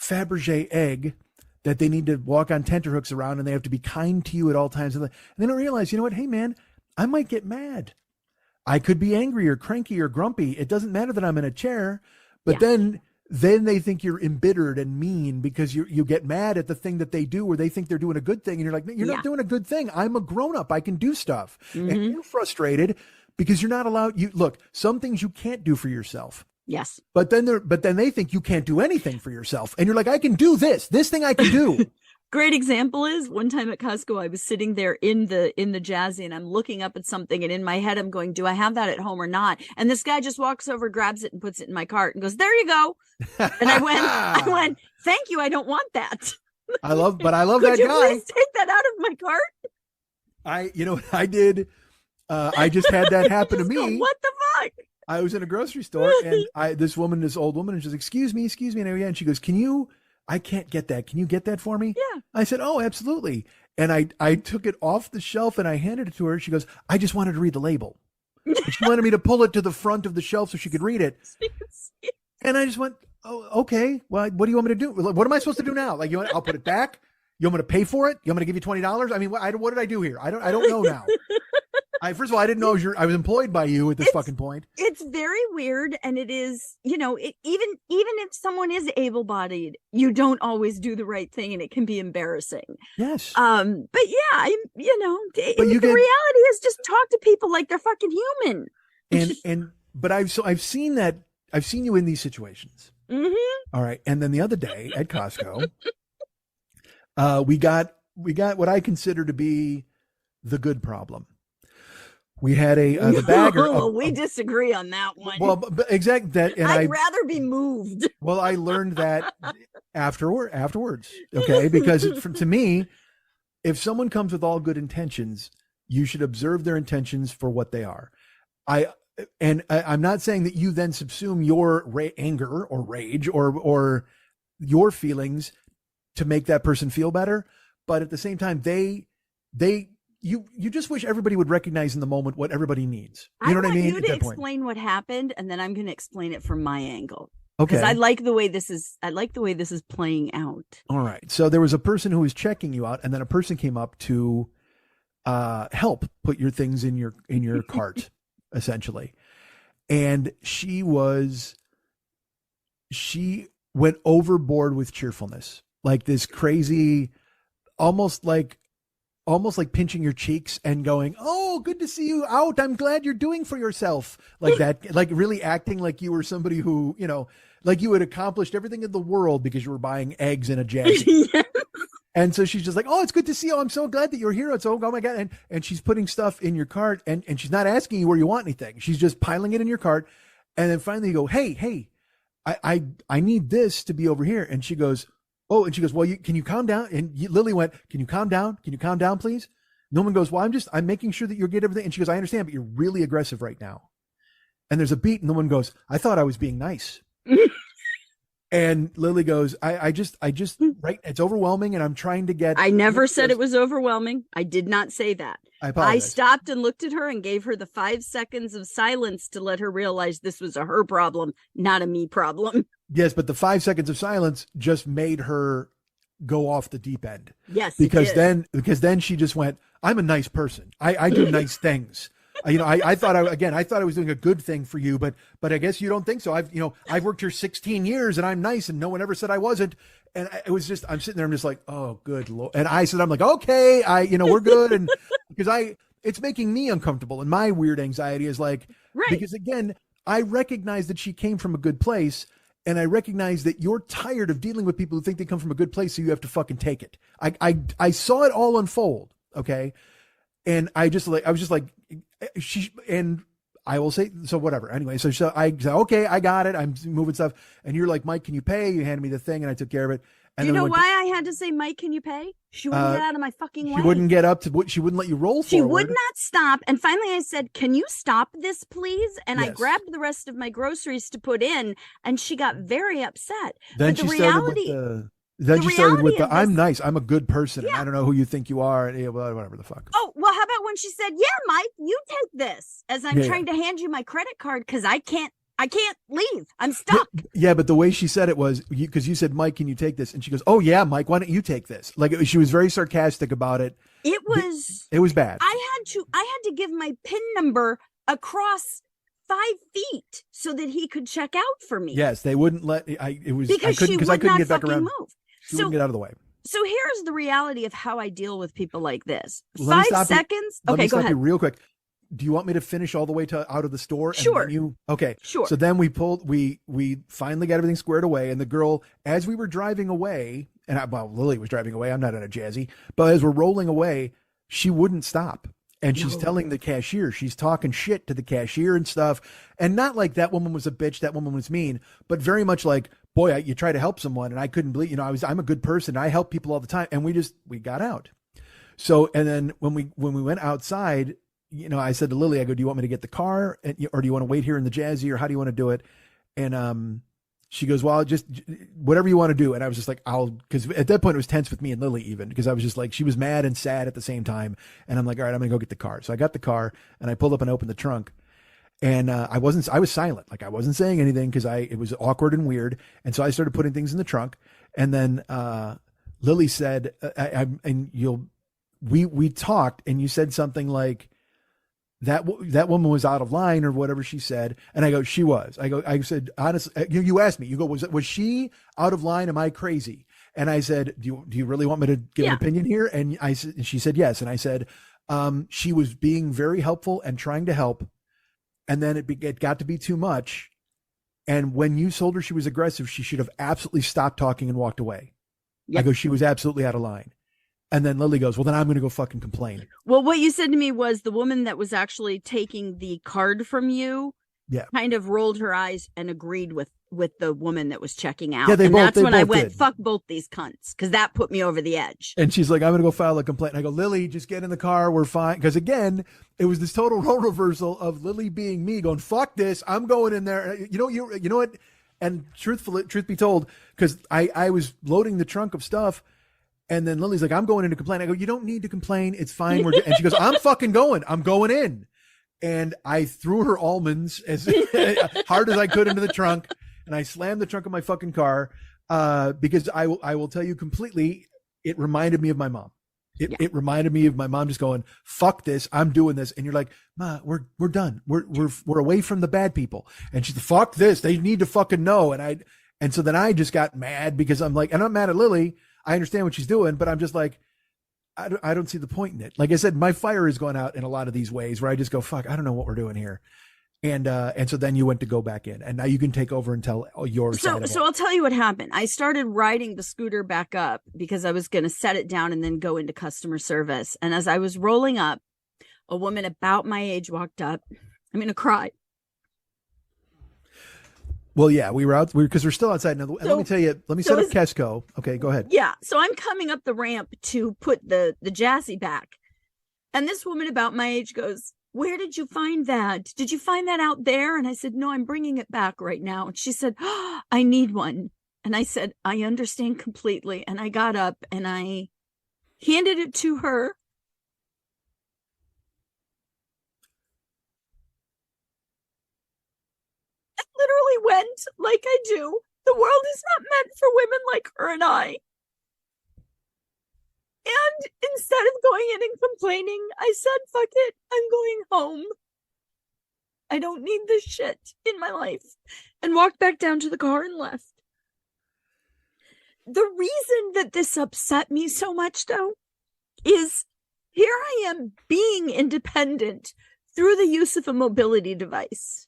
Fabergé egg that they need to walk on tenterhooks around, and they have to be kind to you at all times. And they don't realize, you know what? Hey man, I might get mad. I could be angry or cranky or grumpy. It doesn't matter that I'm in a chair, but then they think you're embittered and mean because you get mad at the thing that they do, or they think they're doing a good thing. And you're like, you're not doing a good thing. I'm a grown up. I can do stuff. Mm-hmm. And you're frustrated because you're not allowed. Look, some things you can't do for yourself. Yes. But then they think you can't do anything for yourself. And you're like, I can do this thing I can do. Great example is one time at Costco, I was sitting there in the Jazzy, and I'm looking up at something, and in my head, I'm going, do I have that at home or not? And this guy just walks over, grabs it, and puts it in my cart and goes, there you go. And I went, thank you. I don't want that. I love that guy. Could you please take that out of my cart? I did. I just had that happen to me. What the fuck? I was in a grocery store, and this old woman, and she's like, excuse me. And she goes, I can't get that. Can you get that for me? Yeah. I said, oh, absolutely. And I took it off the shelf and I handed it to her. She goes, I just wanted to read the label. And she wanted me to pull it to the front of the shelf so she could read it. And I just went, oh, okay. Well, what do you want me to do? What am I supposed to do now? Like, I'll put it back. You want me to pay for it? You want me to give you $20? I mean, what did I do here? I don't know now. First of all, I didn't know I was employed by you at this fucking point. It's very weird. And it is, even if someone is able-bodied, you don't always do the right thing, and it can be embarrassing. Yes. But yeah, the reality is just talk to people like they're fucking human. But I've seen that. I've seen you in these situations. Mm-hmm. All right. And then the other day at Costco, we got what I consider to be the good problem. We had the bagger. We disagree on that one. Well, but exactly that. And I'd rather be moved. Well, I learned that afterwards. Okay. Because to me, if someone comes with all good intentions, you should observe their intentions for what they are. I'm not saying that you then subsume your anger or rage or your feelings to make that person feel better. But at the same time, you just wish everybody would recognize in the moment what everybody needs. You know what I mean? You to explain what happened, and then I'm going to explain it from my angle. Okay. Because I like the way this is playing out. All right. So there was a person who was checking you out, and then a person came up to help put your things in your cart, essentially. And she went overboard with cheerfulness, like this crazy, almost like pinching your cheeks and going, oh, good to see you out. I'm glad you're doing for yourself. Like that, like really acting like you were somebody who, like you had accomplished everything in the world because you were buying eggs in a Jazzy. Yes. And so she's just like, oh, it's good to see you. I'm so glad that you're here. It's oh my God. And she's putting stuff in your cart, and she's not asking you where you want anything. She's just piling it in your cart. And then finally you go, hey, I need this to be over here. And she goes, oh, and she goes, well, can you calm down? And Lily went, can you calm down? Can you calm down, please? Norman goes, well, I'm making sure that you're getting everything. And she goes, I understand, but you're really aggressive right now. And there's a beat, and the one goes, I thought I was being nice. And Lily goes, I just, right. It's overwhelming. And I'm trying to get. I never said it was overwhelming. I did not say that. I stopped and looked at her and gave her the 5 seconds of silence to let her realize this was her problem, not a me problem. Yes, but the 5 seconds of silence just made her go off the deep end. Yes, because then she just went, I'm a nice person. I do nice things. I thought I thought I was doing a good thing for you, but I guess you don't think so. I've worked here 16 years and I'm nice and no one ever said I wasn't. And it was just, I'm sitting there, I'm just like, oh, good Lord. And I'm like, okay, we're good. And because it's making me uncomfortable. And my weird anxiety is like, Right. because again, I recognize that she came from a good place. And I recognize that you're tired of dealing with people who think they come from a good place. So you have to fucking take it. I saw it all unfold. Okay. And I was just like, and I will say, so whatever. Anyway, so I said, okay, I got it. I'm moving stuff. And you're like, Mike, can you pay? You handed me the thing and I took care of it. And do you know why I had to say, Mike, can you pay? She wouldn't get out of my fucking way. She wouldn't get up to, she wouldn't let you roll forward. She would not stop. And finally I said, can you stop this, please? And I grabbed the rest of my groceries to put in, and she got very upset. Then but she started with the I'm nice. I'm a good person. Yeah. And I don't know who you think you are. And whatever the fuck. Oh, well, how about when she said, yeah, Mike, you take this, as I'm trying to hand you my credit card because I can't leave. I'm stuck. Yeah, but the way she said it was, because you said, Mike, can you take this? And she goes, oh yeah, Mike, why don't you take this? Like she was very sarcastic about it. It was bad. I had to give my PIN number across 5 feet so that he could check out for me. Yes, they wouldn't let. Because I couldn't get back around. Move. She wouldn't get out of the way. So here's the reality of how I deal with people like this. Let 5 seconds. Let me go stop ahead. you real quick. Do you want me to finish all the way out of the store? Sure. Okay. Sure. So then we finally got everything squared away. And the girl, as we were driving away, Lily was driving away. I'm not in a jazzy, but as we're rolling away, she wouldn't stop. And she's telling the cashier, she's talking shit to the cashier and stuff. And not like that woman was a bitch, that woman was mean, but very much like, boy, you try to help someone and I couldn't believe, I'm a good person. I help people all the time. And we got out. So, and then when we went outside, I said to Lily, I go, do you want me to get the car or do you want to wait here in the jazzy or how do you want to do it? And, she goes, well, just whatever you want to do. And I was just like, because at that point it was tense with me and Lily even, because I was just like, she was mad and sad at the same time. And I'm like, all right, I'm going to go get the car. So I got the car and I pulled up and opened the trunk. And I was silent. Like I wasn't saying anything because it was awkward and weird. And so I started putting things in the trunk. And then Lily said, we talked and you said something like, that woman was out of line or whatever she said. And I go, she was. I said, honestly, you asked me, you go, was she out of line? Am I crazy? And I said, do you really want me to give an opinion here? And she said, yes. And I said, she was being very helpful and trying to help. And then it got to be too much. And when you told her she was aggressive, she should have absolutely stopped talking and walked away. Yep. I go, she was absolutely out of line. And then Lily goes, well, then I'm going to go fucking complain. Well, what you said to me was the woman that was actually taking the card from you kind of rolled her eyes and agreed with the woman that was checking out. Yeah, that's when I went, fuck both these cunts, because that put me over the edge. And she's like, I'm going to go file a complaint. And I go, Lily, just get in the car. We're fine. Because again, it was this total role reversal of Lily being me going, fuck this. I'm going in there. You know what? And truth be told, because I was loading the trunk of stuff. And then Lily's like, I'm going in to complain. I go, you don't need to complain. It's fine. And she goes, I'm fucking going. I'm going in. And I threw her almonds as hard as I could into the trunk. And I slammed the trunk of my fucking car because I will tell you completely, it reminded me of my mom. It reminded me of my mom just going, fuck this. I'm doing this. And you're like, Ma, we're done. We're away from the bad people. And she's like, fuck this. They need to fucking know. And so then I just got mad because I'm like, and I'm mad at Lily. I understand what she's doing, but I'm just like, I don't see the point in it. Like I said, my fire has gone out in a lot of these ways where I just go, fuck, I don't know what we're doing here. And so then you went to go back in and now you can take over and tell your side of it. So I'll tell you what happened. I started riding the scooter back up because I was going to set it down and then go into customer service. And as I was rolling up, a woman about my age walked up. I'm going to cry. Well, yeah, we were out because we're still outside. Now, let me tell you, let me set up Kesco. Okay, go ahead. Yeah. So I'm coming up the ramp to put the jassy back. And this woman about my age goes, where did you find that? Did you find that out there? And I said, no, I'm bringing it back right now. And she said, oh, I need one. And I said, I understand completely. And I got up and I handed it to her. Literally went like I do. The world is not meant for women like her and I. And instead of going crying and complaining. I said, fuck it, I'm going home. I don't need this shit in my life. And walked back down to the car and left. The reason that this upset me so much, though, is here I am being independent through the use of a mobility device.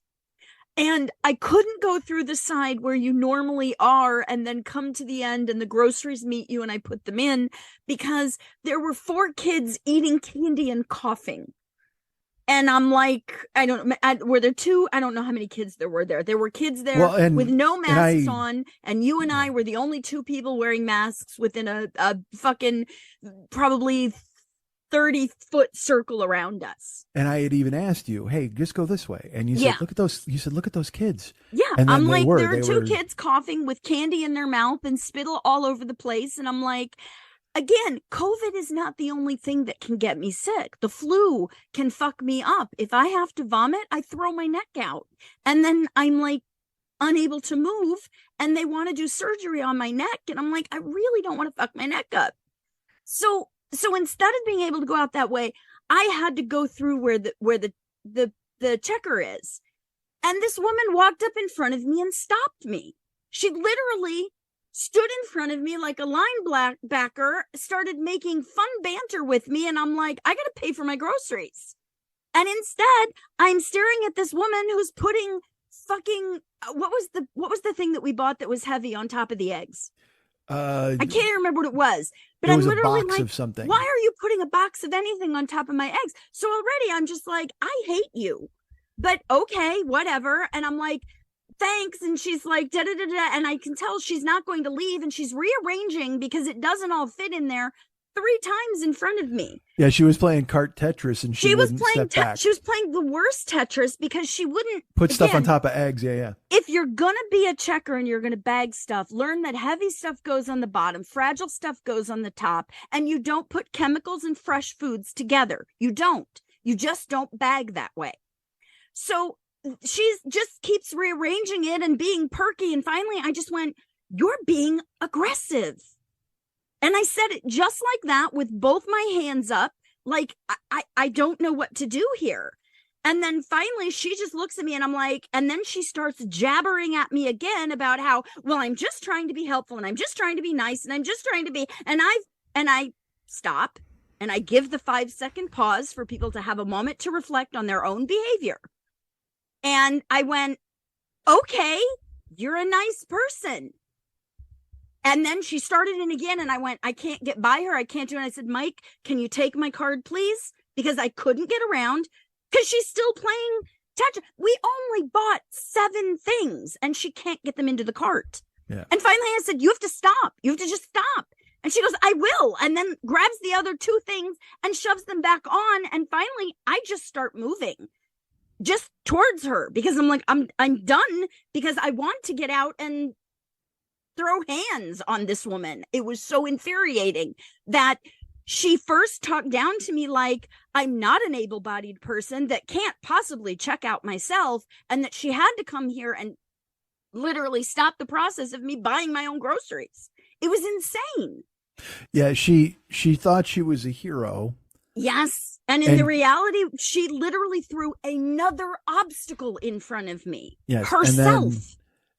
And I couldn't go through the side where you normally are and then come to the end and the groceries meet you and I put them in, because there were 4 kids eating candy and coughing. And I'm like, I don't know, were there 2? I don't know how many kids there were there. There were kids there with no masks on, and you and I were the only 2 people wearing masks within a fucking probably 30-foot circle around us. And I had even asked you, hey, just go this way. And you said, look at those. You said, look at those kids. Yeah. And I'm like, there are 2 kids coughing with candy in their mouth and spittle all over the place. And I'm like, again, COVID is not the only thing that can get me sick. The flu can fuck me up. If I have to vomit, I throw my neck out. And then I'm like unable to move. And they want to do surgery on my neck. And I'm like, I really don't want to fuck my neck up. So instead of being able to go out that way, I had to go through where the checker is. And this woman walked up in front of me and stopped me. She literally stood in front of me like a linebacker, started making fun banter with me. And I'm like, I got to pay for my groceries. And instead, I'm staring at this woman who's putting fucking, what was the thing that we bought that was heavy on top of the eggs? I can't even remember what it was, but I'm literally like, of something. Why are you putting a box of anything on top of my eggs? So already I'm just like, I hate you, but okay, whatever. And I'm like, thanks. And she's like, da da da da. And I can tell she's not going to leave. And she's rearranging because it doesn't all fit in there 3 times in front of me. Yeah, she was playing cart Tetris and she was playing she was playing the worst Tetris because she wouldn't put stuff on top of eggs. Yeah. If you're going to be a checker and you're going to bag stuff, learn that heavy stuff goes on the bottom, fragile stuff goes on the top, and you don't put chemicals and fresh foods together. You don't. You just don't bag that way. So she's just keeps rearranging it and being perky. And finally, I just went, you're being aggressive. And I said it just like that with both my hands up, like, I don't know what to do here. And then finally she just looks at me and I'm like, and then she starts jabbering at me again about how, well, I'm just trying to be helpful and I'm just trying to be nice and I'm just trying to be, and I stop and I give the 5-second pause for people to have a moment to reflect on their own behavior. And I went, okay, you're a nice person. And then she started in again and I went, I can't get by her. I can't do it. And I said, Mike, can you take my card, please? Because I couldn't get around because she's still playing Tetris. We only bought 7 things and she can't get them into the cart. Yeah. And finally I said, you have to stop. You have to just stop. And she goes, I will. And then grabs the other 2 things and shoves them back on. And finally I just start moving just towards her because I'm like, I'm done because I want to get out and throw hands on this woman. It was so infuriating that she first talked down to me like I'm not an able-bodied person that can't possibly check out myself, and that she had to come here and literally stop the process of me buying my own groceries. It was insane. Yeah, she thought she was a hero. Yes. And in the reality, she literally threw another obstacle in front of me. Yes, herself.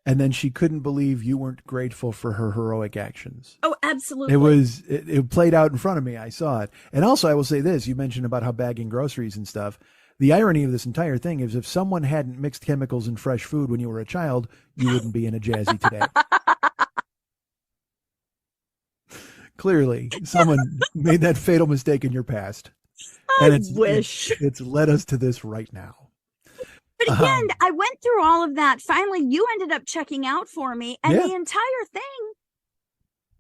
And then she couldn't believe you weren't grateful for her heroic actions. Oh, absolutely. It played out in front of me. I saw it. And also, I will say this, you mentioned about how bagging groceries and stuff. The irony of this entire thing is if someone hadn't mixed chemicals in fresh food when you were a child, you wouldn't be in a Jazzy today. Clearly, someone made that fatal mistake in your past. I wish. It's led us to this right now. But again, I went through all of that. Finally, you ended up checking out for me. And the entire thing,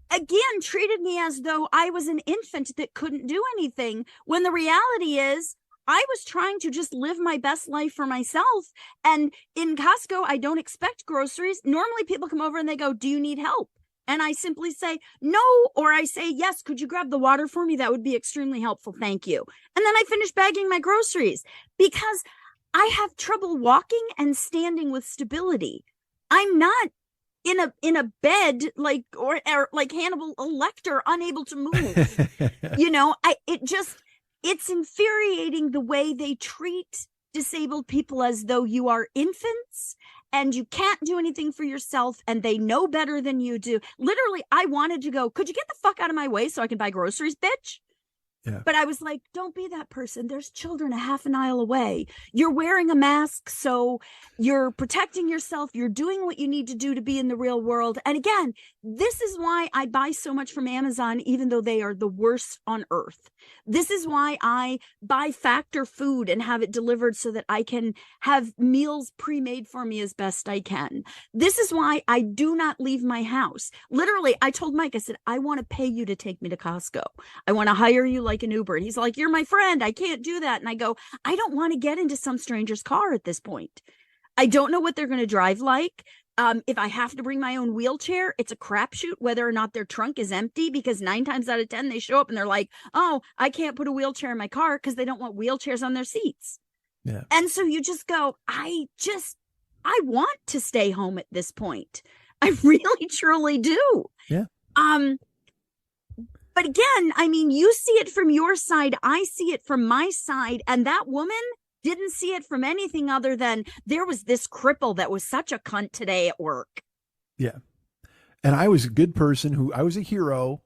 again, treated me as though I was an infant that couldn't do anything. When the reality is, I was trying to just live my best life for myself. And in Costco, I don't expect groceries. Normally people come over and they go, do you need help? And I simply say, no, or I say, yes, could you grab the water for me? That would be extremely helpful. Thank you. And then I finish bagging my groceries because I have trouble walking and standing with stability. I'm not in a bed or like Hannibal Lecter, unable to move. You know, it just, it's infuriating the way they treat disabled people as though you are infants and you can't do anything for yourself and they know better than you do. Literally, I wanted to go, could you get the fuck out of my way so I can buy groceries, bitch? Yeah. But I was like, don't be that person. There's children a half an aisle away. You're wearing a mask, so you're protecting yourself. You're doing what you need to do to be in the real world. And again, this is why I buy so much from Amazon, even though they are the worst on earth. This is why I buy Factor food and have it delivered so that I can have meals pre-made for me as best I can. This is why I do not leave my house. Literally, I told Mike, I said, I want to pay you to take me to Costco. I want to hire you like an Uber. And he's like, you're my friend. I can't do that. And I go, I don't want to get into some stranger's car at this point. I don't know what they're going to drive like. If I have to bring my own wheelchair, it's a crapshoot whether or not their trunk is empty, because 9 times out of 10, they show up and they're like, oh, I can't put a wheelchair in my car because they don't want wheelchairs on their seats. Yeah. And so you just go, I want to stay home at this point. I really, truly do. Yeah. But again, I mean, you see it from your side. I see it from my side. And that woman didn't see it from anything other than there was this cripple that was such a cunt today at work. Yeah. And I was a good person I was a hero,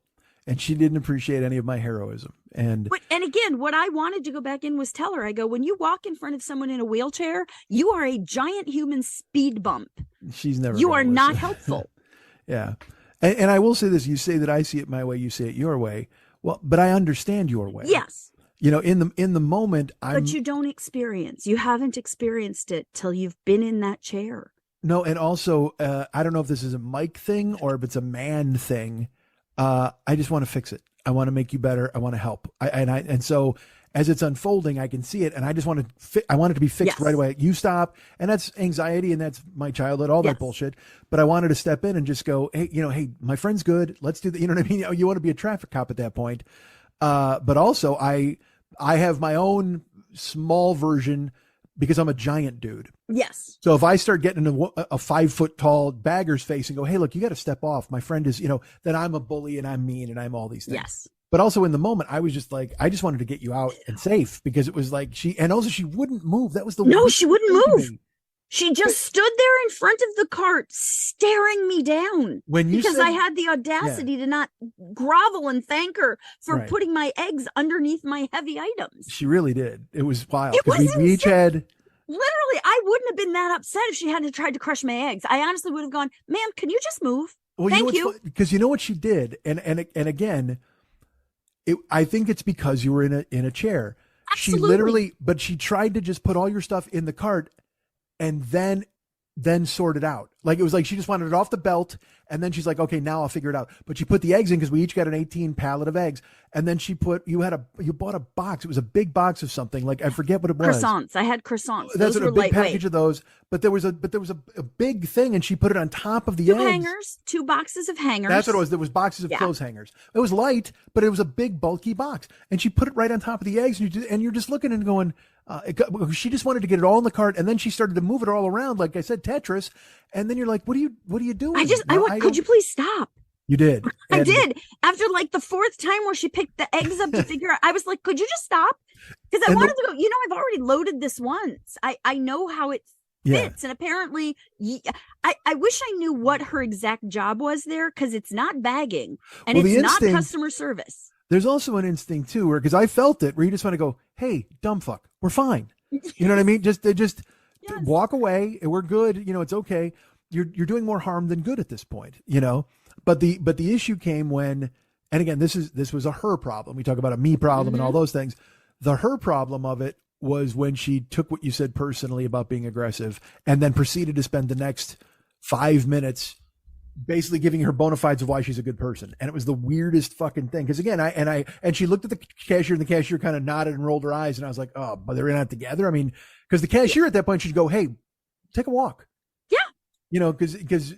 and she didn't appreciate any of my heroism. And again, what I wanted to go back in was tell her, I go, when you walk in front of someone in a wheelchair, you are a giant human speed bump. She's never. You are not helpful. Yeah. And I will say this, you say that I see it my way, you say it your way. Well, but I understand your way. Yes. You know, in the moment, but you don't experience. You haven't experienced it till you've been in that chair. No, and also, I don't know if this is a Mike thing or if it's a man thing. I just want to fix it. I want to make you better. I want to help. And so as it's unfolding, I can see it, and I just want I want it to be fixed right away. You stop, and that's anxiety, and that's my childhood, all that bullshit. But I wanted to step in and just go, hey, my friend's good. Let's do the, you know what I mean? You want to be a traffic cop at that point. But also I have my own small version because I'm a giant dude. Yes. So if I start getting a 5 foot tall bagger's face and go, hey, look, you got to step off. My friend is, then I'm a bully and I'm mean and I'm all these things. Yes. But also in the moment, I was just like, I just wanted to get you out and safe, because it was like she wouldn't move. That was she wouldn't move. She just stood there in front of the cart staring me down because I had the audacity to not grovel and thank her for putting my eggs underneath my heavy items. She really did. It was wild. It was we each had. Literally, I wouldn't have been that upset if she hadn't tried to crush my eggs. I honestly would have gone, ma'am, can you just move? Well, Thank you. Because you know what she did? And again, I think it's because you were in a chair. Absolutely. She literally, but she tried to just put all your stuff in the cart and then sort it out. Like, it was like she just wanted it off the belt, and then she's like, okay, now I'll figure it out. But she put the eggs in because we each got an 18 pallet of eggs, and then you bought a box. It was a big box of something, like I forget what it was. Croissants. I had croissants. That's those were a big lightweight. package of those. But there was a big thing, and she put it on top of the Two eggs. hangers, 2 boxes of hangers. That's what it was. There was boxes of clothes hangers. It was light, but it was a big bulky box, and she put it right on top of the eggs, and you're just looking and going. She just wanted to get it all in the cart, and then she started to move it all around, like I said, Tetris. And then you're like, "What are you doing?" Could you please stop? You did. I did. After like the 4th time where she picked the eggs up to figure out, I was like, "Could you just stop?" Because I wanted to go. I've already loaded this once. I know how it fits, and apparently, I wish I knew what her exact job was there, because it's not bagging and it's not customer service. There's also an instinct too, because I felt it, where you just want to go, hey, dumb fuck, we're fine. You know what I mean? Just walk away and we're good. It's okay. You're doing more harm than good at this point, But the issue came when, and again, this was a her problem. We talk about a me problem and all those things. The her problem of it was when she took what you said personally about being aggressive and then proceeded to spend the next 5 minutes basically giving her bona fides of why she's a good person. And it was the weirdest fucking thing. Because again, and she looked at the cashier, and the cashier kind of nodded and rolled her eyes. And I was like, oh, but they're not together. I mean, because the cashier at that point should go, hey, take a walk. Yeah. Because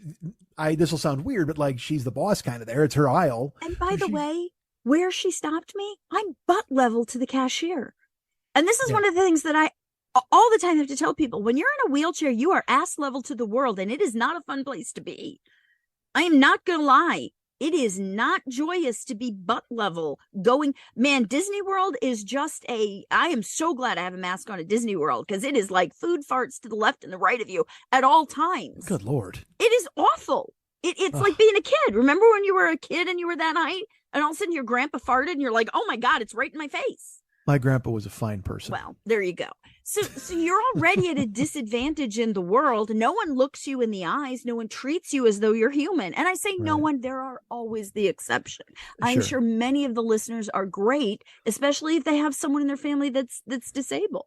this will sound weird, but like, she's the boss kind of there. It's her aisle. And by the way, where she stopped me, I'm butt level to the cashier. And this is one of the things that I all the time have to tell people. When you're in a wheelchair, you are ass level to the world, and it is not a fun place to be. I am not going to lie. It is not joyous to be butt level going. Man, Disney World is just I am so glad I have a mask on at Disney World, because it is like food farts to the left and the right of you at all times. Good Lord. It is awful. It's like being a kid. Remember when you were a kid and you were that height and all of a sudden your grandpa farted and you're like, oh my God, it's right in my face. My grandpa was a fine person. Well, there you go. So you're already at a disadvantage in the world. No one looks you in the eyes. No one treats you as though you're human. And I say no one, there are always the exception. I'm sure many of the listeners are great, especially if they have someone in their family that's disabled.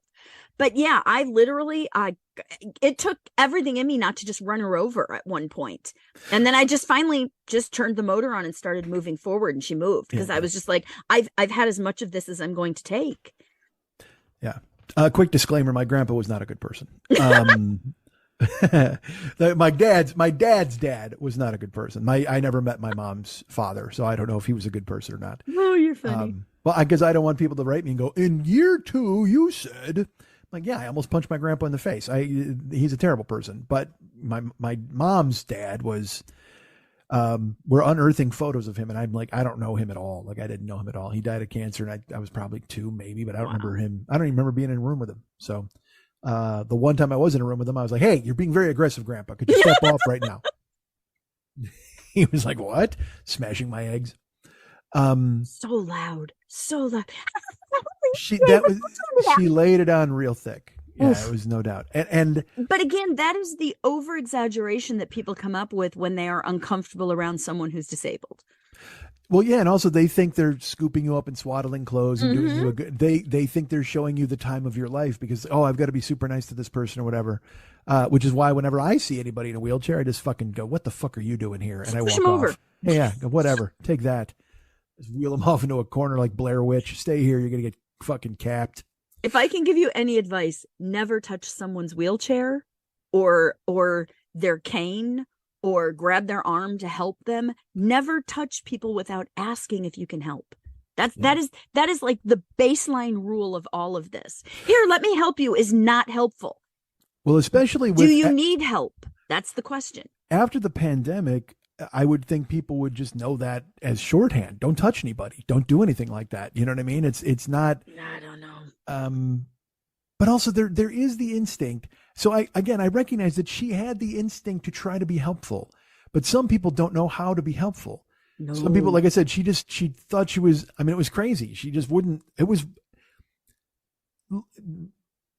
But yeah, it took everything in me not to just run her over at one point. And then I just finally just turned the motor on and started moving forward, and she moved, because I was just like, I've had as much of this as I'm going to take. Yeah. Quick disclaimer. My grandpa was not a good person. My dad's dad was not a good person. I never met my mom's father, so I don't know if he was a good person or not. Oh, you're funny. Well, because I don't want people to write me and go, in year 2, you said, like, yeah, I almost punched my grandpa in the face. He's a terrible person. But my mom's dad was, we're unearthing photos of him, and I'm like, I don't know him at all. Like, I didn't know him at all. He died of cancer, and I was probably 2 maybe, but I don't remember him. I don't even remember being in a room with him. So the one time I was in a room with him, I was like, hey, you're being very aggressive, Grandpa. Could you step off right now? He was like, what? Smashing my eggs. So loud. She laid it on real thick. Yeah, it was no doubt. And but again, that is the over exaggeration that people come up with when they are uncomfortable around someone who's disabled. Well, yeah, and also they think they're scooping you up in swaddling clothes and doing you a good. They think they're showing you the time of your life because I've got to be super nice to this person or whatever. Which is why whenever I see anybody in a wheelchair, I just fucking go, "What the fuck are you doing here?" And I walk off. Yeah, whatever. Take that. Just wheel them off into a corner like Blair Witch. Stay here. You're gonna get fucking capped. If I can give you any advice, never touch someone's wheelchair or their cane or grab their arm to help them. Never touch people without asking if you can help. That is like the baseline rule of all of this. Here, let me help you is not helpful. Well, especially with, do you need help? That's the question. After the pandemic, I would think people would just know that as shorthand. Don't touch anybody. Don't do anything like that. You know what I mean? It's not. I don't know. But also there is the instinct. So I recognize that she had the instinct to try to be helpful, but some people don't know how to be helpful. No. Some people, like I said, she thought she was. I mean, it was crazy. She just wouldn't. It was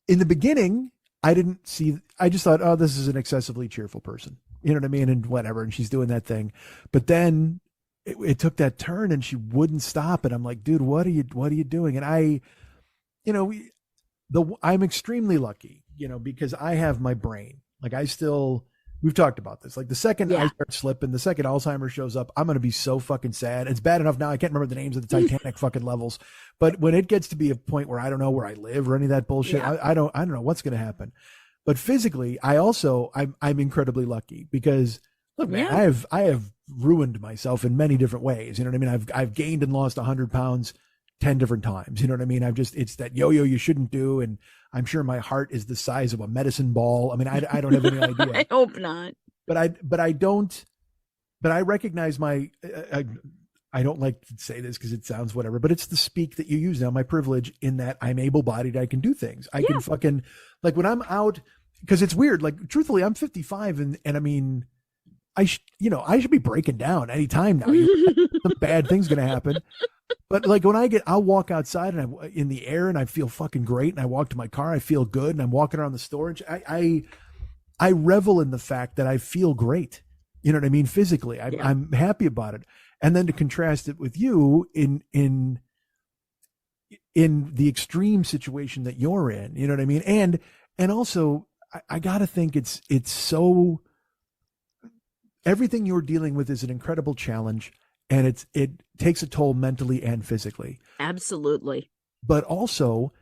in the beginning. I just thought, oh, this is an excessively cheerful person. You know what I mean? And whatever. And she's doing that thing. But then it took that turn and she wouldn't stop. And I'm like, dude, what are you doing? And I'm extremely lucky, because I have my brain. Like we've talked about this. Like the second I start slipping, the second Alzheimer's shows up, I'm going to be so fucking sad. It's bad enough now. I can't remember the names of the Titanic fucking levels, but when it gets to be a point where I don't know where I live or any of that bullshit, I don't know what's going to happen. But physically, I'm incredibly lucky because look, man, I have ruined myself in many different ways. You know what I mean? I've gained and lost 100 pounds 10 different times. You know what I mean? it's that yo-yo you shouldn't do. And I'm sure my heart is the size of a medicine ball. I mean, I don't have any idea. I hope not. But I recognize I don't like to say this because it sounds whatever, but it's the speak that you use now, my privilege in that I'm able-bodied. I can do things. I can fucking, like when I'm out, because it's weird. Like truthfully, I'm 55 and I mean, I should be breaking down any time now. Some bad thing's going to happen. But like when I'll walk outside and I'm in the air and I feel fucking great. And I walk to my car, I feel good. And I'm walking around the storage. I revel in the fact that I feel great. You know what I mean? Physically, I'm happy about it. And then to contrast it with you in the extreme situation that you're in, you know what I mean? And also I gotta think it's so, everything you're dealing with is an incredible challenge. And it takes a toll mentally and physically. Absolutely. But also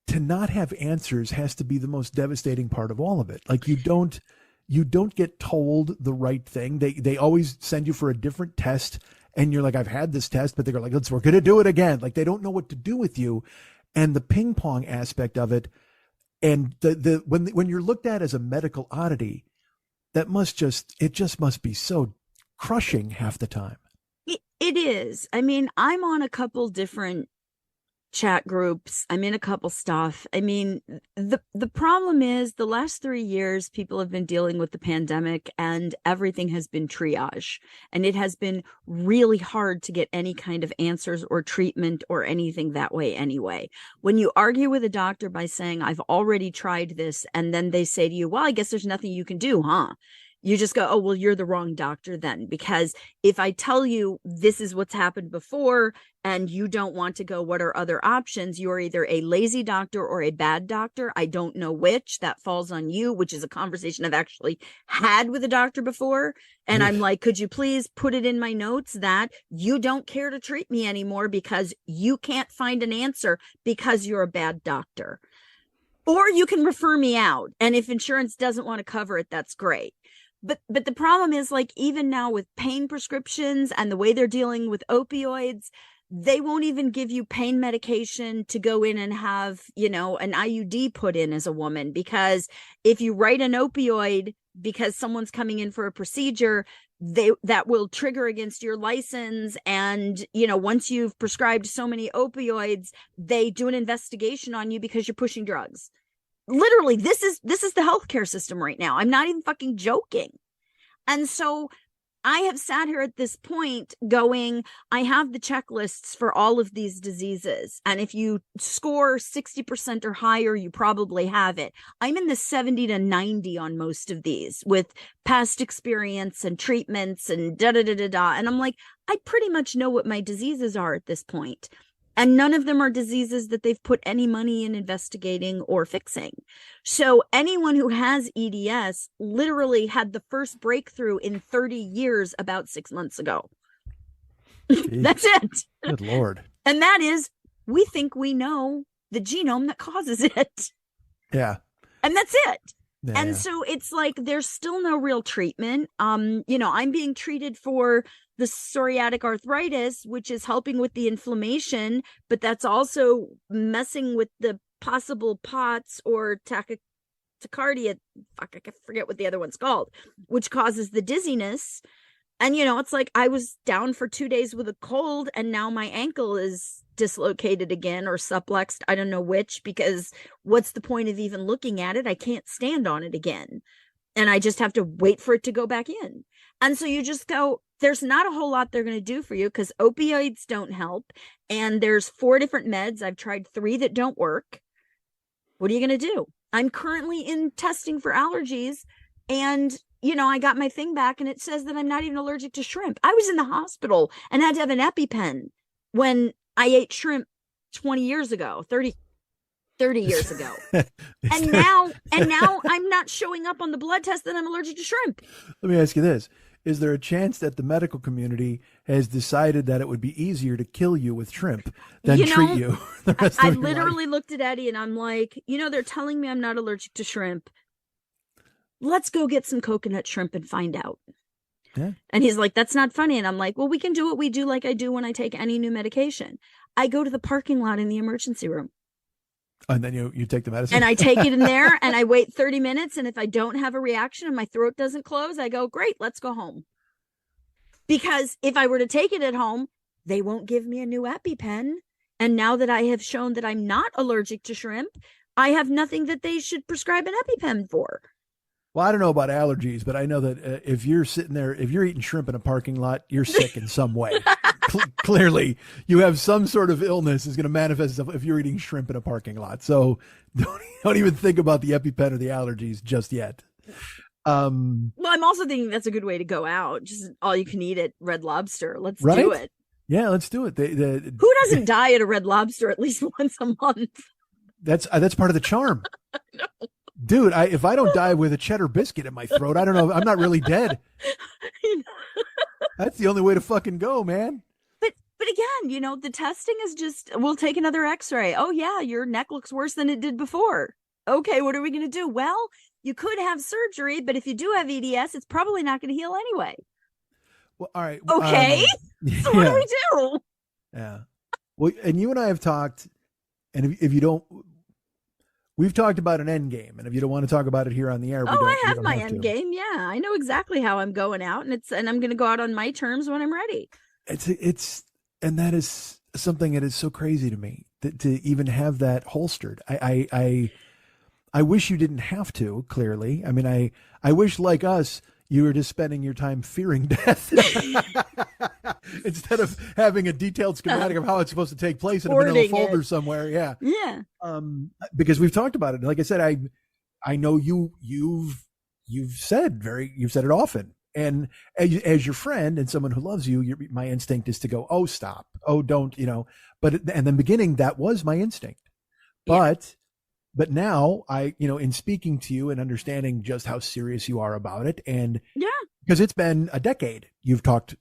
to not have answers has to be the most devastating part of all of it. Like you don't get told the right thing. They always send you for a different test and you're like, I've had this test, but they're like, we're going to do it again. Like they don't know what to do with you. And the ping pong aspect of it. And when you're looked at as a medical oddity, it just must be so crushing half the time. It is. I mean, I'm on a couple different chat groups. I'm in a couple stuff. I mean, the problem is the last 3 years people have been dealing with the pandemic and everything has been triage, and it has been really hard to get any kind of answers or treatment or anything that way anyway. When you argue with a doctor by saying I've already tried this, and then they say to you, well, I guess there's nothing you can do, huh? You just go, oh, well, you're the wrong doctor then, because if I tell you this is what's happened before and you don't want to go, what are other options? You're either a lazy doctor or a bad doctor. I don't know which. That falls on you, which is a conversation I've actually had with a doctor before. And I'm like, could you please put it in my notes that you don't care to treat me anymore because you can't find an answer because you're a bad doctor. Or you can refer me out. And if insurance doesn't want to cover it, that's great. But the problem is, like, even now with pain prescriptions and the way they're dealing with opioids, they won't even give you pain medication to go in and have, you know, an IUD put in as a woman, because if you write an opioid because someone's coming in for a procedure, that will trigger against your license. And, you know, once you've prescribed so many opioids, they do an investigation on you because you're pushing drugs. Literally, this is the healthcare system right now. I'm not even fucking joking. And so I have sat here at this point going, I have the checklists for all of these diseases. And if you score 60% or higher, you probably have it. I'm in the 70 to 90 on most of these with past experience and treatments and da-da-da-da-da. And I'm like, I pretty much know what my diseases are at this point. And none of them are diseases that they've put any money in investigating or fixing. So anyone who has EDS literally had the first breakthrough in 30 years about 6 months ago. That's it. Good Lord. And that is, we think we know the genome that causes it. Yeah. And that's it. Yeah, and so it's like, there's still no real treatment. You know, I'm being treated for the psoriatic arthritis, which is helping with the inflammation, but that's also messing with the possible POTS or tachycardia. Fuck, I forget what the other one's called, which causes the dizziness. And, you know, it's like I was down for 2 days with a cold and now my ankle is dislocated again or suplexed. I don't know which, because what's the point of even looking at it? I can't stand on it again. And I just have to wait for it to go back in. And so you just go, there's not a whole lot they're going to do for you because opioids don't help. And there's 4 different meds. I've tried 3 that don't work. What are you going to do? I'm currently in testing for allergies, and you know, I got my thing back and it says that I'm not even allergic to shrimp. I was in the hospital and had to have an EpiPen when I ate shrimp 20 years ago, 30 years ago. and now I'm not showing up on the blood test that I'm allergic to shrimp. Let me ask you this. Is there a chance that the medical community has decided that it would be easier to kill you with shrimp than treat you the rest I of your literally life? looked at Eddie and I'm like, you know, they're telling me I'm not allergic to shrimp. Let's go get some coconut shrimp and find out. Yeah. And he's like, that's not funny. And I'm like, well, we can do what we do like I do when I take any new medication. I go to the parking lot in the emergency room. And then you take the medicine? And I take it in there and I wait 30 minutes. And if I don't have a reaction and my throat doesn't close, I go, great, let's go home. Because if I were to take it at home, they won't give me a new EpiPen. And now that I have shown that I'm not allergic to shrimp, I have nothing that they should prescribe an EpiPen for. Well, I don't know about allergies, but I know that if you're sitting there, if you're eating shrimp in a parking lot, you're sick in some way. Clearly, you have some sort of illness is going to manifest itself if you're eating shrimp in a parking lot. So don't even think about the EpiPen or the allergies just yet. Well, I'm also thinking that's a good way to go out. Just all you can eat at Red Lobster. Let's right? do it. Yeah, let's do it. Who doesn't die at a Red Lobster at least once a month? That's part of the charm. No. Dude, if I don't die with a cheddar biscuit in my throat, I don't know. I'm not really dead. That's the only way to fucking go, man. But again, you know, the testing is just, we'll take another x-ray. Oh yeah, your neck looks worse than it did before. Okay, what are we going to do? Well, you could have surgery, but if you do have EDS, it's probably not going to heal anyway. Well, all right. Okay. So what do we do? Yeah. Well, and you and I have talked, and if you don't, we've talked about an end game, and if you don't want to talk about it here on the air, I have my end game. Yeah, I know exactly how I'm going out, and I'm going to go out on my terms when I'm ready. And that is something that is so crazy to me to even have that holstered. I wish you didn't have to, clearly. I mean, I wish, like us, you were just spending your time fearing death instead of having a detailed schematic of how it's supposed to take place in a manila folder somewhere. Yeah. Yeah. Because we've talked about it. Like I said, I know you've said it often. And as your friend and someone who loves you, my instinct is to go, oh, stop. Oh, don't, but in the beginning, that was my instinct. Yeah. But now in speaking to you and understanding just how serious you are about it, and because it's been a decade, we've talked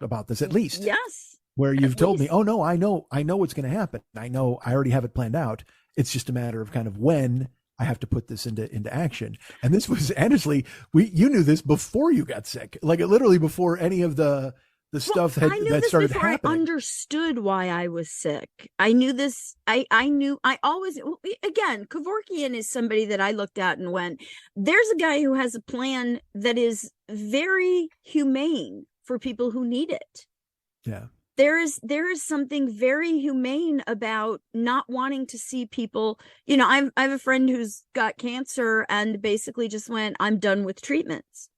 about this at least. Yes. Where you've told me, oh no, I know what's going to happen. I already have it planned out. It's just a matter of kind of when I have to put this into action. And this was honestly, you knew this before you got sick, like literally before any of the stuff that started happening. I understood why I was sick. I knew this. I always, again, Kevorkian is somebody that I looked at and went, there's a guy who has a plan that is very humane for people who need it. Yeah. There is something very humane about not wanting to see people. I have a friend who's got cancer and basically just went, I'm done with treatments.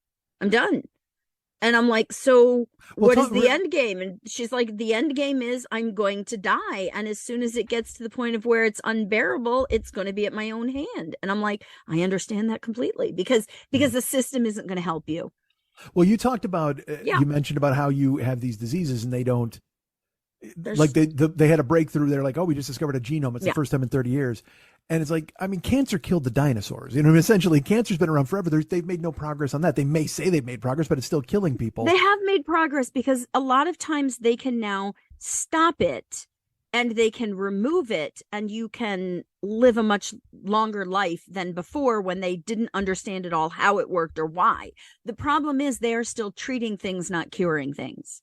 I'm done. And I'm like, so what is the end game? And she's like, the end game is I'm going to die. And as soon as it gets to the point of where it's unbearable, it's going to be at my own hand. And I'm like, I understand that completely because the system isn't going to help you. Well, you talked about, you mentioned about how you have these diseases and they don't, like they had a breakthrough. They're like, oh, we just discovered a genome. It's the first time in 30 years. And it's like, I mean, cancer killed the dinosaurs. Essentially, cancer's been around forever. They've made no progress on that. They may say they've made progress, but it's still killing people. They have made progress because a lot of times they can now stop it and they can remove it and you can live a much longer life than before when they didn't understand at all how it worked or why. The problem is they are still treating things, not curing things.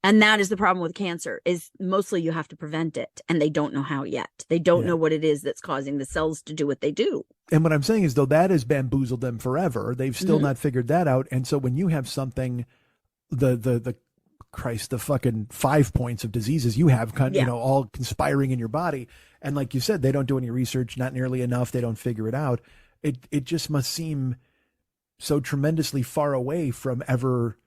And that is the problem with cancer, is mostly you have to prevent it. And they don't know how yet. They don't know what it is that's causing the cells to do what they do. And what I'm saying is, though, that has bamboozled them forever. They've still not figured that out. And so when you have something, the fucking 5 points of diseases you have, all conspiring in your body. And like you said, they don't do any research, not nearly enough. They don't figure it out. It just must seem so tremendously far away from ever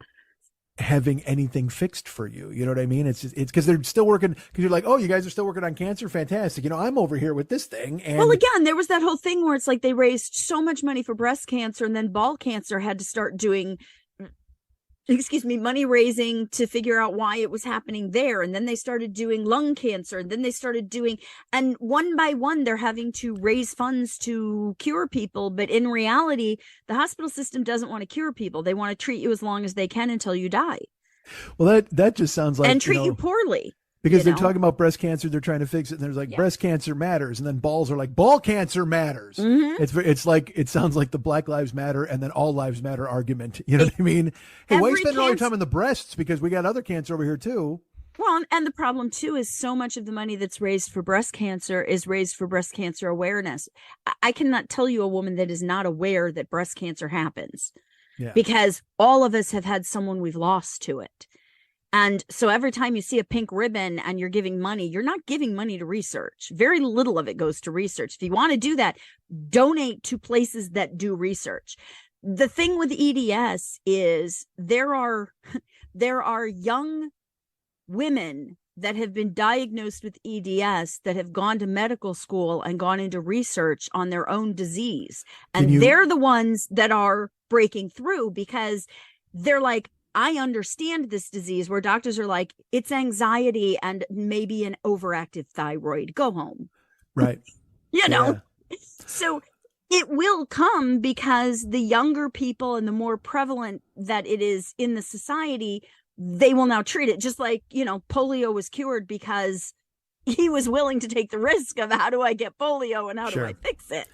having anything fixed for you. You know what I mean? It's because they're still working, because you're like, oh, you guys are still working on cancer. Fantastic. I'm over here with this thing. And well, again, there was that whole thing where it's like they raised so much money for breast cancer and then ball cancer had to start doing, money raising to figure out why it was happening there. And then they started doing lung cancer. And then they started doing, and one by one, they're having to raise funds to cure people. But in reality, the hospital system doesn't want to cure people. They want to treat you as long as they can until you die. Well, that just sounds like, and treat you poorly. Because they're talking about breast cancer, they're trying to fix it, and there's like breast cancer matters, and then balls are like ball cancer matters. It's like, it sounds like the Black Lives Matter and then all lives matter argument. You know what I mean? Hey, why are you spending all your time in the breasts? Because we got other cancer over here too. Well, and the problem too is so much of the money that's raised for breast cancer is raised for breast cancer awareness. I cannot tell you a woman that is not aware that breast cancer happens, because all of us have had someone we've lost to it. And so every time you see a pink ribbon and you're giving money, you're not giving money to research. Very little of it goes to research. If you want to do that, donate to places that do research. The thing with EDS is there are young women that have been diagnosed with EDS that have gone to medical school and gone into research on their own disease. And they're the ones that are breaking through because they're like, I understand this disease, where doctors are like, it's anxiety and maybe an overactive thyroid. Go home. Right. So it will come because the younger people and the more prevalent that it is in the society, they will now treat it. Just like, polio was cured because he was willing to take the risk of how do I get polio and how do I fix it?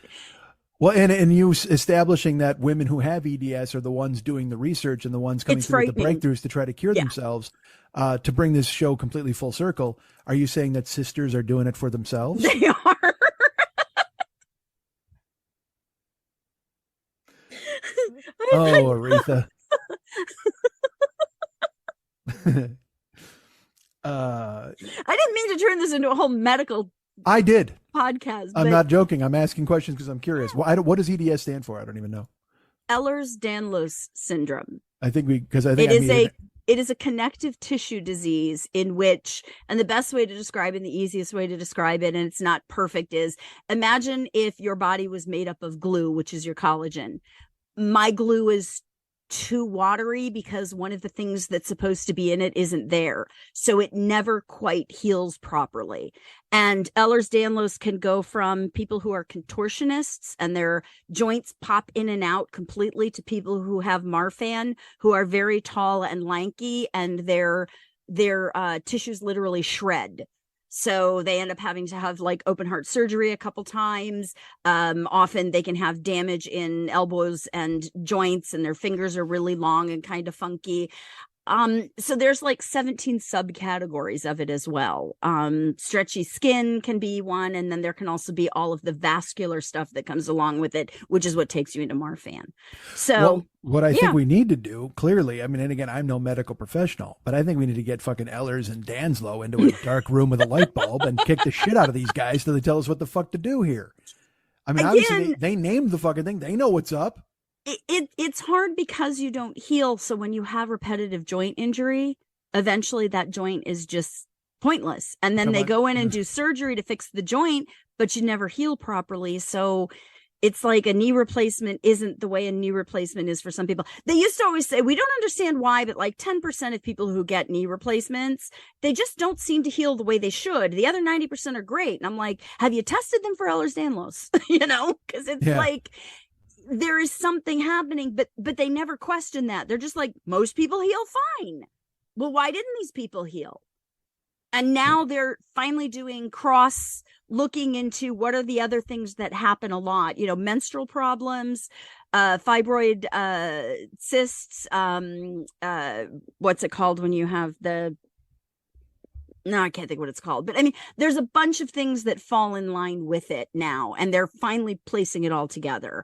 Well, and you establishing that women who have EDS are the ones doing the research and the ones coming through with the breakthroughs to try to cure themselves. To bring this show completely full circle, are you saying that sisters are doing it for themselves? They are. Oh, Aretha. mean to turn this into a whole medical I did. podcast. I'm not joking. I'm asking questions because I'm curious. Well, what does EDS stand for? I don't even know. Ehlers-Danlos syndrome. I think it is a connective tissue disease in which, and the best way to describe it, and the easiest way to describe it, and it's not perfect, is imagine if your body was made up of glue, which is your collagen. My glue is too watery because one of the things that's supposed to be in it isn't there. So it never quite heals properly. And Ehlers-Danlos can go from people who are contortionists and their joints pop in and out completely to people who have Marfan, who are very tall and lanky, and their tissues literally shred. So they end up having to have like open heart surgery a couple times. Often they can have damage in elbows and joints, and their fingers are really long and kind of funky. So there's like 17 subcategories of it as well. Stretchy skin can be one, and then there can also be all of the vascular stuff that comes along with it, which is what takes you into Marfan. So what I think we need to do, clearly, I mean, and again, I'm no medical professional, but I think we need to get fucking Ehlers and Danslow into a dark room with a light bulb and kick the shit out of these guys till they tell us what the fuck to do here. I mean, obviously they named the fucking thing. They know what's up. It's hard because you don't heal. So when you have repetitive joint injury, eventually that joint is just pointless. And then they go in and do surgery to fix the joint, but you never heal properly. So it's like a knee replacement isn't the way a knee replacement is for some people. They used to always say, we don't understand why, but like 10% of people who get knee replacements, they just don't seem to heal the way they should. The other 90% are great. And I'm like, have you tested them for Ehlers-Danlos? Because it's like, there is something happening, but they never question that. They're just like, most people heal fine. Well, why didn't these people heal? And now they're finally doing looking into what are the other things that happen a lot, menstrual problems, fibroid cysts, what's it called when you have I can't think what it's called, but I mean, there's a bunch of things that fall in line with it now, and they're finally placing it all together.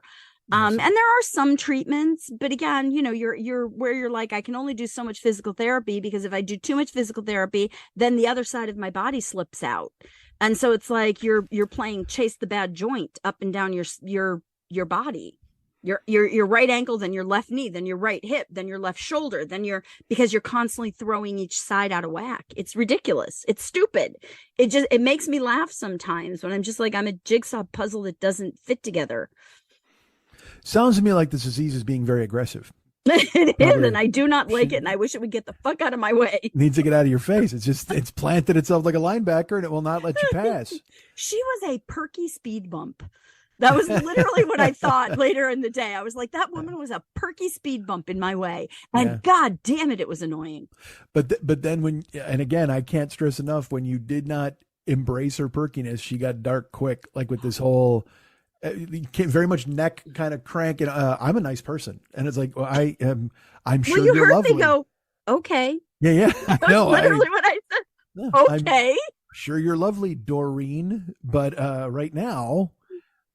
And there are some treatments, but again, you're where you're like, I can only do so much physical therapy, because if I do too much physical therapy, then the other side of my body slips out. And so it's like you're playing chase the bad joint up and down your body, your right ankle, then your left knee, then your right hip, then your left shoulder, because you're constantly throwing each side out of whack. It's ridiculous. It's stupid. It makes me laugh sometimes when I'm just like, I'm a jigsaw puzzle that doesn't fit together. Sounds to me like this disease is being very aggressive. It is, and I do not like it, and I wish it would get the fuck out of my way. Needs to get out of your face. It's planted itself like a linebacker, and it will not let you pass. She was a Perky speed bump. That was literally what I thought later in the day. I was like, that woman was a Perky speed bump in my way, and God damn it was annoying. But then and again, I can't stress enough, when you did not embrace her perkiness, she got dark quick, like with this whole very much neck kind of crank, and I'm a nice person, and it's like, well, I'm sure you're lovely. They go, okay, yeah. That's literally what I said. Okay, I'm sure you're lovely, Doreen, but right now,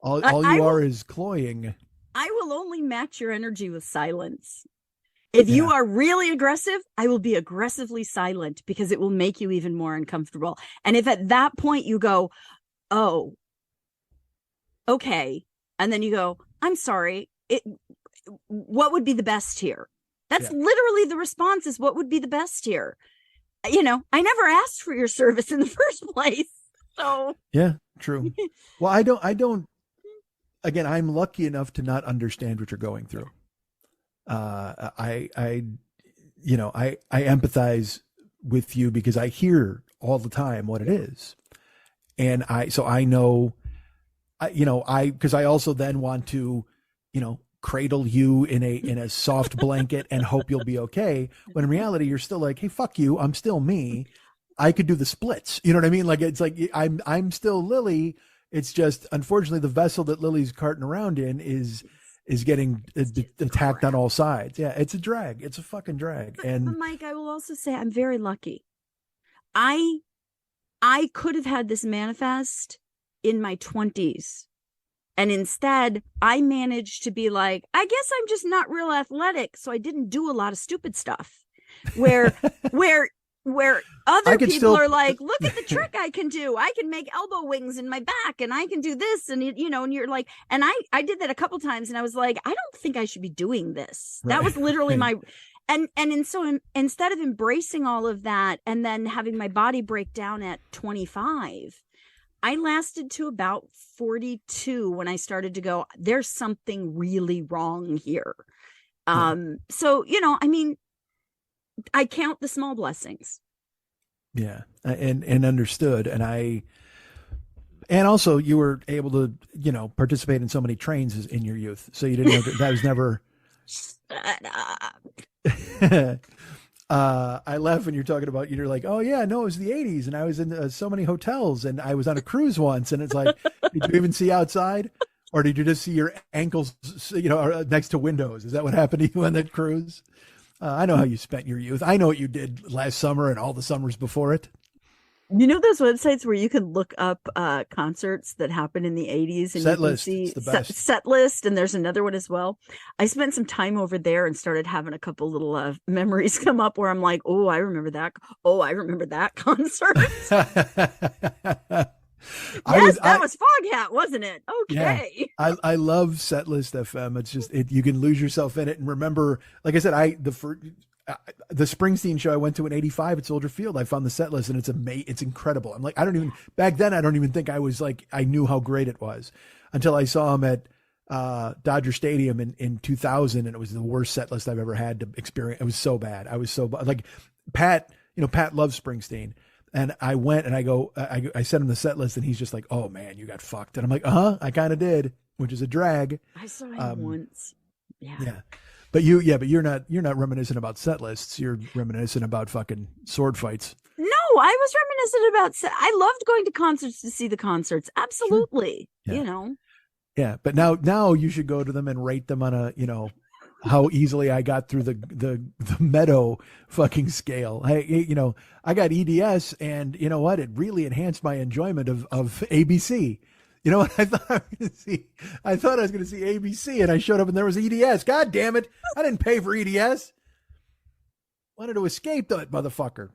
all you are is cloying. I will only match your energy with silence. If you are really aggressive, I will be aggressively silent, because it will make you even more uncomfortable. And if at that point you go, oh, okay, and then you go, I'm sorry, what would be the best here? That's literally the response, is what would be the best here? I never asked for your service in the first place. So yeah, true. Well, I don't, again, I'm lucky enough to not understand what you're going through. I empathize with you, because I hear all the time what it is. And I know, because I also then want to, cradle you in a soft blanket and hope you'll be okay. When in reality, you're still like, hey, fuck you. I'm still me. I could do the splits. You know what I mean? Like, it's like, I'm still Lily. It's just, unfortunately, the vessel that Lily's carting around in is getting attacked on all sides. Yeah. It's a drag. It's a fucking drag. But Mike, I will also say I'm very lucky. I could have had this manifest in my 20s. And instead, I managed to be like, I guess I'm just not real athletic, so I didn't do a lot of stupid stuff. Where where other could people still- are like, look at the trick I can do. I can make elbow wings in my back and I can do this. And, you know, and you're like, and I did that a couple times and I was like, I don't think I should be doing this. That Right. was literally my, and so instead of embracing all of that and then having my body break down at 25, I lasted to about 42 when I started to go, there's something really wrong here. So, you know, I mean, I count the small blessings. Yeah. And understood. And also you were able to, you know, participate in so many trains in your youth. So you didn't know that was never. Shut up. I laugh when you're talking about, you're like, oh yeah, no, it was the 80s and I was in so many hotels and I was on a cruise once. And it's like, did you even see outside? Or did you just see your ankles, you know, next to windows? Is that what happened to you on that cruise? I know how you spent your youth. I know what you did last summer and all the summers before it. You know those websites where you can look up concerts that happened in the 80s and Set you can list. see It's the best. set list, and there's another one as well. I spent some time over there and started having a couple little memories come up where I'm like, oh, I remember that. Oh, I remember that concert. That was Foghat, wasn't it? Okay. Yeah, I love Setlist FM. It's just you can lose yourself in it and remember. Like I said, the Springsteen show I went to in '85 at Soldier Field. I found the set list and it's incredible. I'm like, back then I don't even think I was like I knew how great it was until I saw him at Dodger Stadium in 2000, and it was the worst set list I've ever had to experience. It was so bad. I was so like Pat. You know, Pat loves Springsteen. And I went and I sent him the set list and he's just like, oh man, you got fucked. And I'm like, I kind of did, which is a drag. I saw him once. Yeah. Yeah. But you're not reminiscent about set lists. You're reminiscent about fucking sword fights. No, I was reminiscent about I loved going to concerts to see the concerts. Absolutely. Sure. Yeah. You know. Yeah. But now you should go to them and rate them on a, you know, how easily I got through the Meadow fucking scale. You know, I got EDS and you know what? It really enhanced my enjoyment of ABC. You know what? I thought I was going to see ABC and I showed up and there was EDS. God damn it. I didn't pay for EDS. Wanted to escape that motherfucker.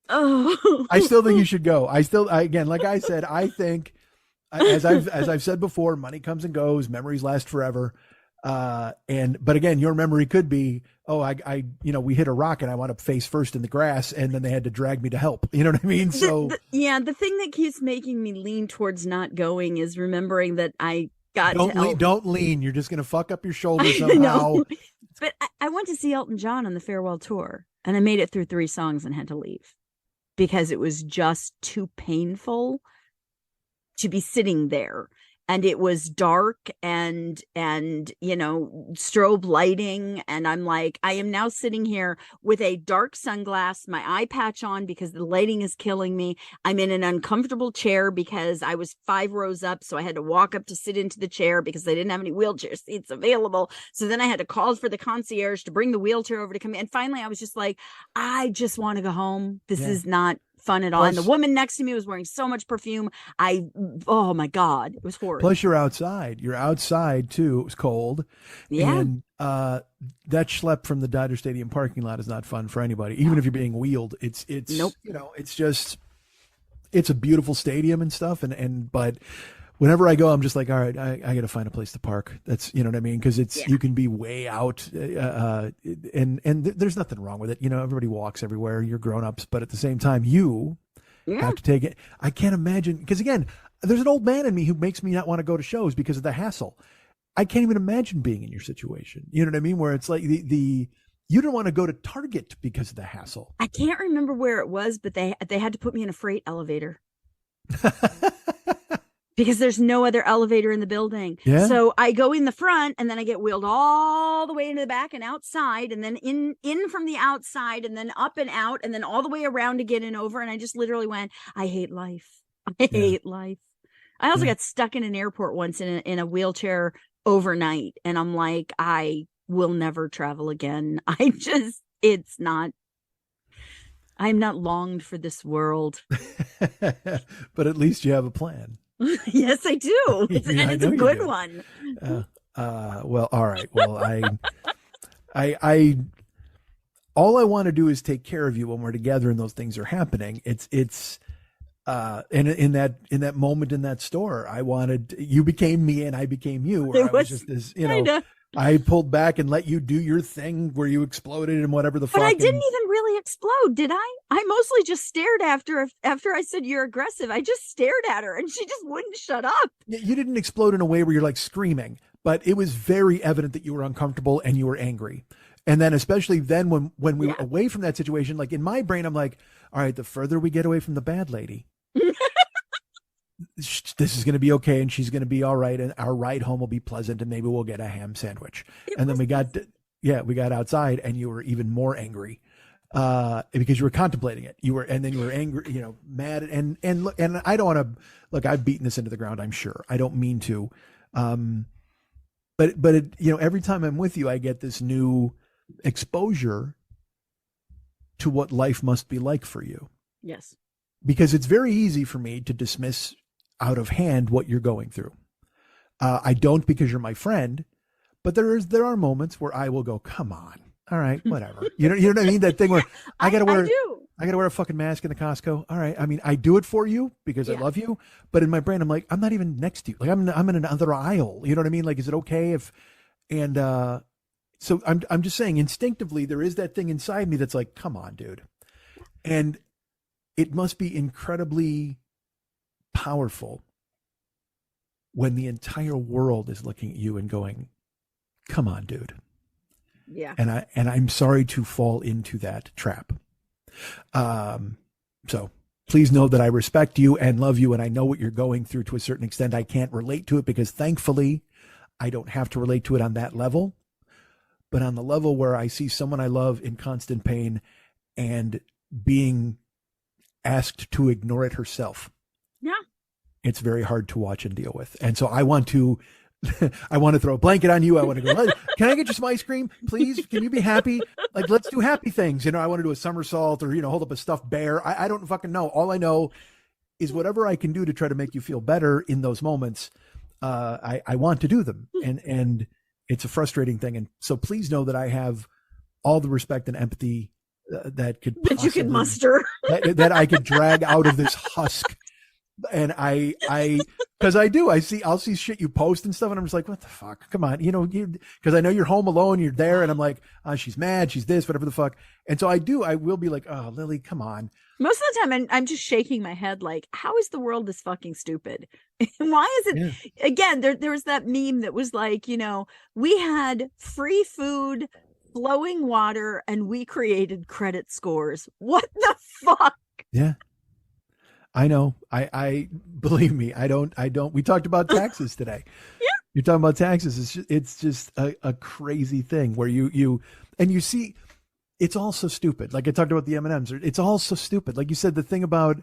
Oh, I still think you should go. Again, like I said, I think as I've said before, money comes and goes, memories last forever. But again, your memory could be, we hit a rock and I wound up face first in the grass and then they had to drag me to help. You know what I mean? So the thing that keeps making me lean towards not going is remembering that I got don't lean. You're just going to fuck up your shoulder somehow. But I went to see Elton John on the farewell tour and I made it through 3 songs and had to leave because it was just too painful to be sitting there. And it was dark and, you know, strobe lighting. And I'm like, I am now sitting here with a dark sunglass, my eye patch on because the lighting is killing me. I'm in an uncomfortable chair because I was 5 rows up. So I had to walk up to sit into the chair because they didn't have any wheelchair seats available. So then I had to call for the concierge to bring the wheelchair over to come in. And finally I was just like, I just want to go home. This is not fun at all. And the woman next to me was wearing so much perfume. Oh my God, it was horrible. Plus you're outside too. It was cold. Yeah. And that schlep from the Dodger Stadium parking lot is not fun for anybody. Even if you're being wheeled, it's nope. You know, it's a beautiful stadium and stuff. But whenever I go, I'm just like, all right, I got to find a place to park. That's, you know what I mean? Cause you can be way out, and there's nothing wrong with it. You know, everybody walks everywhere. You're grown-ups, but at the same time, you have to take it. I can't imagine. Cause again, there's an old man in me who makes me not want to go to shows because of the hassle. I can't even imagine being in your situation. You know what I mean? Where it's like you don't want to go to Target because of the hassle. I can't remember where it was, but they had to put me in a freight elevator. Because there's no other elevator in the building. Yeah. So I go in the front and then I get wheeled all the way into the back and outside and then in from the outside and then up and out and then all the way around to get in over. And I just literally went, I hate life. I hate life. I also got stuck in an airport once in a wheelchair overnight. And I'm like, I will never travel again. I'm not longed for this world. But at least you have a plan. Yes, I do. And it's a good one. Well, all right. Well, all I want to do is take care of you when we're together and those things are happening. And in that moment in that store, you became me and I became you, where I was just this, I pulled back and let you do your thing where you exploded and whatever the fuck. But I didn't even really explode, did I? I mostly just stared after I said you're aggressive. I just stared at her and she just wouldn't shut up. You didn't explode in a way where you're like screaming, but it was very evident that you were uncomfortable and you were angry. And then especially then when we were away from that situation, like in my brain, I'm like, all right, the further we get away from the bad lady, this is going to be okay. And she's going to be all right. And our ride home will be pleasant. And maybe we'll get a ham sandwich. And then we got outside and you were even more angry, because you were contemplating it. You were angry, mad. And I don't want to look, I've beaten this into the ground. I'm sure I don't mean to, but every time I'm with you, I get this new exposure to what life must be like for you. Yes. Because it's very easy for me to dismiss out of hand what you're going through. I don't, because you're my friend, but there are moments where I will go, come on. All right, whatever. You know what I mean? That thing where I got to wear a fucking mask in the Costco. All right. I mean, I do it for you because I love you, but in my brain, I'm like, I'm not even next to you. Like I'm in another aisle. You know what I mean? Like, is it okay if, so I'm just saying instinctively, there is that thing inside me that's like, come on, dude. And it must be incredibly powerful when the entire world is looking at you and going, come on, dude. Yeah. And I'm sorry to fall into that trap. So please know that I respect you and love you. And I know what you're going through to a certain extent. I can't relate to it because thankfully I don't have to relate to it on that level, but on the level where I see someone I love in constant pain and being asked to ignore it herself. Yeah. It's very hard to watch and deal with. And so I want to throw a blanket on you. I want to go, can I get you some ice cream, please? Can you be happy? Like, let's do happy things. I want to do a somersault or, hold up a stuffed bear. I don't fucking know. All I know is whatever I can do to try to make you feel better in those moments. I want to do them. And it's a frustrating thing. And so please know that I have all the respect and empathy that you can muster, that I could drag out of this husk. And because I'll see shit you post and stuff, and I'm just like, what the fuck? Come on, because I know you're home alone, you're there, and I'm like, she's mad, she's this, whatever the fuck. And so I will be like, oh, Lily, come on. Most of the time, I'm just shaking my head like, how is the world this fucking stupid? Why is it? Yeah. Again, there was that meme that was like, we had free food, flowing water, and we created credit scores. What the fuck? Yeah. I know. I believe me. I don't, we talked about taxes today. Yeah. You're talking about taxes. It's just a crazy thing where you see, it's all so stupid. Like I talked about the M&Ms, it's all so stupid. Like you said, the thing about,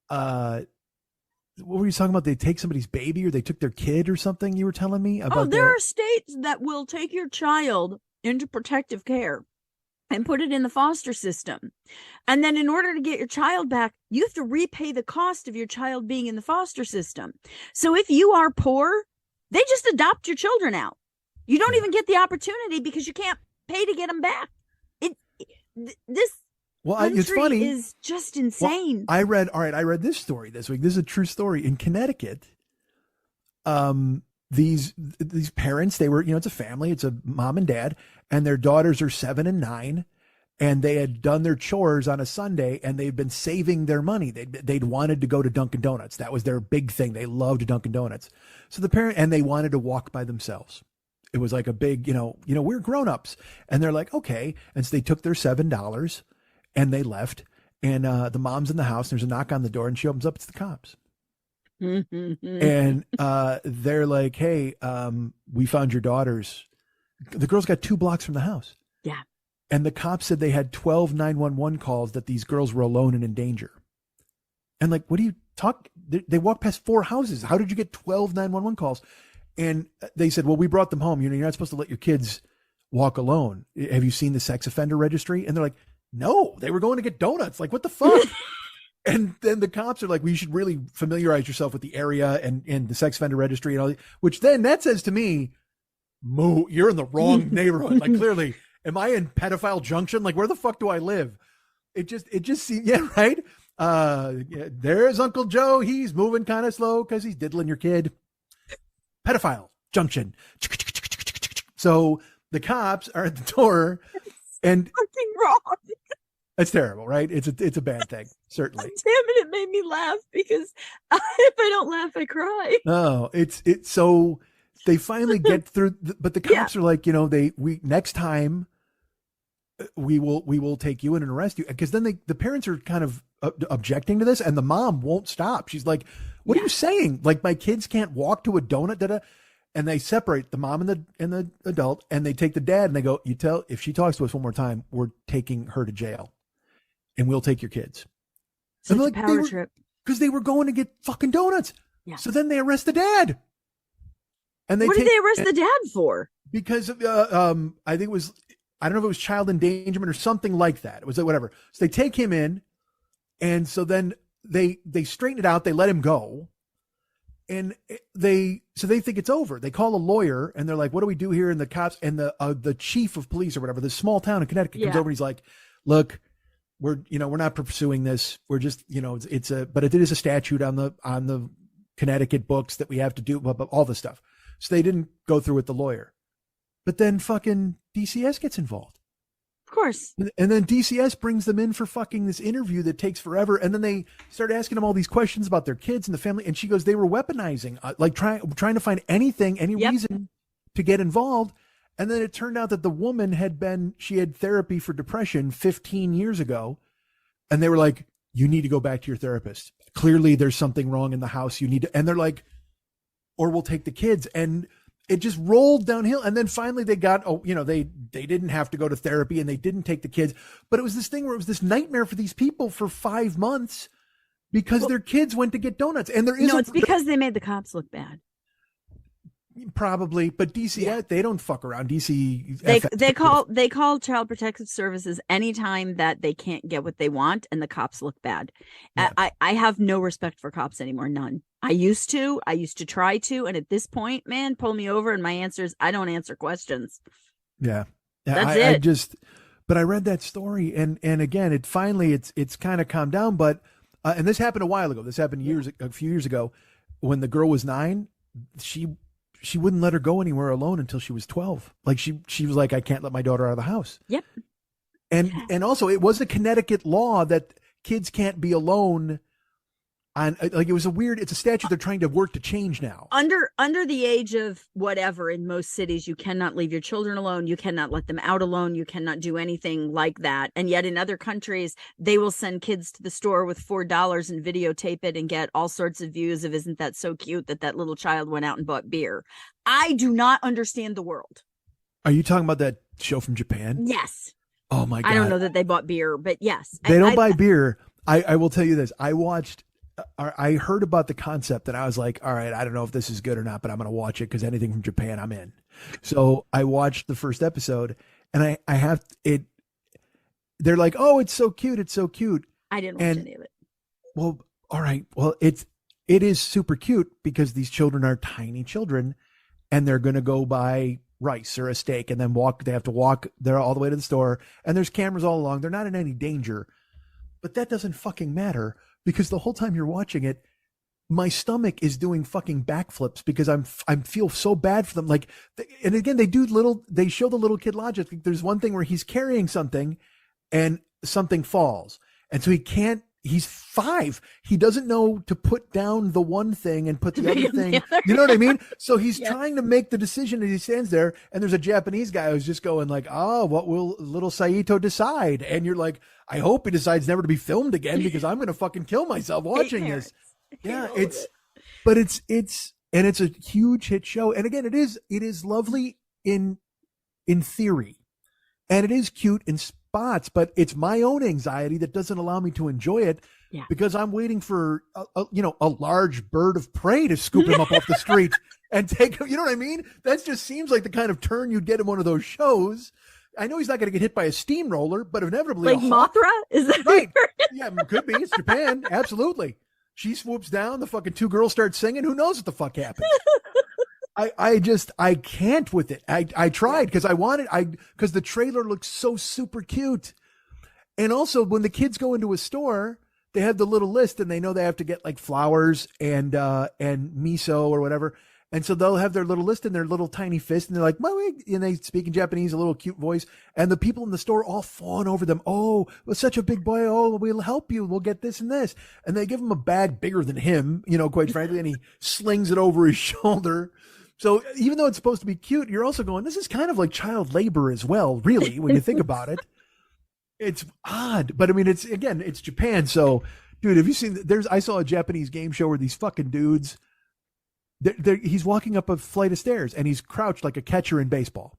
what were you talking about? They take somebody's baby or they took their kid or something. You were telling me about there are states that will take your child into protective care and put it in the foster system. And then in order to get your child back, you have to repay the cost of your child being in the foster system. So if you are poor, they just adopt your children out. You don't even get the opportunity because you can't pay to get them back. This it's funny. Is just insane. Well, I read this story this week. This is a true story in Connecticut. These parents, they were, it's a family, it's a mom and dad, and their daughters are 7 and 9, and they had done their chores on a Sunday and they'd been saving their money. They'd wanted to go to Dunkin' Donuts. That was their big thing. They loved Dunkin' Donuts. So and they wanted to walk by themselves. It was like a big, we're grown-ups, and they're like, okay. And so they took their $7 and they left, and the mom's in the house. There's a knock on the door and she opens up. It's the cops. And they're like, hey, we found your daughters. The girls got 2 blocks from the house. Yeah. And the cops said they had 12 911 calls that these girls were alone and in danger. And like, what do you talk? They walked past 4 houses. How did you get 12 911 calls? And they said, well, we brought them home. You're not supposed to let your kids walk alone. Have you seen the sex offender registry? And they're like, no, they were going to get donuts. Like, what the fuck? And then the cops are like, well, you should really familiarize yourself with the area and the sex offender registry and all, which then that says to me, you're in the wrong neighborhood. Like clearly, Am I in pedophile junction? Like, where the fuck do I live? It just seems, yeah, right. Yeah, there's Uncle Joe. He's moving kind of slow because he's diddling your kid. Pedophile junction. So the cops are at the door, and Fucking wrong. it's terrible, right? It's a bad thing, certainly. Damn it! It made me laugh because if I don't laugh, I cry. No, it's so they finally get through, but the cops are like, we next time we will take you in and arrest you, because then the parents are kind of objecting to this, and the mom won't stop. She's like, "What are you saying? Like, my kids can't walk to a donut?" Da-da. And they separate the mom and the adult, and they take the dad, and they go, if she talks to us one more time, we're taking her to jail, and we'll take your kids. Such a power trip. Because they were going to get fucking donuts. Yeah. So then they arrest the dad. And what did they arrest the dad for? Because I think it was, I don't know if it was child endangerment or something like that. It was whatever. So they take him in, and so then they straighten it out. They let him go, and they think it's over. They call a lawyer, and they're like, "What do we do here?" And the cops and the chief of police or whatever, this small town in Connecticut, comes over, and he's like, "Look, we're not pursuing this. We're just, but it is a statute on the Connecticut books that we have to do, all this stuff." So they didn't go through with the lawyer. But then fucking DCS gets involved. Of course. And then DCS brings them in for fucking this interview that takes forever. And then they start asking them all these questions about their kids and the family. And she goes, they were weaponizing, like trying to find any reason to get involved. And then it turned out that the woman she had therapy for depression 15 years ago. And they were like, you need to go back to your therapist. Clearly there's something wrong in the house. You need to, and they're like, or we'll take the kids. And it just rolled downhill. And then finally they got, they didn't have to go to therapy, and they didn't take the kids. But it was this thing where it was this nightmare for these people for 5 months because their kids went to get donuts. And it's because they made the cops look bad. Probably, but DC, they don't fuck around. DC, they call Child Protective Services anytime that they can't get what they want, and the cops look bad. Yeah. I have no respect for cops anymore. None. I used to try to, and at this point, man, pull me over, and my answer is I don't answer questions. Yeah, that's it. But I read that story, and again, it's kind of calmed down. But and this happened a while ago. This happened a few years ago, when the girl was 9. She wouldn't let her go anywhere alone until she was 12. Like she was like, I can't let my daughter out of the house. Yep. And also it was a Connecticut law that kids can't be alone on, like, it's a statute they're trying to work to change now. Under the age of whatever, in most cities, you cannot leave your children alone. You cannot let them out alone. You cannot do anything like that. And yet in other countries, they will send kids to the store with $4 and videotape it and get all sorts of views of, isn't that so cute that little child went out and bought beer. I do not understand the world. Are you talking about that show from Japan? Yes. Oh my God. I don't know that they bought beer, but yes. They don't buy beer. I will tell you this. I heard about the concept, and I was like, all right, I don't know if this is good or not, but I'm going to watch it because anything from Japan, I'm in. So I watched the first episode, and I have it. They're like, oh, it's so cute. It's so cute. I didn't watch any of it. Well, all right. Well, it is super cute because these children are tiny children, and they're going to go buy rice or a steak and then walk. They have to walk there all the way to the store, and there's cameras all along. They're not in any danger, but that doesn't fucking matter. Because the whole time you're watching it, my stomach is doing fucking backflips because I feel so bad for them. Like, and again, they show the little kid logic. There's one thing where he's carrying something and something falls. And so he's 5. He doesn't know to put down the one thing and put the other thing. You know what I mean? So he's trying to make the decision as he stands there. And there's a Japanese guy who's just going like, oh, what will little Saito decide? And you're like, I hope he decides never to be filmed again because I'm going to fucking kill myself watching this. Yeah. It's a huge hit show. And again, it is lovely in theory, and it is cute in spots, but it's my own anxiety that doesn't allow me to enjoy it because I'm waiting for a large bird of prey to scoop him up off the street and take him. You know what I mean? That just seems like the kind of turn you'd get in one of those shows. I know he's not going to get hit by a steamroller, but inevitably, like Mothra, is that right? Yeah, it could be. It's Japan, absolutely. She swoops down. The fucking 2 girls start singing. Who knows what the fuck happens? I can't with it. I tried because because the trailer looks so super cute. And also when the kids go into a store, they have the little list and they know they have to get like flowers and miso or whatever. And so they'll have their little list in their little tiny fist and they're like, well, and they speak in Japanese, a little cute voice. And the people in the store all fawn over them. Oh, well, such a big boy. Oh, we'll help you. We'll get this and this. And they give him a bag bigger than him, quite frankly, and he slings it over his shoulder. So even though it's supposed to be cute, you're also going, this is kind of like child labor as well, really, when you think about it. It's odd, but I mean, it's Japan. So, dude, have you seen? I saw a Japanese game show where these fucking dudes. He's walking up a flight of stairs and he's crouched like a catcher in baseball.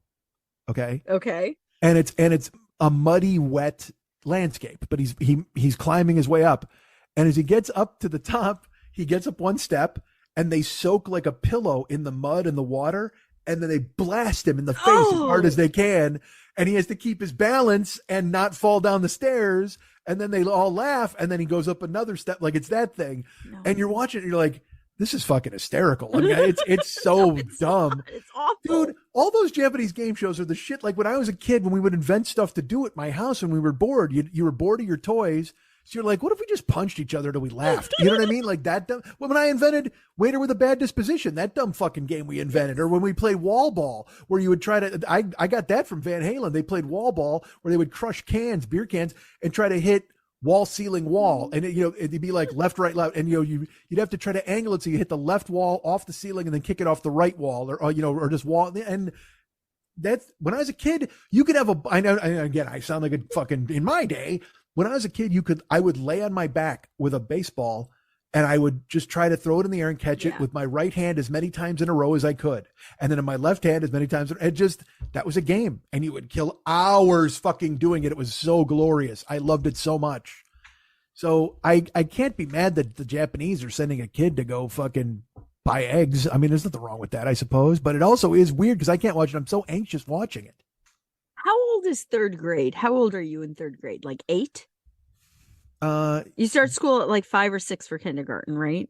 Okay. Okay. And it's a muddy, wet landscape, but he's climbing his way up, and as he gets up to the top, he gets up one step, and they soak like a pillow in the mud and the water, and then they blast him in the face as hard as they can. And he has to keep his balance and not fall down the stairs. And then they all laugh. And then he goes up another step. Like it's that thing. No. And you're watching it and you're like, this is fucking hysterical. I mean, it's so dumb. It's awful. Dude, all those Japanese game shows are the shit. Like when I was a kid, when we would invent stuff to do at my house when we were bored, you were bored of your toys. So you're like, what if we just punched each other till we laughed? You know what I mean? Like that dumb. Well, when I invented Waiter with a Bad Disposition, that dumb fucking game we invented, or when we played wall ball, where you would try to, I got that from Van Halen. They played wall ball where they would crush beer cans and try to hit wall, ceiling, wall. And it'd be like left, right, left. And you'd have to try to angle it so you hit the left wall off the ceiling and then kick it off the right wall or just wall. And that's when I was a kid, you could have I know, again, I sound like a fucking, in my day, when I was a kid, I would lay on my back with a baseball and I would just try to throw it in the air and catch it with my right hand as many times in a row as I could. And then in my left hand as many times. That was a game. And you would kill hours fucking doing it. It was so glorious. I loved it so much. So I can't be mad that the Japanese are sending a kid to go fucking buy eggs. I mean, there's nothing wrong with that, I suppose. But it also is weird because I can't watch it. I'm so anxious watching it. How old is third grade? How old are you in third grade? Like 8? You start school at like 5 or 6 for kindergarten, right?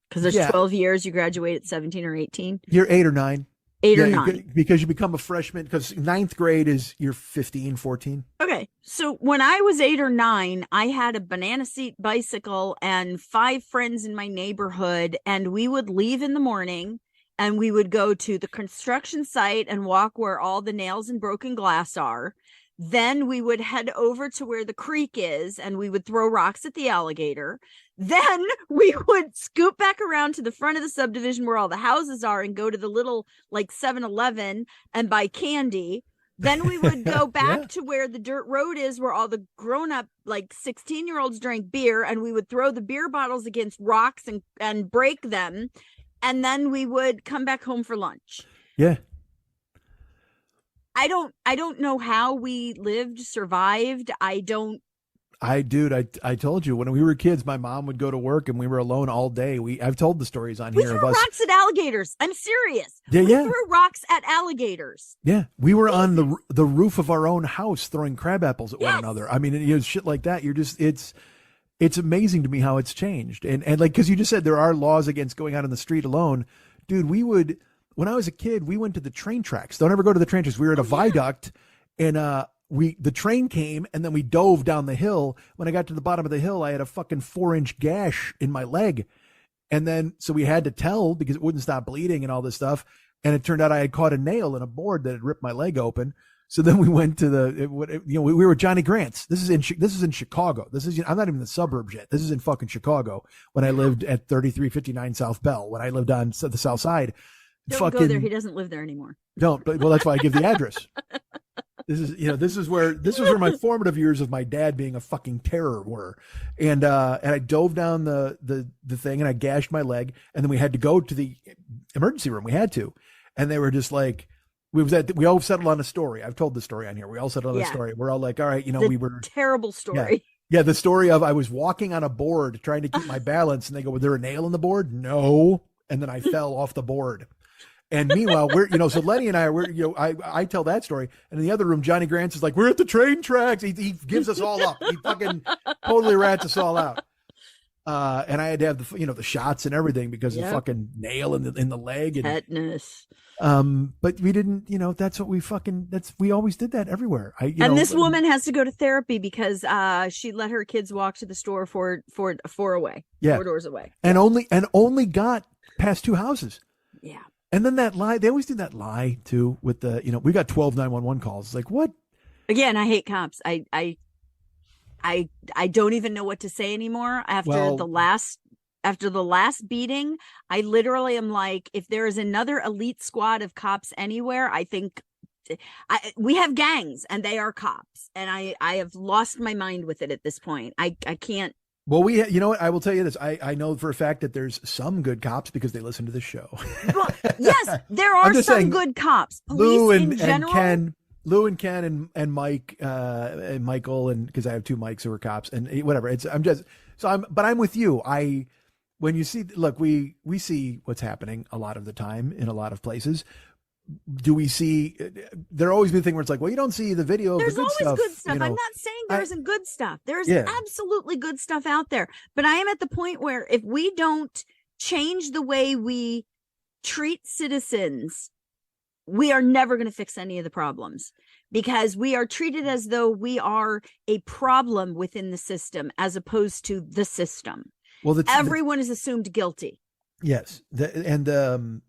Because there's 12 years. You graduate at 17 or 18. You're 8 or 9. 8 or 9. Because you become a freshman, because 9th grade is you're 15, 14. Okay. So when I was 8 or 9, I had a banana seat bicycle and 5 friends in my neighborhood, and we would leave in the morning and we would go to the construction site and walk where all the nails and broken glass are. Then we would head over to where the creek is and we would throw rocks at the alligator. Then we would scoot back around to the front of the subdivision where all the houses are and go to the little like 7-Eleven and buy candy. Then we would go back to where the dirt road is, where all the grown-up like 16-year-olds drank beer, and we would throw the beer bottles against rocks and break them. And then we would come back home for lunch. Yeah. I don't know how we survived. I told you when we were kids, my mom would go to work and we were alone all day. I've told the stories on here of us. We threw rocks at alligators. I'm serious. Yeah, we threw rocks at alligators. Yeah. We were on the roof of our own house throwing crab apples at one another. I mean, shit like that. It's amazing to me how it's changed. And like, cause you just said there are laws against going out on the street alone. Dude, when I was a kid, we went to the train tracks. Don't ever go to the train tracks. We were at a viaduct and, the train came and then we dove down the hill. When I got to the bottom of the hill, I had a fucking 4-inch gash in my leg. And then, so we had to tell because it wouldn't stop bleeding and all this stuff. And it turned out I had caught a nail in a board that had ripped my leg open. So then we went to we were at Johnny Grant's. This is in Chicago. I'm not even in the suburbs yet. This is in fucking Chicago when I lived at 3359 South Bell, when I lived on the South Side. Don't go there. He doesn't live there anymore. Don't. But that's why I give the address. This was where my formative years of my dad being a fucking terror were. And I dove down the thing and I gashed my leg, and then we had to go to the emergency room. We had to. And they were just like, we all settled on a story. I've told the story on here. We all settled on a story. We're all like, all right, we were terrible story. Yeah. The story of I was walking on a board trying to keep my balance, and they go, was there a nail in the board? No. And then I fell off the board. And meanwhile, so Lenny and I tell that story. And in the other room, Johnny Grants is like, we're at the train tracks. He gives us all up. He fucking totally rats us all out. And I had to have the shots and everything because of the fucking nail in the leg and tetanus. But we didn't, that's what we always did that everywhere. This woman has to go to therapy because she let her kids walk to the store four doors away. And only got past 2 houses. Yeah. And then that lie, they always do that lie too with the, we got 12 911 calls. It's like, what? Again, I hate cops. I don't even know what to say anymore after the last beating. I literally am like, if there is another elite squad of cops anywhere, I think we have gangs and they are cops, and I have lost my mind with it at this point. I can't. Well, you know what? I will tell you this. I know for a fact that there's some good cops because they listen to this show. Well, yes, there are some good cops. Police in general. Lou and Ken and Mike and Michael, and because I have 2 Mikes who are cops and whatever. But I'm with you. When you see, look, we see what's happening a lot of the time in a lot of places. Do we see, there always be a thing where it's like, well, you don't see the video of the good stuff. There's always good stuff. I'm not saying there isn't good stuff. There's absolutely good stuff out there. But I am at the point where if we don't change the way we treat citizens, we are never going to fix any of the problems, because we are treated as though we are a problem within the system as opposed to the system. Well, everyone is assumed guilty. Yes. The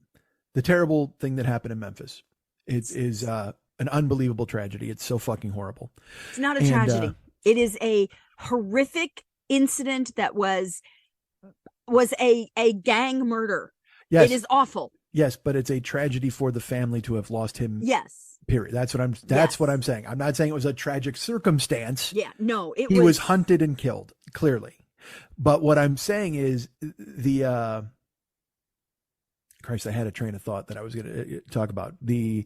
terrible thing that happened in Memphis, it is an unbelievable tragedy. It's so fucking horrible. It's not a tragedy. It is a horrific incident that was a gang murder. Yes. It is awful. Yes, but it's a tragedy for the family to have lost him. Yes. Period. That's what I'm saying. I'm not saying it was a tragic circumstance. Yeah, no, he was hunted and killed, clearly. But what I'm saying is Christ, I had a train of thought that I was going to talk about. I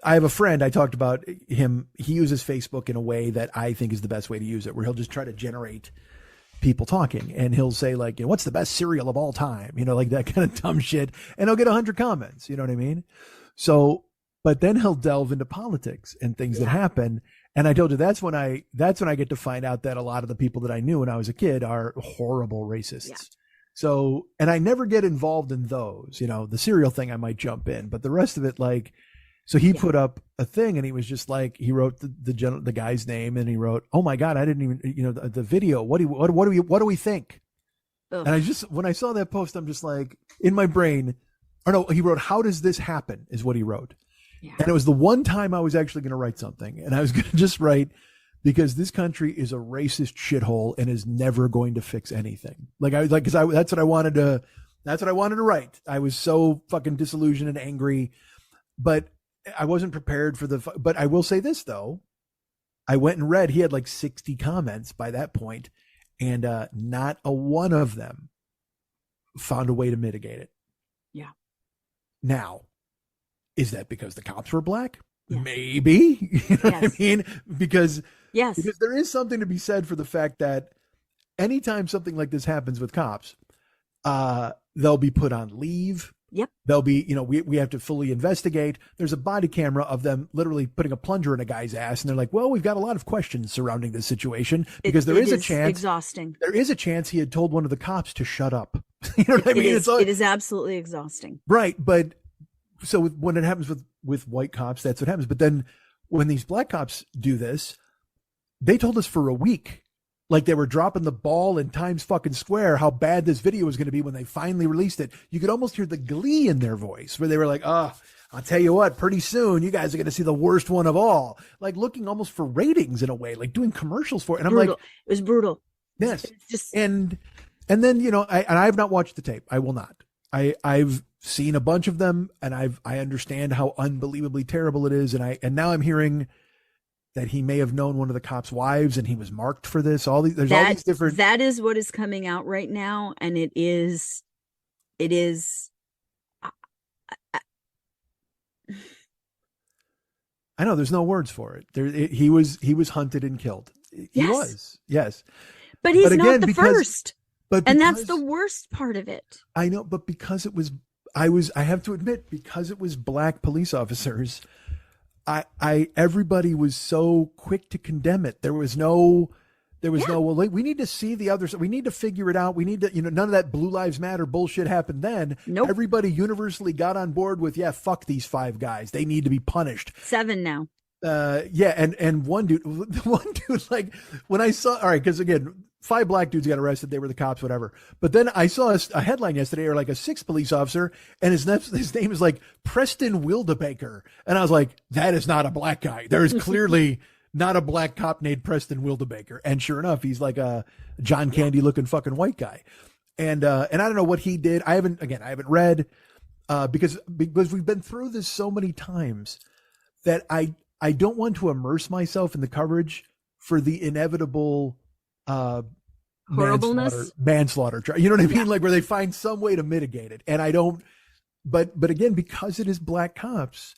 have a friend. I talked about him. He uses Facebook in a way that I think is the best way to use it, where he'll just try to generate people talking, and he'll say like, what's the best cereal of all time? Like that kind of dumb shit. And he'll get 100 comments. You know what I mean? So, but then he'll delve into politics and things that happen. And I told you that's when I get to find out that a lot of the people that I knew when I was a kid are horrible racists. Yeah. So, and I never get involved in those, the cereal thing I might jump in, but the rest of it, like, so he put up a thing and he was just like, he wrote the guy's name and he wrote, oh my God, I didn't even, the video, what do we think? Ugh. And when I saw that post, I'm just like in my brain, or no, he wrote, how does this happen is what he wrote. Yeah. And it was the one time I was actually going to write something, and I was going to just write, because this country is a racist shithole and is never going to fix anything. That's what I wanted to write. I was so fucking disillusioned and angry, but I wasn't prepared for but I will say this though. I went and read, he had like 60 comments by that point, and not a one of them found a way to mitigate it. Yeah. Now, is that because the cops were black? Yeah. Maybe. You know what I mean? Because there is something to be said for the fact that anytime something like this happens with cops, they'll be put on leave. Yep. They'll be, we have to fully investigate. There's a body camera of them literally putting a plunger in a guy's ass. And they're like, well, we've got a lot of questions surrounding this situation, because there is a chance. Exhausting. There is a chance he had told one of the cops to shut up. You know what I mean? It is absolutely exhausting. Right. But so when it happens with white cops, that's what happens. But then when these black cops do this, they told us for a week, like they were dropping the ball in Times fucking Square, how bad this video was going to be when they finally released it. You could almost hear the glee in their voice where they were like, I'll tell you what, pretty soon you guys are going to see the worst one of all. Like looking almost for ratings in a way, like doing commercials for it. And brutal. I'm like, it was brutal. Yes. And then, I have not watched the tape. I will not. I've seen a bunch of them, and I understand how unbelievably terrible it is. And now I'm hearing that he may have known one of the cops' wives and he was marked for this. All these different. That is what is coming out right now. And it is, I know there's no words for it. He was hunted and killed. He was. Yes. But he's not the first. And that's the worst part of it. I know, but because it was, I have to admit, because it was black police officers, everybody was so quick to condemn it. There was no There was no, well, we need to see the others. We need to figure it out. We need to, none of that Blue Lives Matter bullshit happened then. Nope. Everybody universally got on board with, fuck these 5 guys. They need to be punished. 7 now. And one dude, like when I saw, all right, because again, 5 black dudes got arrested. They were the cops, whatever. But then I saw a headline yesterday, or like a 6th police officer, and his name is like Preston Wildebaker. And I was like, that is not a black guy. There is clearly not a black cop named Preston Wildebaker. And sure enough, he's like a John Candy looking fucking white guy. And I don't know what he did. I haven't read, because we've been through this so many times that I don't want to immerse myself in the coverage for the inevitable horribleness, manslaughter. You know what I mean? Like where they find some way to mitigate it. And I don't, but again, because it is black cops,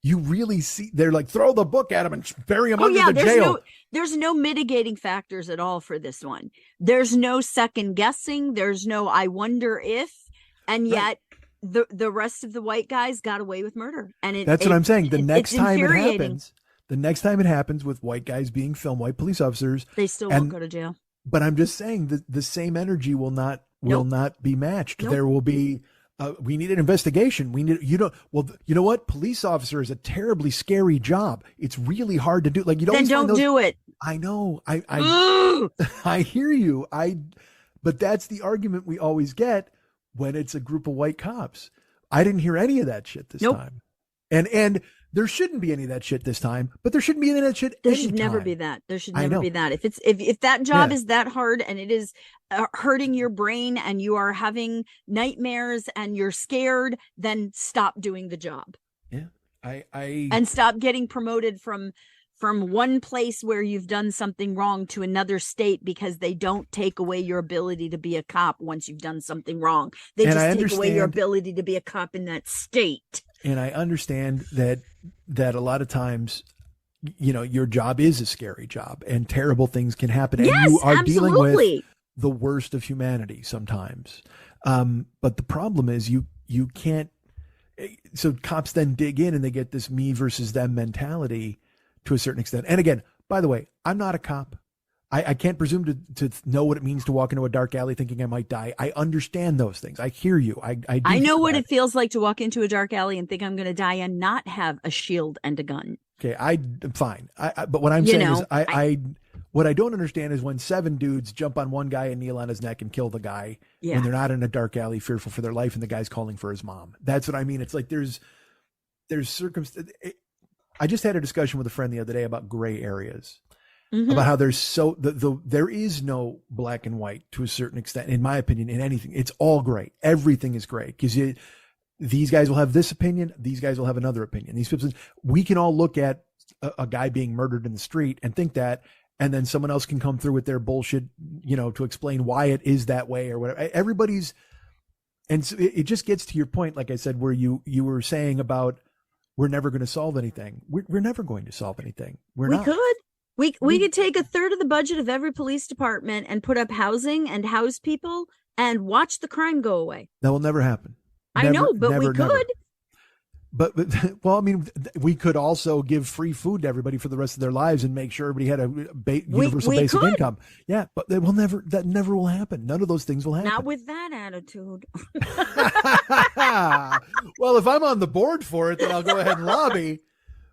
you really see, they're like, throw the book at him and bury him under the jail. There's no mitigating factors at all for this one. There's no second guessing. There's no, I wonder if, and yet the rest of the white guys got away with murder. And that's what I'm saying. The next time it happens with white guys being filmed, white police officers, they still won't go to jail. But I'm just saying that the same energy will not be matched. Nope. There will be, we need an investigation. We need, you know what? Police officer is a terribly scary job. It's really hard to do. Like, you don't, then don't do it. I know. I hear you. But that's the argument we always get when it's a group of white cops. I didn't hear any of that shit this time. And there shouldn't be any of that shit this time, but there shouldn't be any of that shit. There should never be that. There should never be that. If that job is that hard and it is hurting your brain and you are having nightmares and you're scared, then stop doing the job. Yeah. And stop getting promoted from one place where you've done something wrong to another state, because they don't take away your ability to be a cop once you've done something wrong. They just take away your ability to be a cop in that state. And I understand that a lot of times, your job is a scary job and terrible things can happen. And you are dealing with the worst of humanity sometimes. But the problem is you can't. So cops then dig in and they get this me versus them mentality to a certain extent. And again, by the way, I'm not a cop. I can't presume to know what it means to walk into a dark alley thinking I might die. I understand those things. I hear you. I know what it feels like to walk into a dark alley and think I'm going to die and not have a shield and a gun. Okay, I'm fine. But what I'm saying is what I don't understand is when 7 dudes jump on one guy and kneel on his neck and kill the guy when they're not in a dark alley fearful for their life and the guy's calling for his mom. That's what I mean. It's like there's I just had a discussion with a friend the other day about gray areas. About how there's there is no black and white to a certain extent, in my opinion, in anything. It's all gray. Everything is gray because these guys will have this opinion. These guys will have another opinion. We can all look at a guy being murdered in the street and think that, and then someone else can come through with their bullshit, to explain why it is that way or whatever. Everybody's, and so it just gets to your point, like I said, where you were saying about we're never going to solve anything. We're never going to solve anything. We could. We could take a third of the budget of every police department and put up housing and house people and watch the crime go away. That will never happen. I know, but we could. Never. But well, I mean, we could also give free food to everybody for the rest of their lives and make sure everybody had a universal basic income. Yeah, but that never will happen. None of those things will happen. Not with that attitude. Well, if I'm on the board for it, then I'll go ahead and lobby.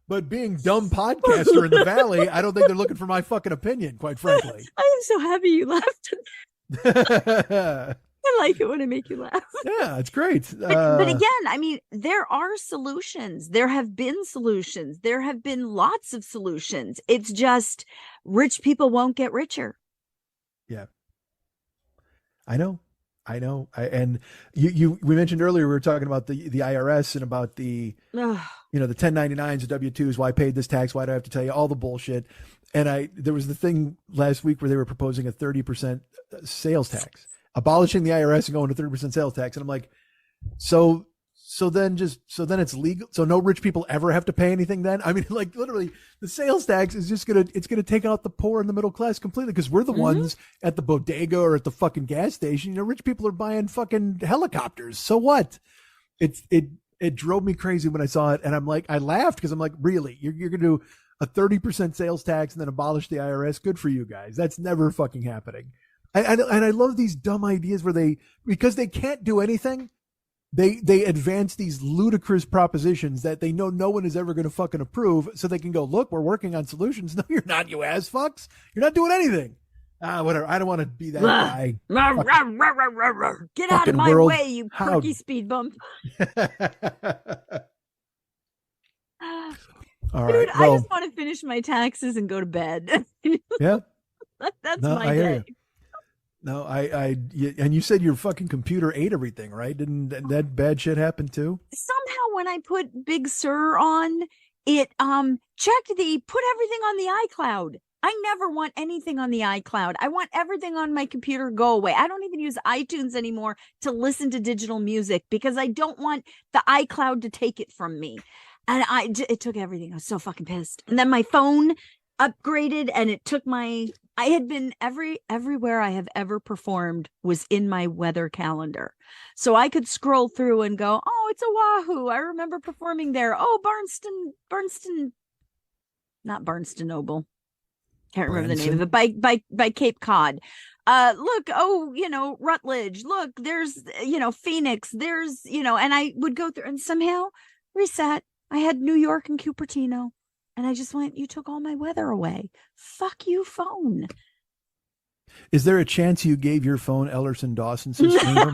But being dumb podcaster in the Valley, I don't think they're looking for my fucking opinion, quite frankly. I am so happy you laughed at that. I like it when I make you laugh. Yeah, it's great. But again, I mean, there are solutions. There have been solutions. There have been lots of solutions. It's just rich people won't get richer. Yeah. I know. And we mentioned earlier, we were talking about the IRS and about the, the 1099s, the W-2s, why I paid this tax, why do I have to tell you all the bullshit? And there was the thing last week where they were proposing a 30% sales tax, abolishing the IRS and going to 30% sales tax. And I'm like, so then it's legal. So no rich people ever have to pay anything then. I mean, like literally the sales tax is just going to take out the poor and the middle class completely. Cause we're the ones at the bodega or at the fucking gas station. Rich people are buying fucking helicopters. So what? It drove me crazy when I saw it. And I'm like, I laughed because I'm like, really, you're going to do a 30% sales tax and then abolish the IRS. Good for you guys. That's never fucking happening. And I love these dumb ideas where because they can't do anything, they advance these ludicrous propositions that they know no one is ever going to fucking approve, so they can go, look, we're working on solutions. No, you're not, you ass fucks. You're not doing anything. Whatever. I don't want to be that guy. Get out of my way, you Perky speed bump. All Dude, right. Well, I just want to finish my taxes and go to bed. Yeah. That's my day. No, and you said your fucking computer ate everything, right? Didn't that bad shit happen too? Somehow when I put Big Sur on, it put everything on the iCloud. I never want anything on the iCloud. I want everything on my computer go away. I don't even use iTunes anymore to listen to digital music because I don't want the iCloud to take it from me. And it took everything. I was so fucking pissed. And then my phone upgraded, and it took I had been everywhere I have ever performed was in my weather calendar. So I could scroll through and go, oh, it's Oahu. I remember performing there. Oh, Barnston, not Barnston Noble. Can't remember the name of it, by Cape Cod. Look, Rutledge. Look, there's, Phoenix. There's, and I would go through and somehow reset. I had New York and Cupertino. And I just went, you took all my weather away. Fuck you, phone. Is there a chance you gave your phone Ellerson Dawson system?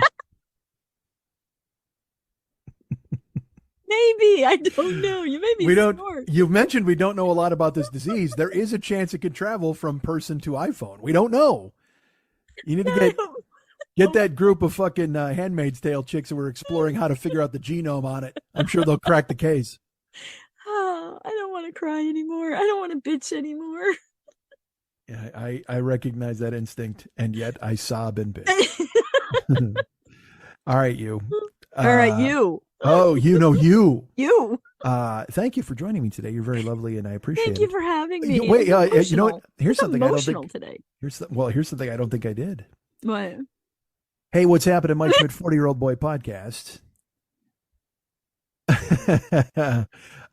Maybe. I don't know. You made me smart. You mentioned we don't know a lot about this disease. There is a chance it could travel from person to iPhone. We don't know. You need to get that group of fucking Handmaid's Tale chicks who were exploring how to figure out the genome on it. I'm sure they'll crack the case. Oh, I don't want to cry anymore. I don't want to bitch anymore. Yeah, I recognize that instinct, and yet I sob and bitch. All right, you. All right, you. Oh, you. You. Thank you for joining me today. You're very lovely, and I appreciate it. Thank you for having me. Wait, you know what? Here's something I don't think. Today. Here's something I don't think I did. What? Hey, what's happening, Mike Schmidt, 40-year-old boy podcast?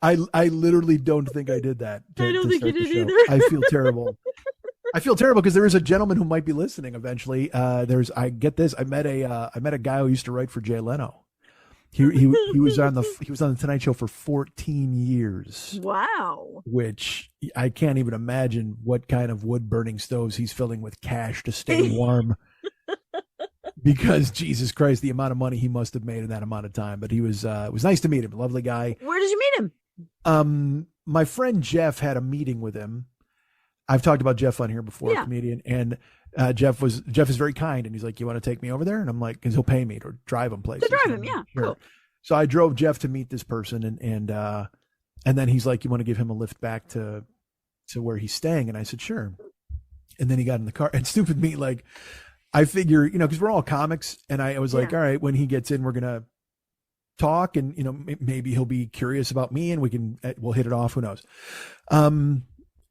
I literally don't think I did that. I don't think you did either. I feel terrible. I feel terrible because there is a gentleman who might be listening eventually. I met a guy who used to write for Jay Leno. He was on the Tonight Show for 14 years. Wow. Which I can't even imagine what kind of wood burning stoves he's filling with cash to stay warm. Because Jesus Christ, the amount of money he must have made in that amount of time. But it was nice to meet him. Lovely guy. Where did you meet him? My friend Jeff had a meeting with him. I've talked about Jeff on here before, a comedian, and Jeff is very kind, and he's like, "You want to take me over there?" And I'm like, "Cause he'll pay me to drive him places." To drive him, yeah, sure. Cool. So I drove Jeff to meet this person, and then he's like, "You want to give him a lift back to where he's staying?" And I said, "Sure." And then he got in the car, and stupid me, like, I figure, because we're all comics, and I was like, all right, when he gets in, we're gonna talk, and maybe he'll be curious about me, and we'll hit it off. Who knows?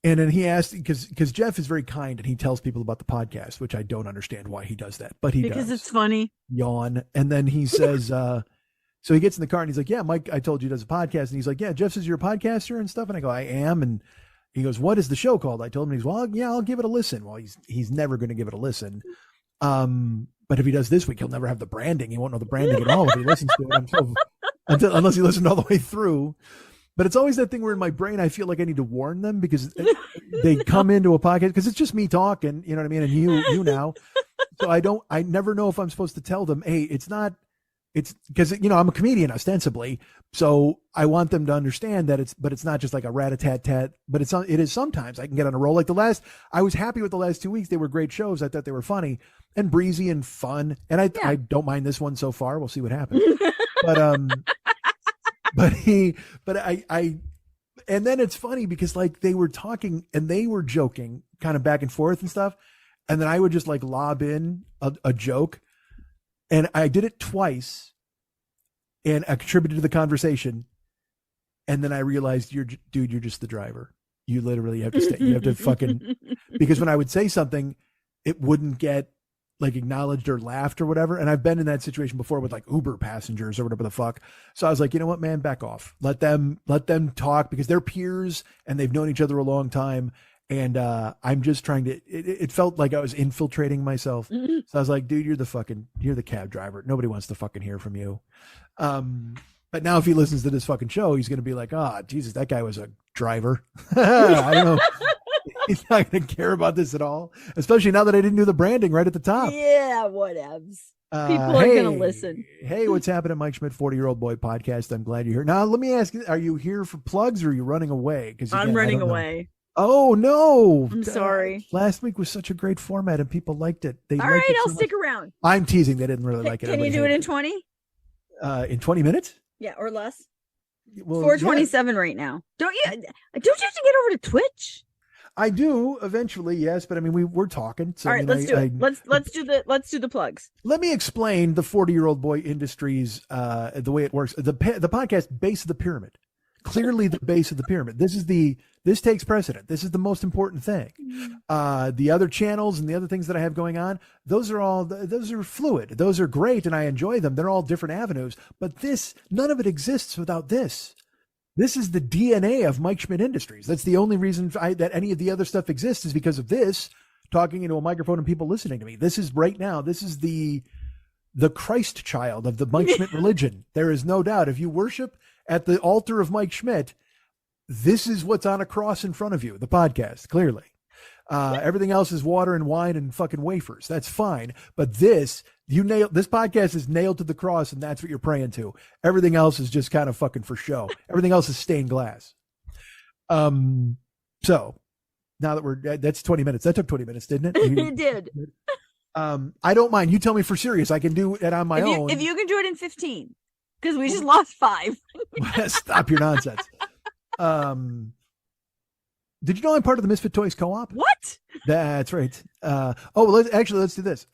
And then he asked, because Jeff is very kind, and he tells people about the podcast, which I don't understand why he does that, but he does. Because it's funny. Yawn. And then he says, so he gets in the car and he's like, yeah, Mike, I told you does a podcast. And he's like, yeah, Jeff says you're a podcaster and stuff. And I go, I am. And he goes, what is the show called? I told him, he's, well, yeah, I'll give it a listen. Well, he's never going to give it a listen. But if he does this week, he'll never have the branding. He won't know the branding at all if he listens to it unless he listened all the way through. But it's always that thing where in my brain, I feel like I need to warn them because they come into a podcast because it's just me talking, you know what I mean? And you now. So I never know if I'm supposed to tell them, hey, it's because, I'm a comedian ostensibly. So I want them to understand that it's not just like a rat-a-tat-tat, but it is sometimes I can get on a roll. Like I was happy with the last 2 weeks. They were great shows. I thought they were funny and breezy and fun. And I don't mind this one so far. We'll see what happens. But and then it's funny because like they were talking and they were joking kind of back and forth and stuff. And then I would just like lob in a joke, and I did it twice and I contributed to the conversation. And then I realized you're just the driver. You literally have to stay. You have to fucking, because when I would say something, it wouldn't get like acknowledged or laughed or whatever. And I've been in that situation before with like Uber passengers or whatever the fuck. So I was like, you know what, man, back off. Let them talk because they're peers and they've known each other a long time. And I'm just trying to, it felt like I was infiltrating myself. Mm-hmm. So I was like, dude, you're the cab driver. Nobody wants to fucking hear from you. But now if he listens to this fucking show, he's going to be like, Jesus, that guy was a driver. I don't know. He's not going to care about this at all, especially now that I didn't do the branding right at the top. Yeah, whatevs. People are going to listen. Hey, what's happening, Mike Schmidt, 40-Year-Old Boy podcast? I'm glad you're here. Now, let me ask you, are you here for plugs or are you running away? Because I'm running away. Oh, no. I'm sorry. Last week was such a great format and people liked it. All right, I'll stick around. I'm teasing. They didn't really like it. Can you do it in 20? In 20 minutes? Yeah, or less. Well, 4:27 right now. Don't you have to get over to Twitch? I do eventually, yes, but I mean we're talking. So all right, let's do it. Let's do the plugs. Let me explain the 40-Year-Old Boy Industries, the way it works. The podcast base of the pyramid, clearly the base of the pyramid. This takes precedent. This is the most important thing. The other channels and the other things that I have going on, those are fluid. Those are great, and I enjoy them. They're all different avenues, but none of it exists without this. This is the DNA of Mike Schmidt Industries. That's the only reason that any of the other stuff exists is because of this, talking into a microphone and people listening to me. This is right now. This is the Christ child of the Mike Schmidt religion. There is no doubt. If you worship at the altar of Mike Schmidt, this is what's on a cross in front of you, the podcast, clearly. Everything else is water and wine and fucking wafers. That's fine. But this podcast is nailed to the cross, and that's what you're praying to. Everything else is just kind of fucking for show. Everything else is stained glass. So now that that's 20 minutes. That took 20 minutes, didn't it? It did. I don't mind. You tell me for serious. I can do it on my own. If you can do it in 15, because we just lost 5. Stop your nonsense. Did you know I'm part of the Misfit Toys Co-op? What? That's right. Let's do this.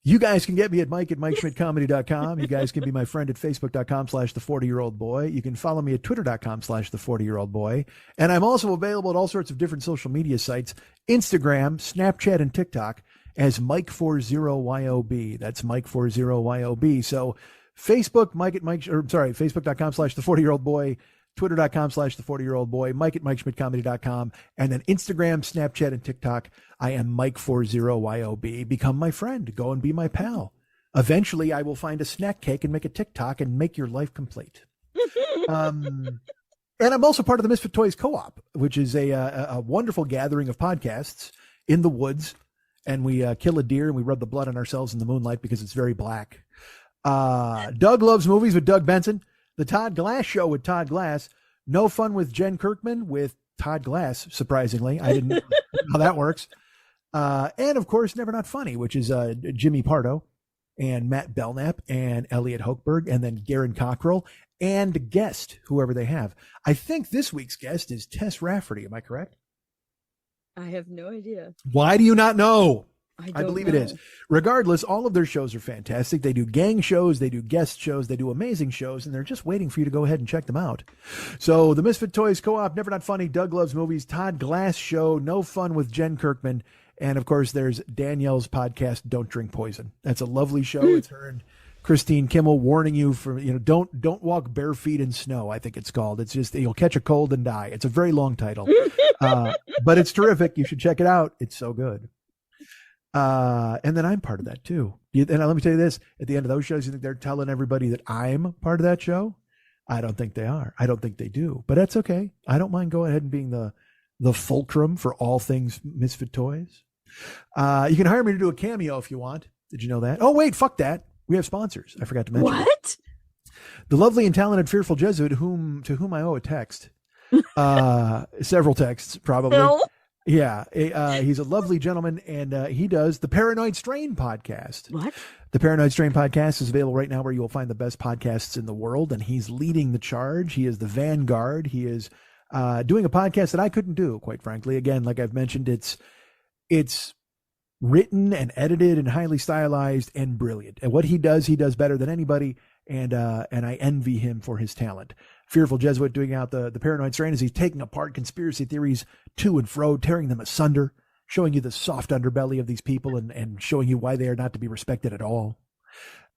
You guys can get me at Mike@MikeSchmidtComedy.com. You guys can be my friend at Facebook.com/The40-Year-Old Boy. You can follow me at Twitter.com/The40-Year-Old Boy. And I'm also available at all sorts of different social media sites, Instagram, Snapchat, and TikTok as Mike40YOB. That's Mike40YOB. So Facebook, Facebook.com/The40-Year-Old Boy. Twitter.com/The40-Year-Old Boy, Mike@MikeSchmidtComedy.com, and then Instagram, Snapchat, and TikTok. I am Mike40YOB. Become my friend. Go and be my pal. Eventually, I will find a snack cake and make a TikTok and make your life complete. And I'm also part of the Misfit Toys Co-op, which is a wonderful gathering of podcasts in the woods. And we kill a deer and we rub the blood on ourselves in the moonlight because it's very black. Doug Loves Movies with Doug Benson. The Todd Glass Show with Todd Glass. No Fun with Jen Kirkman with Todd Glass, surprisingly. I didn't know how that works. And, of course, Never Not Funny, which is Jimmy Pardo and Matt Belknap and Elliot Hochberg and then Garen Cockrell and guest, whoever they have. I think this week's guest is Tess Rafferty. Am I correct? I have no idea. Why do you not know? I believe it is. Regardless, all of their shows are fantastic. They do gang shows, they do guest shows, they do amazing shows, and they're just waiting for you to go ahead and check them out. So the Misfit Toys Co-op, Never Not Funny, Doug Loves Movies, Todd Glass Show, No Fun with Jen Kirkman, and of course there's Danielle's podcast, Don't Drink Poison. That's a lovely show. It's her and Christine Kimmel warning you from, don't walk bare feet in snow, I think it's called. It's just, you'll catch a cold and die. It's a very long title, but it's terrific. You should check it out. It's so good. And then I'm part of that too. And let me tell you this, at the end of those shows, you think they're telling everybody that I'm part of that show? I don't think they are. I don't think they do, but that's okay. I don't mind going ahead and being the fulcrum for all things Misfit Toys. You can hire me to do a cameo if you want. Did you know that? Oh, wait, fuck that. We have sponsors. I forgot to mention. What? The lovely and talented Fearful Jesuit, to whom I owe a text. Several texts, probably. Phil? Yeah, he's a lovely gentleman, and he does the Paranoid Strain podcast. What? The Paranoid Strain podcast is available right now where you will find the best podcasts in the world, and he's leading the charge. He is the vanguard. He is doing a podcast that I couldn't do, quite frankly. Again, like I've mentioned, it's written and edited and highly stylized and brilliant. And what he does better than anybody, and I envy him for his talent. Fearful Jesuit doing out the Paranoid Strain is he's taking apart conspiracy theories to and fro, tearing them asunder, showing you the soft underbelly of these people and showing you why they are not to be respected at all.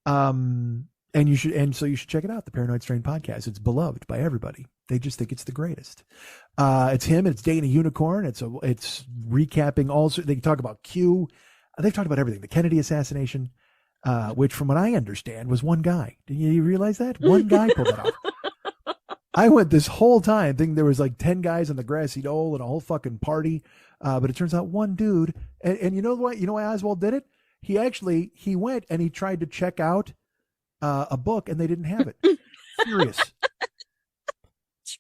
So you should check it out, the Paranoid Strain podcast. It's beloved by everybody. They just think it's the greatest. It's him. It's Dana Unicorn. It's recapping also. They talk about Q. They've talked about everything. The Kennedy assassination, which from what I understand was one guy. Did you realize that? One guy pulled it off. I went this whole time thinking there was like 10 guys on the grassy knoll and a whole fucking party. But it turns out one dude. And you know what? You know why Oswald did it? He went and he tried to check out a book and they didn't have it. Furious.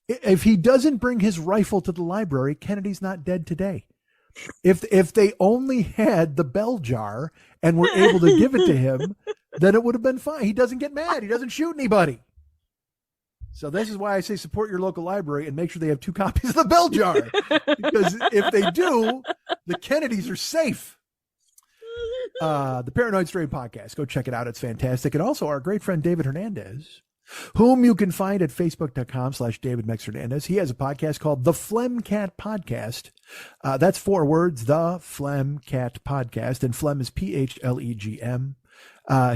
If he doesn't bring his rifle to the library, Kennedy's not dead today. If they only had the bell jar and were able to give it to him, then it would have been fine. He doesn't get mad. He doesn't shoot anybody. So this is why I say support your local library and make sure they have 2 copies of the bell jar. Because if they do, the Kennedys are safe. The Paranoid Strain podcast. Go check it out. It's fantastic. And also our great friend David Hernandez, whom you can find at facebook.com/David Mex Hernandez. He has a podcast called The Phlegm Cat Podcast. That's 4 words, The Phlegm Cat Podcast. And phlegm is PHLEGM.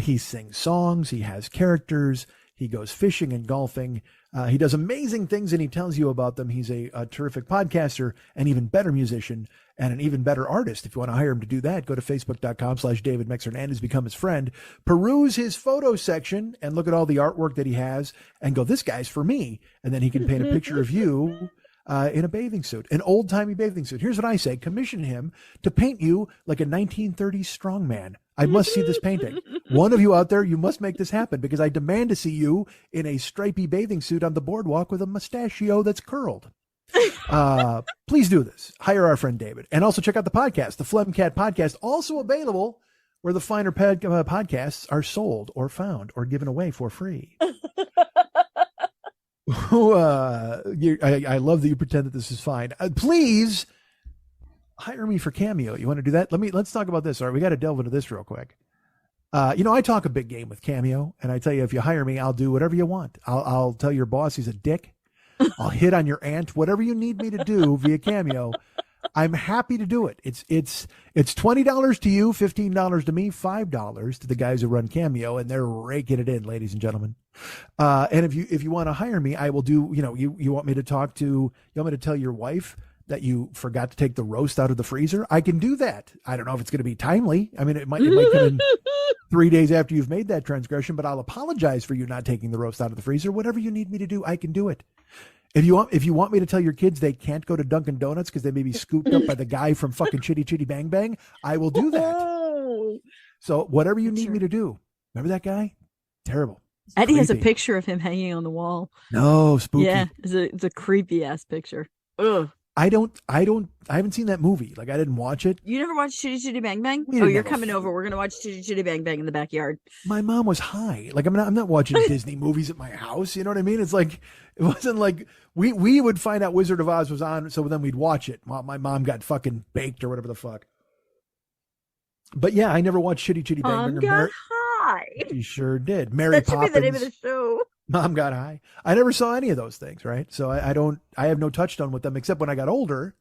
He sings songs. He has characters. He goes fishing and golfing. He does amazing things and he tells you about them. He's a terrific podcaster, an even better musician, and an even better artist. If you want to hire him to do that, go to facebook.com/David Mex Hernandez, become his friend, peruse his photo section and look at all the artwork that he has and go, this guy's for me. And then he can paint a picture of you in a bathing suit, an old timey bathing suit. Here's what I say. Commission him to paint you like a 1930s strongman. I must see this painting. One of you out there, you must make this happen because I demand to see you in a stripy bathing suit on the boardwalk with a mustachio that's curled. Please do this. Hire our friend David. And also check out the podcast, the Phlegm Cat Podcast, also available where the finer podcasts are sold or found or given away for free. I love that you pretend that this is fine. Please hire me for Cameo. You want to do that? Let's talk about this. All right, we got to delve into this real quick. I talk a big game with Cameo, and I tell you, if you hire me, I'll do whatever you want. I'll tell your boss he's a dick. I'll hit on your aunt. Whatever you need me to do via Cameo, I'm happy to do it. It's $20 to you, $15 to me, $5 to the guys who run Cameo, and they're raking it in, ladies and gentlemen. And if you want to hire me, I will do. You want me to tell your wife that you forgot to take the roast out of the freezer? I can do that. I don't know if it's going to be timely. I mean, it might come in 3 days after you've made that transgression, but I'll apologize for you not taking the roast out of the freezer. Whatever you need me to do, I can do it. If you want me to tell your kids they can't go to Dunkin' Donuts because they may be scooped up by the guy from fucking Chitty Chitty Bang Bang, I will do that. So whatever you need me to do. Remember that guy? Terrible. Eddie has a picture of him hanging on the wall. No, spooky. Yeah, it's a creepy ass picture. Ugh. I haven't seen that movie. Like, I didn't watch it. You never watched Chitty Chitty Bang Bang? Oh, you're coming over. We're going to watch Chitty Chitty Bang Bang in the backyard. My mom was high. Like, I'm not watching Disney movies at my house. You know what I mean? It's like, it wasn't like we would find out Wizard of Oz was on. So then we'd watch it while my mom got fucking baked or whatever the fuck. But yeah, I never watched Chitty Chitty Bang Bang. Mom got high. She sure did. Mary That Poppins. should be the name of the show. Mom got high. I never saw any of those things, right? So I have no touchstone with them, except when I got older.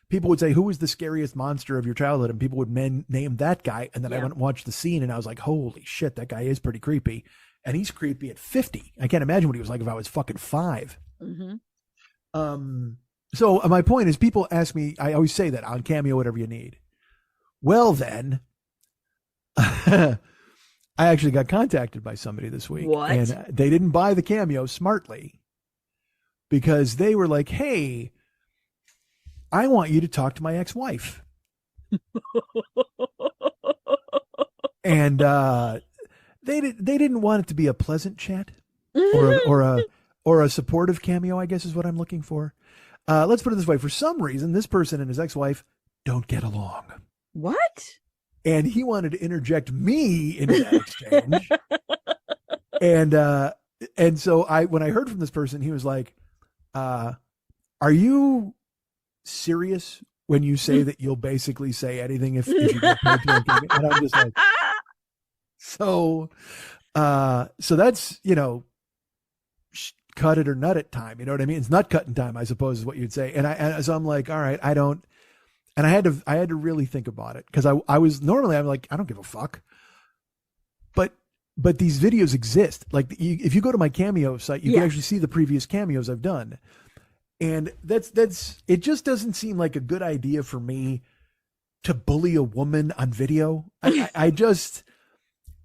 People would say, who was the scariest monster of your childhood? And people would name that guy. And then I went and watched the scene and I was like, holy shit, that guy is pretty creepy. And he's creepy at 50. I can't imagine what he was like if I was fucking 5. Mm-hmm. So my point is, people ask me, I always say that on Cameo, whatever you need. Well, then I actually got contacted by somebody this week. What? And they didn't buy the Cameo smartly because they were like, hey, I want you to talk to my ex-wife. And they didn't want it to be a pleasant chat or a supportive Cameo, I guess is what I'm looking for. Let's put it this way. For some reason, this person and his ex-wife don't get along. What? And he wanted to interject me into that exchange. And so when I heard from this person, he was like, are you serious when you say that you'll basically say anything if you get paid to? And I'm just like, so that's, cut it or nut it time. You know what I mean? It's nut cutting time, I suppose is what you'd say. And so I'm like, all right, And I had to really think about it because I was normally I'm like, I don't give a fuck. But these videos exist. Like if you go to my Cameo site, you can actually see the previous cameos I've done. And that's it just doesn't seem like a good idea for me to bully a woman on video. I just,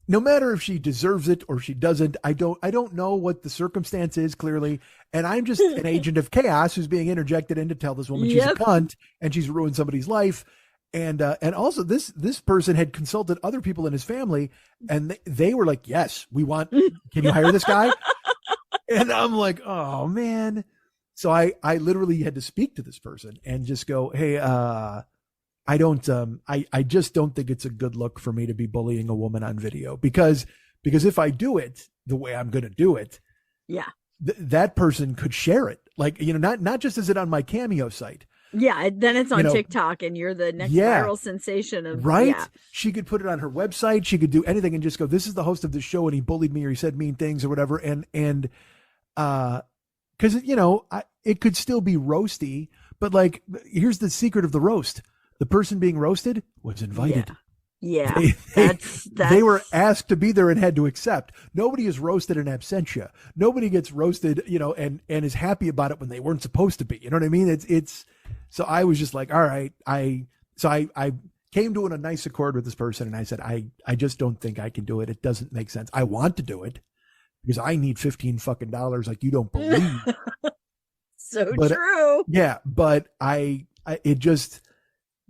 no matter if she deserves it or she doesn't, I don't know what the circumstance is clearly. And I'm just an agent of chaos who's being interjected in to tell this woman she's a cunt and she's ruined somebody's life. And also this person had consulted other people in his family and they were like, yes, can you hire this guy? And I'm like, oh man. So I literally had to speak to this person and just go, hey, I just don't think it's a good look for me to be bullying a woman on video because if I do it the way I'm going to do it, that person could share it. Like, not just is it on my Cameo site. Yeah. Then it's on TikTok and you're the next viral sensation of right. Yeah. She could put it on her website. She could do anything and just go, this is the host of this show and he bullied me or he said mean things or whatever. And because, it could still be roasty, but like, here's the secret of the roast. The person being roasted was invited. Yeah. They were asked to be there and had to accept. Nobody is roasted in absentia. Nobody gets roasted, and is happy about it when they weren't supposed to be. You know what I mean? It's, so I was just like, all right. I came to a nice accord with this person and I said, I just don't think I can do it. It doesn't make sense. I want to do it because I need $15 fucking like you don't believe. True. Yeah. But it just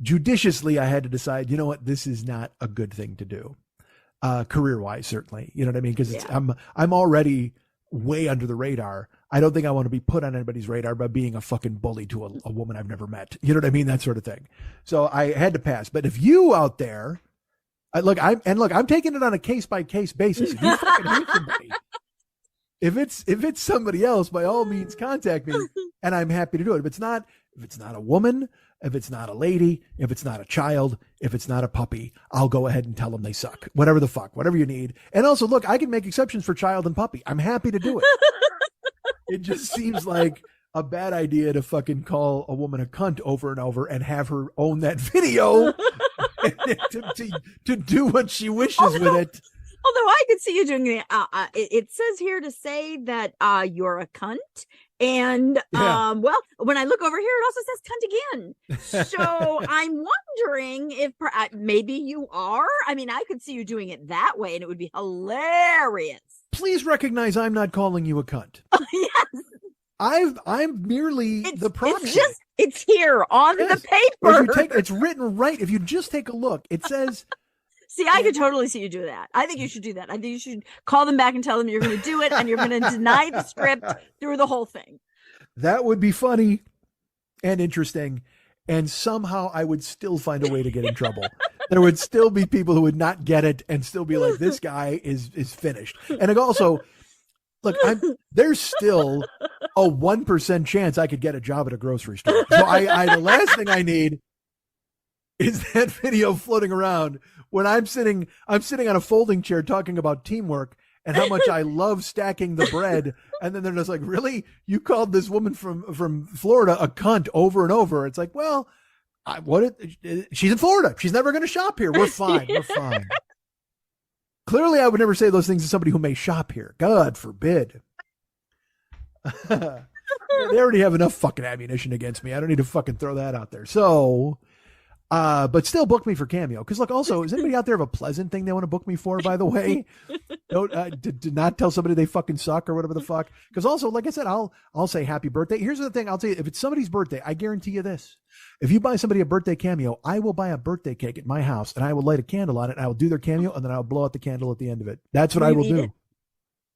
judiciously, I had to decide, you know what, this is not a good thing to do. Career wise, certainly, you know what I mean? Cause I'm already way under the radar. I don't think I want to be put on anybody's radar by being a fucking bully to a woman I've never met. You know what I mean? That sort of thing. So I had to pass. But if you out there, I'm taking it on a case by case basis. If you fucking hate somebody, if it's somebody else, by all means contact me and I'm happy to do it. If it's not a woman, if it's not a lady, if it's not a child, if it's not a puppy, I'll go ahead and tell them they suck. Whatever the fuck, whatever you need. And also, look, I can make exceptions for child and puppy. I'm happy to do it. It just seems like a bad idea to fucking call a woman a cunt over and over and have her own that video to do what she wishes with it. Although I could see you doing it. It says here to say that you're a cunt. And well, when I look over here, it also says cunt again. So I'm wondering if maybe you are. I mean, I could see you doing it that way, and it would be hilarious. Please recognize I'm not calling you a cunt. Yes, I'm merely the proxy. It's here on the paper. It's written right. If you just take a look, it says. See, I could totally see you do that. I think you should do that. I think you should call them back and tell them you're going to do it and you're going to deny the script through the whole thing. That would be funny and interesting. And somehow I would still find a way to get in trouble. There would still be people who would not get it and still be like, this guy is finished. And also, look, there's still a 1% chance I could get a job at a grocery store. So the last thing I need is that video floating around when I'm sitting on a folding chair talking about teamwork and how much I love stacking the bread. And then they're just like, really? You called this woman from Florida a cunt over and over. It's like, well, she's in Florida. She's never going to shop here. We're fine. We're fine. Clearly, I would never say those things to somebody who may shop here. God forbid. They already have enough fucking ammunition against me. I don't need to fucking throw that out there. So, but still book me for Cameo. Because look, also, is anybody out there have a pleasant thing they want to book me for, by the way? Don't do not tell somebody they fucking suck or whatever the fuck. Because also, like I said, I'll say happy birthday. Here's the thing. I'll tell you, if it's somebody's birthday, I guarantee you this. If you buy somebody a birthday Cameo, I will buy a birthday cake at my house and I will light a candle on it and I will do their Cameo and then I'll blow out the candle at the end of it. That's what I will do.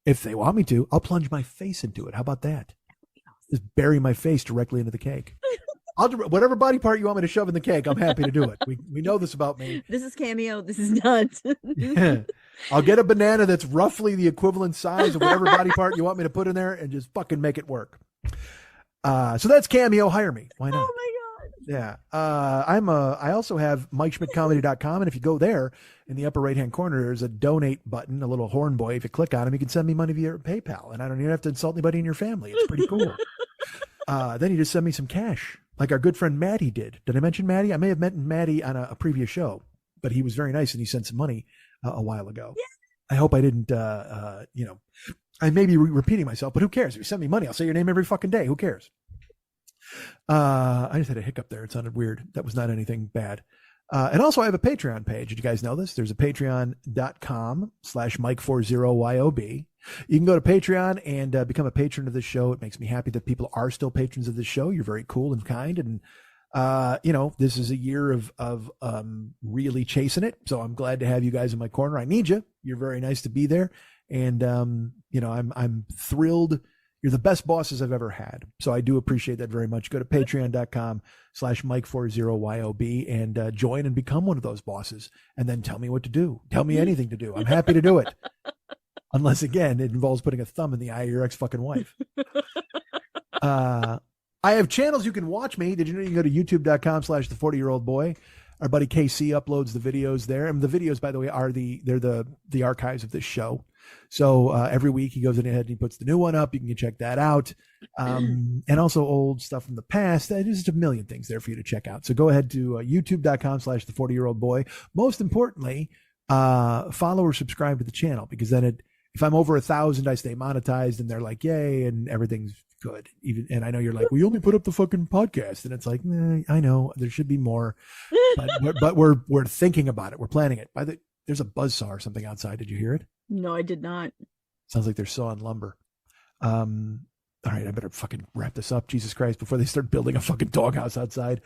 If they want me to, I'll plunge my face into it. How about that? Just bury my face directly into the cake. I'll do whatever body part you want me to shove in the cake. I'm happy to do it. We know this about me. This is Cameo. This is not. I'll get a banana that's roughly the equivalent size of whatever body part you want me to put in there and just fucking make it work. So that's Cameo. Hire me. Why not? Oh my God. Yeah. I also have MikeSchmidtComedy.com. And if you go there in the upper right-hand corner, there's a donate button, a little horn boy. If you click on him, you can send me money via PayPal. And I don't even have to insult anybody in your family. It's pretty cool. Then you just send me some cash. like our good friend Maddie did. Did I mention Maddie? I may have met Maddie on a previous show, but he was very nice and he sent some money a while ago. Yeah. I hope I didn't, I may be repeating myself, but who cares? If you send me money, I'll say your name every fucking day. Who cares? I just had a hiccup there. It sounded weird. That was not anything bad. And also I have a Patreon page. Did you guys know this? There's a patreon.com/Mike40YOB. You can go to Patreon and become a patron of this show. It makes me happy that people are still patrons of this show. You're very cool and kind. And, this is a year of really chasing it. So I'm glad to have you guys in my corner. I need you. You're very nice to be there. And, I'm thrilled. You're the best bosses I've ever had. So I do appreciate that very much. Go to patreon.com/Mike40YOB and join and become one of those bosses. And then tell me what to do. Tell me anything to do. I'm happy to do it. Unless, again, it involves putting a thumb in the eye of your ex-fucking wife. I have channels you can watch me. Did you know you can go to youtube.com/the40year-old boy? Our buddy KC uploads the videos there. And the videos, by the way, are the archives of this show. So every week he goes in ahead and he puts the new one up. You can check that out. And also old stuff from the past. There's just a million things there for you to check out. So go ahead to youtube.com/the40year-old boy. Most importantly, follow or subscribe to the channel, because then if I'm over 1,000, I stay monetized and they're like, yay, and everything's good. And I know you're like, we only put up the fucking podcast. And it's like, I know there should be more, but we're thinking about it. We're planning it. There's a buzzsaw or something outside. Did you hear it? No, I did not. Sounds like they're sawing lumber. All right, I better fucking wrap this up, Jesus Christ, before they start building a fucking doghouse outside.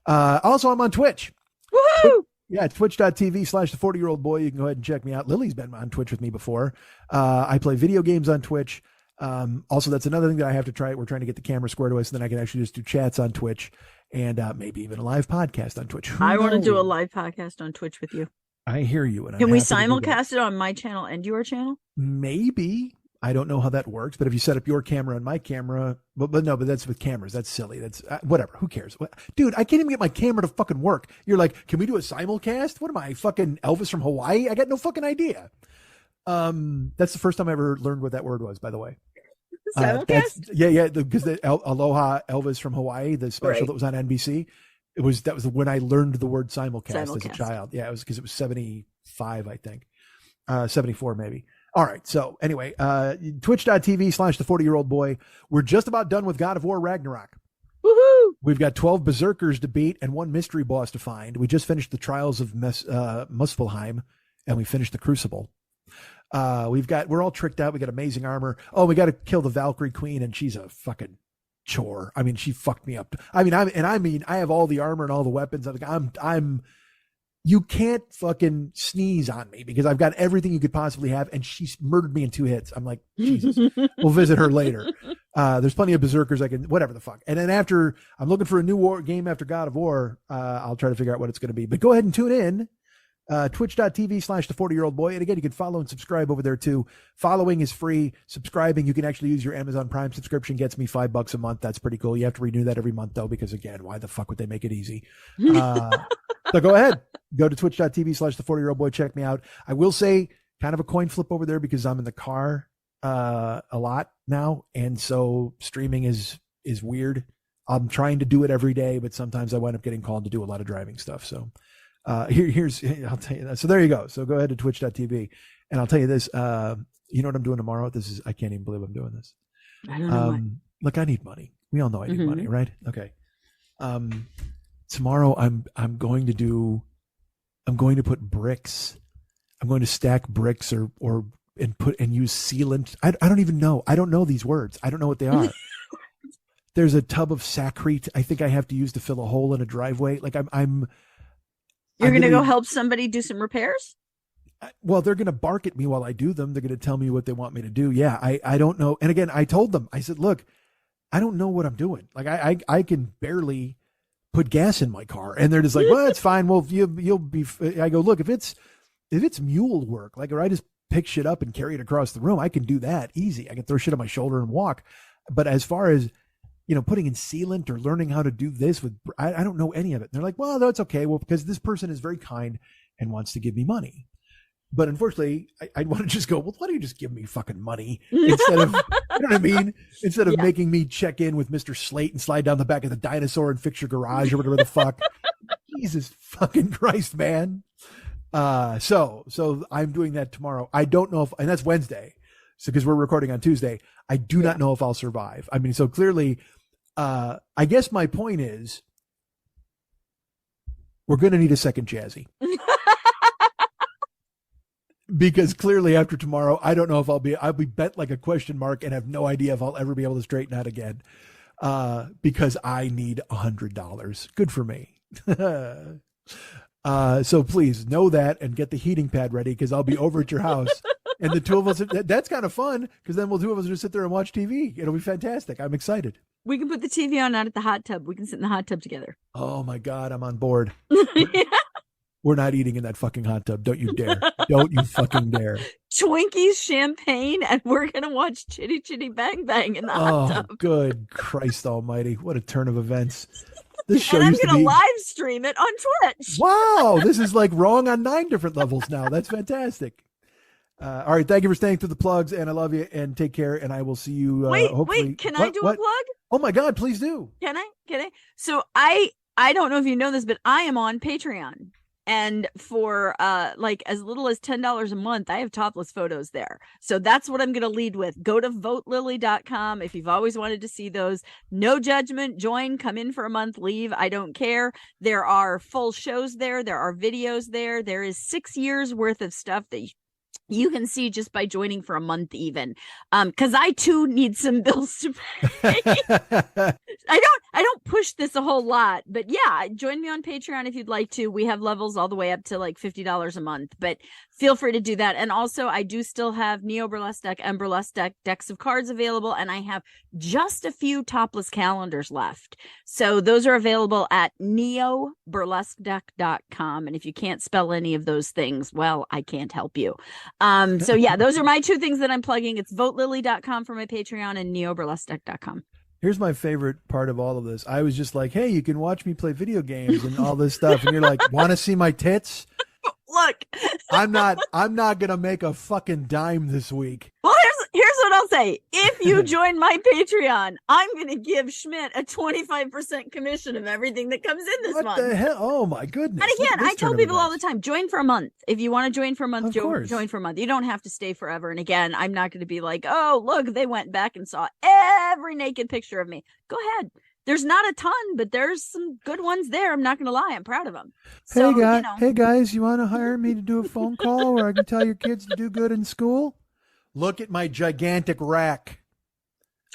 Also, I'm on Twitch. Woohoo! Yeah, twitch.tv/the40year-old boy. You can go ahead and check me out. Lily's been on Twitch with me before. I play video games on Twitch. Also, that's another thing that I have to try. We're trying to get the camera squared away so then I can actually just do chats on Twitch and maybe even a live podcast on Twitch. I want to do a live podcast on Twitch with you. I hear you. And can we simulcast it on my channel and your channel? Maybe. I don't know how that works, but if you set up your camera and my camera, but that's with cameras. That's silly. That's whatever. Who cares? Dude, I can't even get my camera to fucking work. You're like, can we do a simulcast? What am I, fucking Elvis from Hawaii? I got no fucking idea. That's the first time I ever learned what that word was, by the way. Simulcast? Because the Aloha Elvis from Hawaii, the special that was on NBC, that was when I learned the word simulcast as a child. Yeah, it was because it was 75, I think. 74 maybe. All right. So anyway, twitch.tv/the40year-old boy. We're just about done with God of War Ragnarok. Woohoo! We've got 12 berserkers to beat and one mystery boss to find. We just finished the Trials of Muspelheim, and we finished the Crucible. We're all tricked out. We got amazing armor. Oh, we got to kill the Valkyrie Queen, and she's a fucking chore. I mean, she fucked me up. I have all the armor and all the weapons. You can't fucking sneeze on me because I've got everything you could possibly have, and she's murdered me in 2 hits. I'm like, Jesus. We'll visit her later. There's plenty of berserkers whatever the fuck. And then after, I'm looking for a new war game after God of War. I'll try to figure out what it's going to be. But go ahead and tune in. Twitch.tv/the40year-old boy. And again, you can follow and subscribe over there too. Following is free. Subscribing, you can actually use your Amazon Prime subscription. Gets me $5 a month. That's pretty cool. You have to renew that every month though, because again, why the fuck would they make it easy? So go ahead, go to twitch.tv/the40year-old boy. Check me out. I will say kind of a coin flip over there because I'm in the car a lot now. And so streaming is weird. I'm trying to do it every day, but sometimes I wind up getting called to do a lot of driving stuff. So I'll tell you that. So there you go. So go ahead to twitch.tv and I'll tell you this, you know what I'm doing tomorrow? I can't even believe I'm doing this. I don't know. Look, I need money. We all know I need money, right? Okay. Tomorrow I'm going to put bricks. I'm going to stack bricks and use sealant. I don't even know. I don't know these words. I don't know what they are. There's a tub of sacrete I think I have to use to fill a hole in a driveway. Like You're going to go help somebody do some repairs? Well, they're going to bark at me while I do them. They're going to tell me what they want me to do. Yeah, I don't know. And again, I told them, I said, look, I don't know what I'm doing. Like I can barely put gas in my car. And they're just like, well, it's fine. Well, you'll be, I go, look, if it's mule work, like, or I just pick shit up and carry it across the room, I can do that easy. I can throw shit on my shoulder and walk. But as far as, putting in sealant or learning how to do this I don't know any of it. And they're like, well, that's okay. Well, because this person is very kind and wants to give me money. But unfortunately, I want to just go, well, why don't you just give me fucking money instead of, you know what I mean? Instead of making me check in with Mr. Slate and slide down the back of the dinosaur and fix your garage or whatever the fuck. Jesus fucking Christ, man. So I'm doing that tomorrow. I don't know if, and that's Wednesday. So, because we're recording on Tuesday, I do not know if I'll survive. I mean, so clearly, I guess my point is we're going to need a second chassis. Because clearly after tomorrow, I don't know if I'll be bent like a question mark and have no idea if I'll ever be able to straighten out again. Because I need $100. Good for me. So please know that and get the heating pad ready because I'll be over at your house. And the two of us, that's kind of fun because then we'll two of us just sit there and watch TV. It'll be fantastic. I'm excited. We can put the TV on out at the hot tub. We can sit in the hot tub together. Oh my God, I'm on board. Yeah. We're not eating in that fucking hot tub. Don't you dare. Don't you fucking dare. Twinkies, champagne, and we're going to watch Chitty Chitty Bang Bang in the hot tub. Oh, good Christ almighty. What a turn of events. This show and I'm used to going to be... live stream it on Twitch. Wow. This is like wrong on 9 different levels now. That's fantastic. All right. Thank you for staying through the plugs, and I love you, and take care, and I will see you. Hopefully... Wait, can I do a plug? Oh my God, please do. Can I? So I don't know if you know this, but I am on Patreon. And for like as little as $10 a month, I have topless photos there. So that's what I'm going to lead with. Go to votelily.com if you've always wanted to see those. No judgment. Join, come in for a month, leave. I don't care. There are full shows there. There are videos there. There is 6 years worth of stuff that you can see just by joining for a month even. Because I too need some bills to pay. I don't push this a whole lot, but yeah, join me on Patreon if you'd like to. We have levels all the way up to like $50 a month, but feel free to do that. And also I do still have Neo Burlesque Deck and Burlesque Deck decks of cards available, and I have just a few topless calendars left. So those are available at neoburlesquedeck.com. And if you can't spell any of those things, well, I can't help you. So yeah, those are my two things that I'm plugging. It's votelily.com for my Patreon and neoburlesquedeck.com. Here's my favorite part of all of this. I was just like, hey, you can watch me play video games and all this stuff. And you're like, want to see my tits? Look, I'm not going to make a fucking dime this week. Well, here's what I'll say. If you join my Patreon, I'm going to give Schmidt a 25% commission of everything that comes in this month. What the hell? Oh my goodness. And again, I tell people all the time, join for a month. If you want to join for a month, join for a month. You don't have to stay forever. And again, I'm not going to be like, oh, look, they went back and saw every naked picture of me. Go ahead. There's not a ton, but there's some good ones there. I'm not going to lie. I'm proud of them. So, Hey guys, you want to hire me to do a phone call where I can tell your kids to do good in school? Look at my gigantic rack.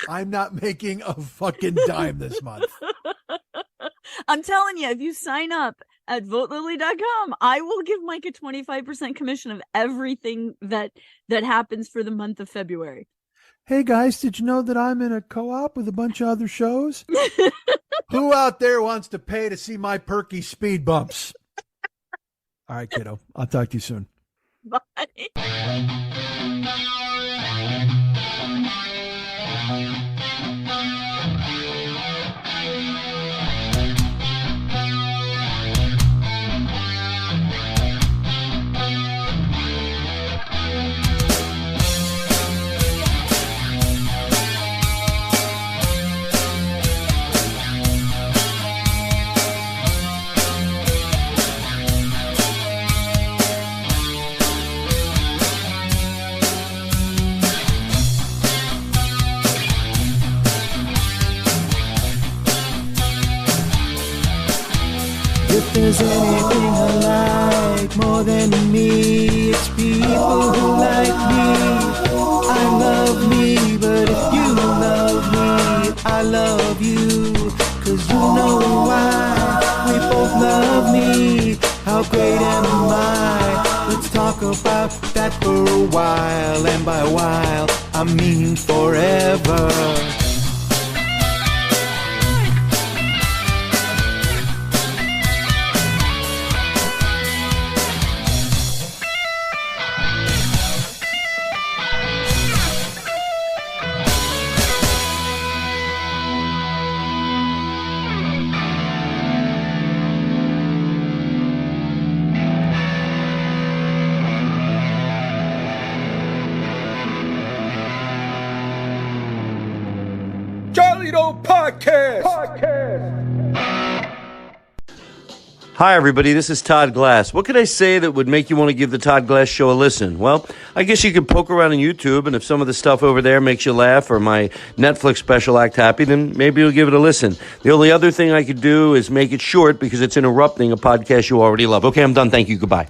I'm not making a fucking dime this month. I'm telling you, if you sign up at votelily.com, I will give Mike a 25% commission of everything that happens for the month of February. Hey guys, did you know that I'm in a co-op with a bunch of other shows? Who out there wants to pay to see my Perky Speedbumps? All right, kiddo. I'll talk to you soon. Bye. If there's anything I like more than me, it's people who like me. I love me, but if you love me, I love you. 'Cause you know why, we both love me. How great am I? Let's talk about that for a while, and by a while, I mean forever. Speedo Podcast. Hi, everybody. This is Todd Glass. What could I say that would make you want to give the Todd Glass Show a listen? Well, I guess you could poke around on YouTube, and if some of the stuff over there makes you laugh or my Netflix special act happy, then maybe you'll give it a listen. The only other thing I could do is make it short because it's interrupting a podcast you already love. Okay, I'm done. Thank you. Goodbye.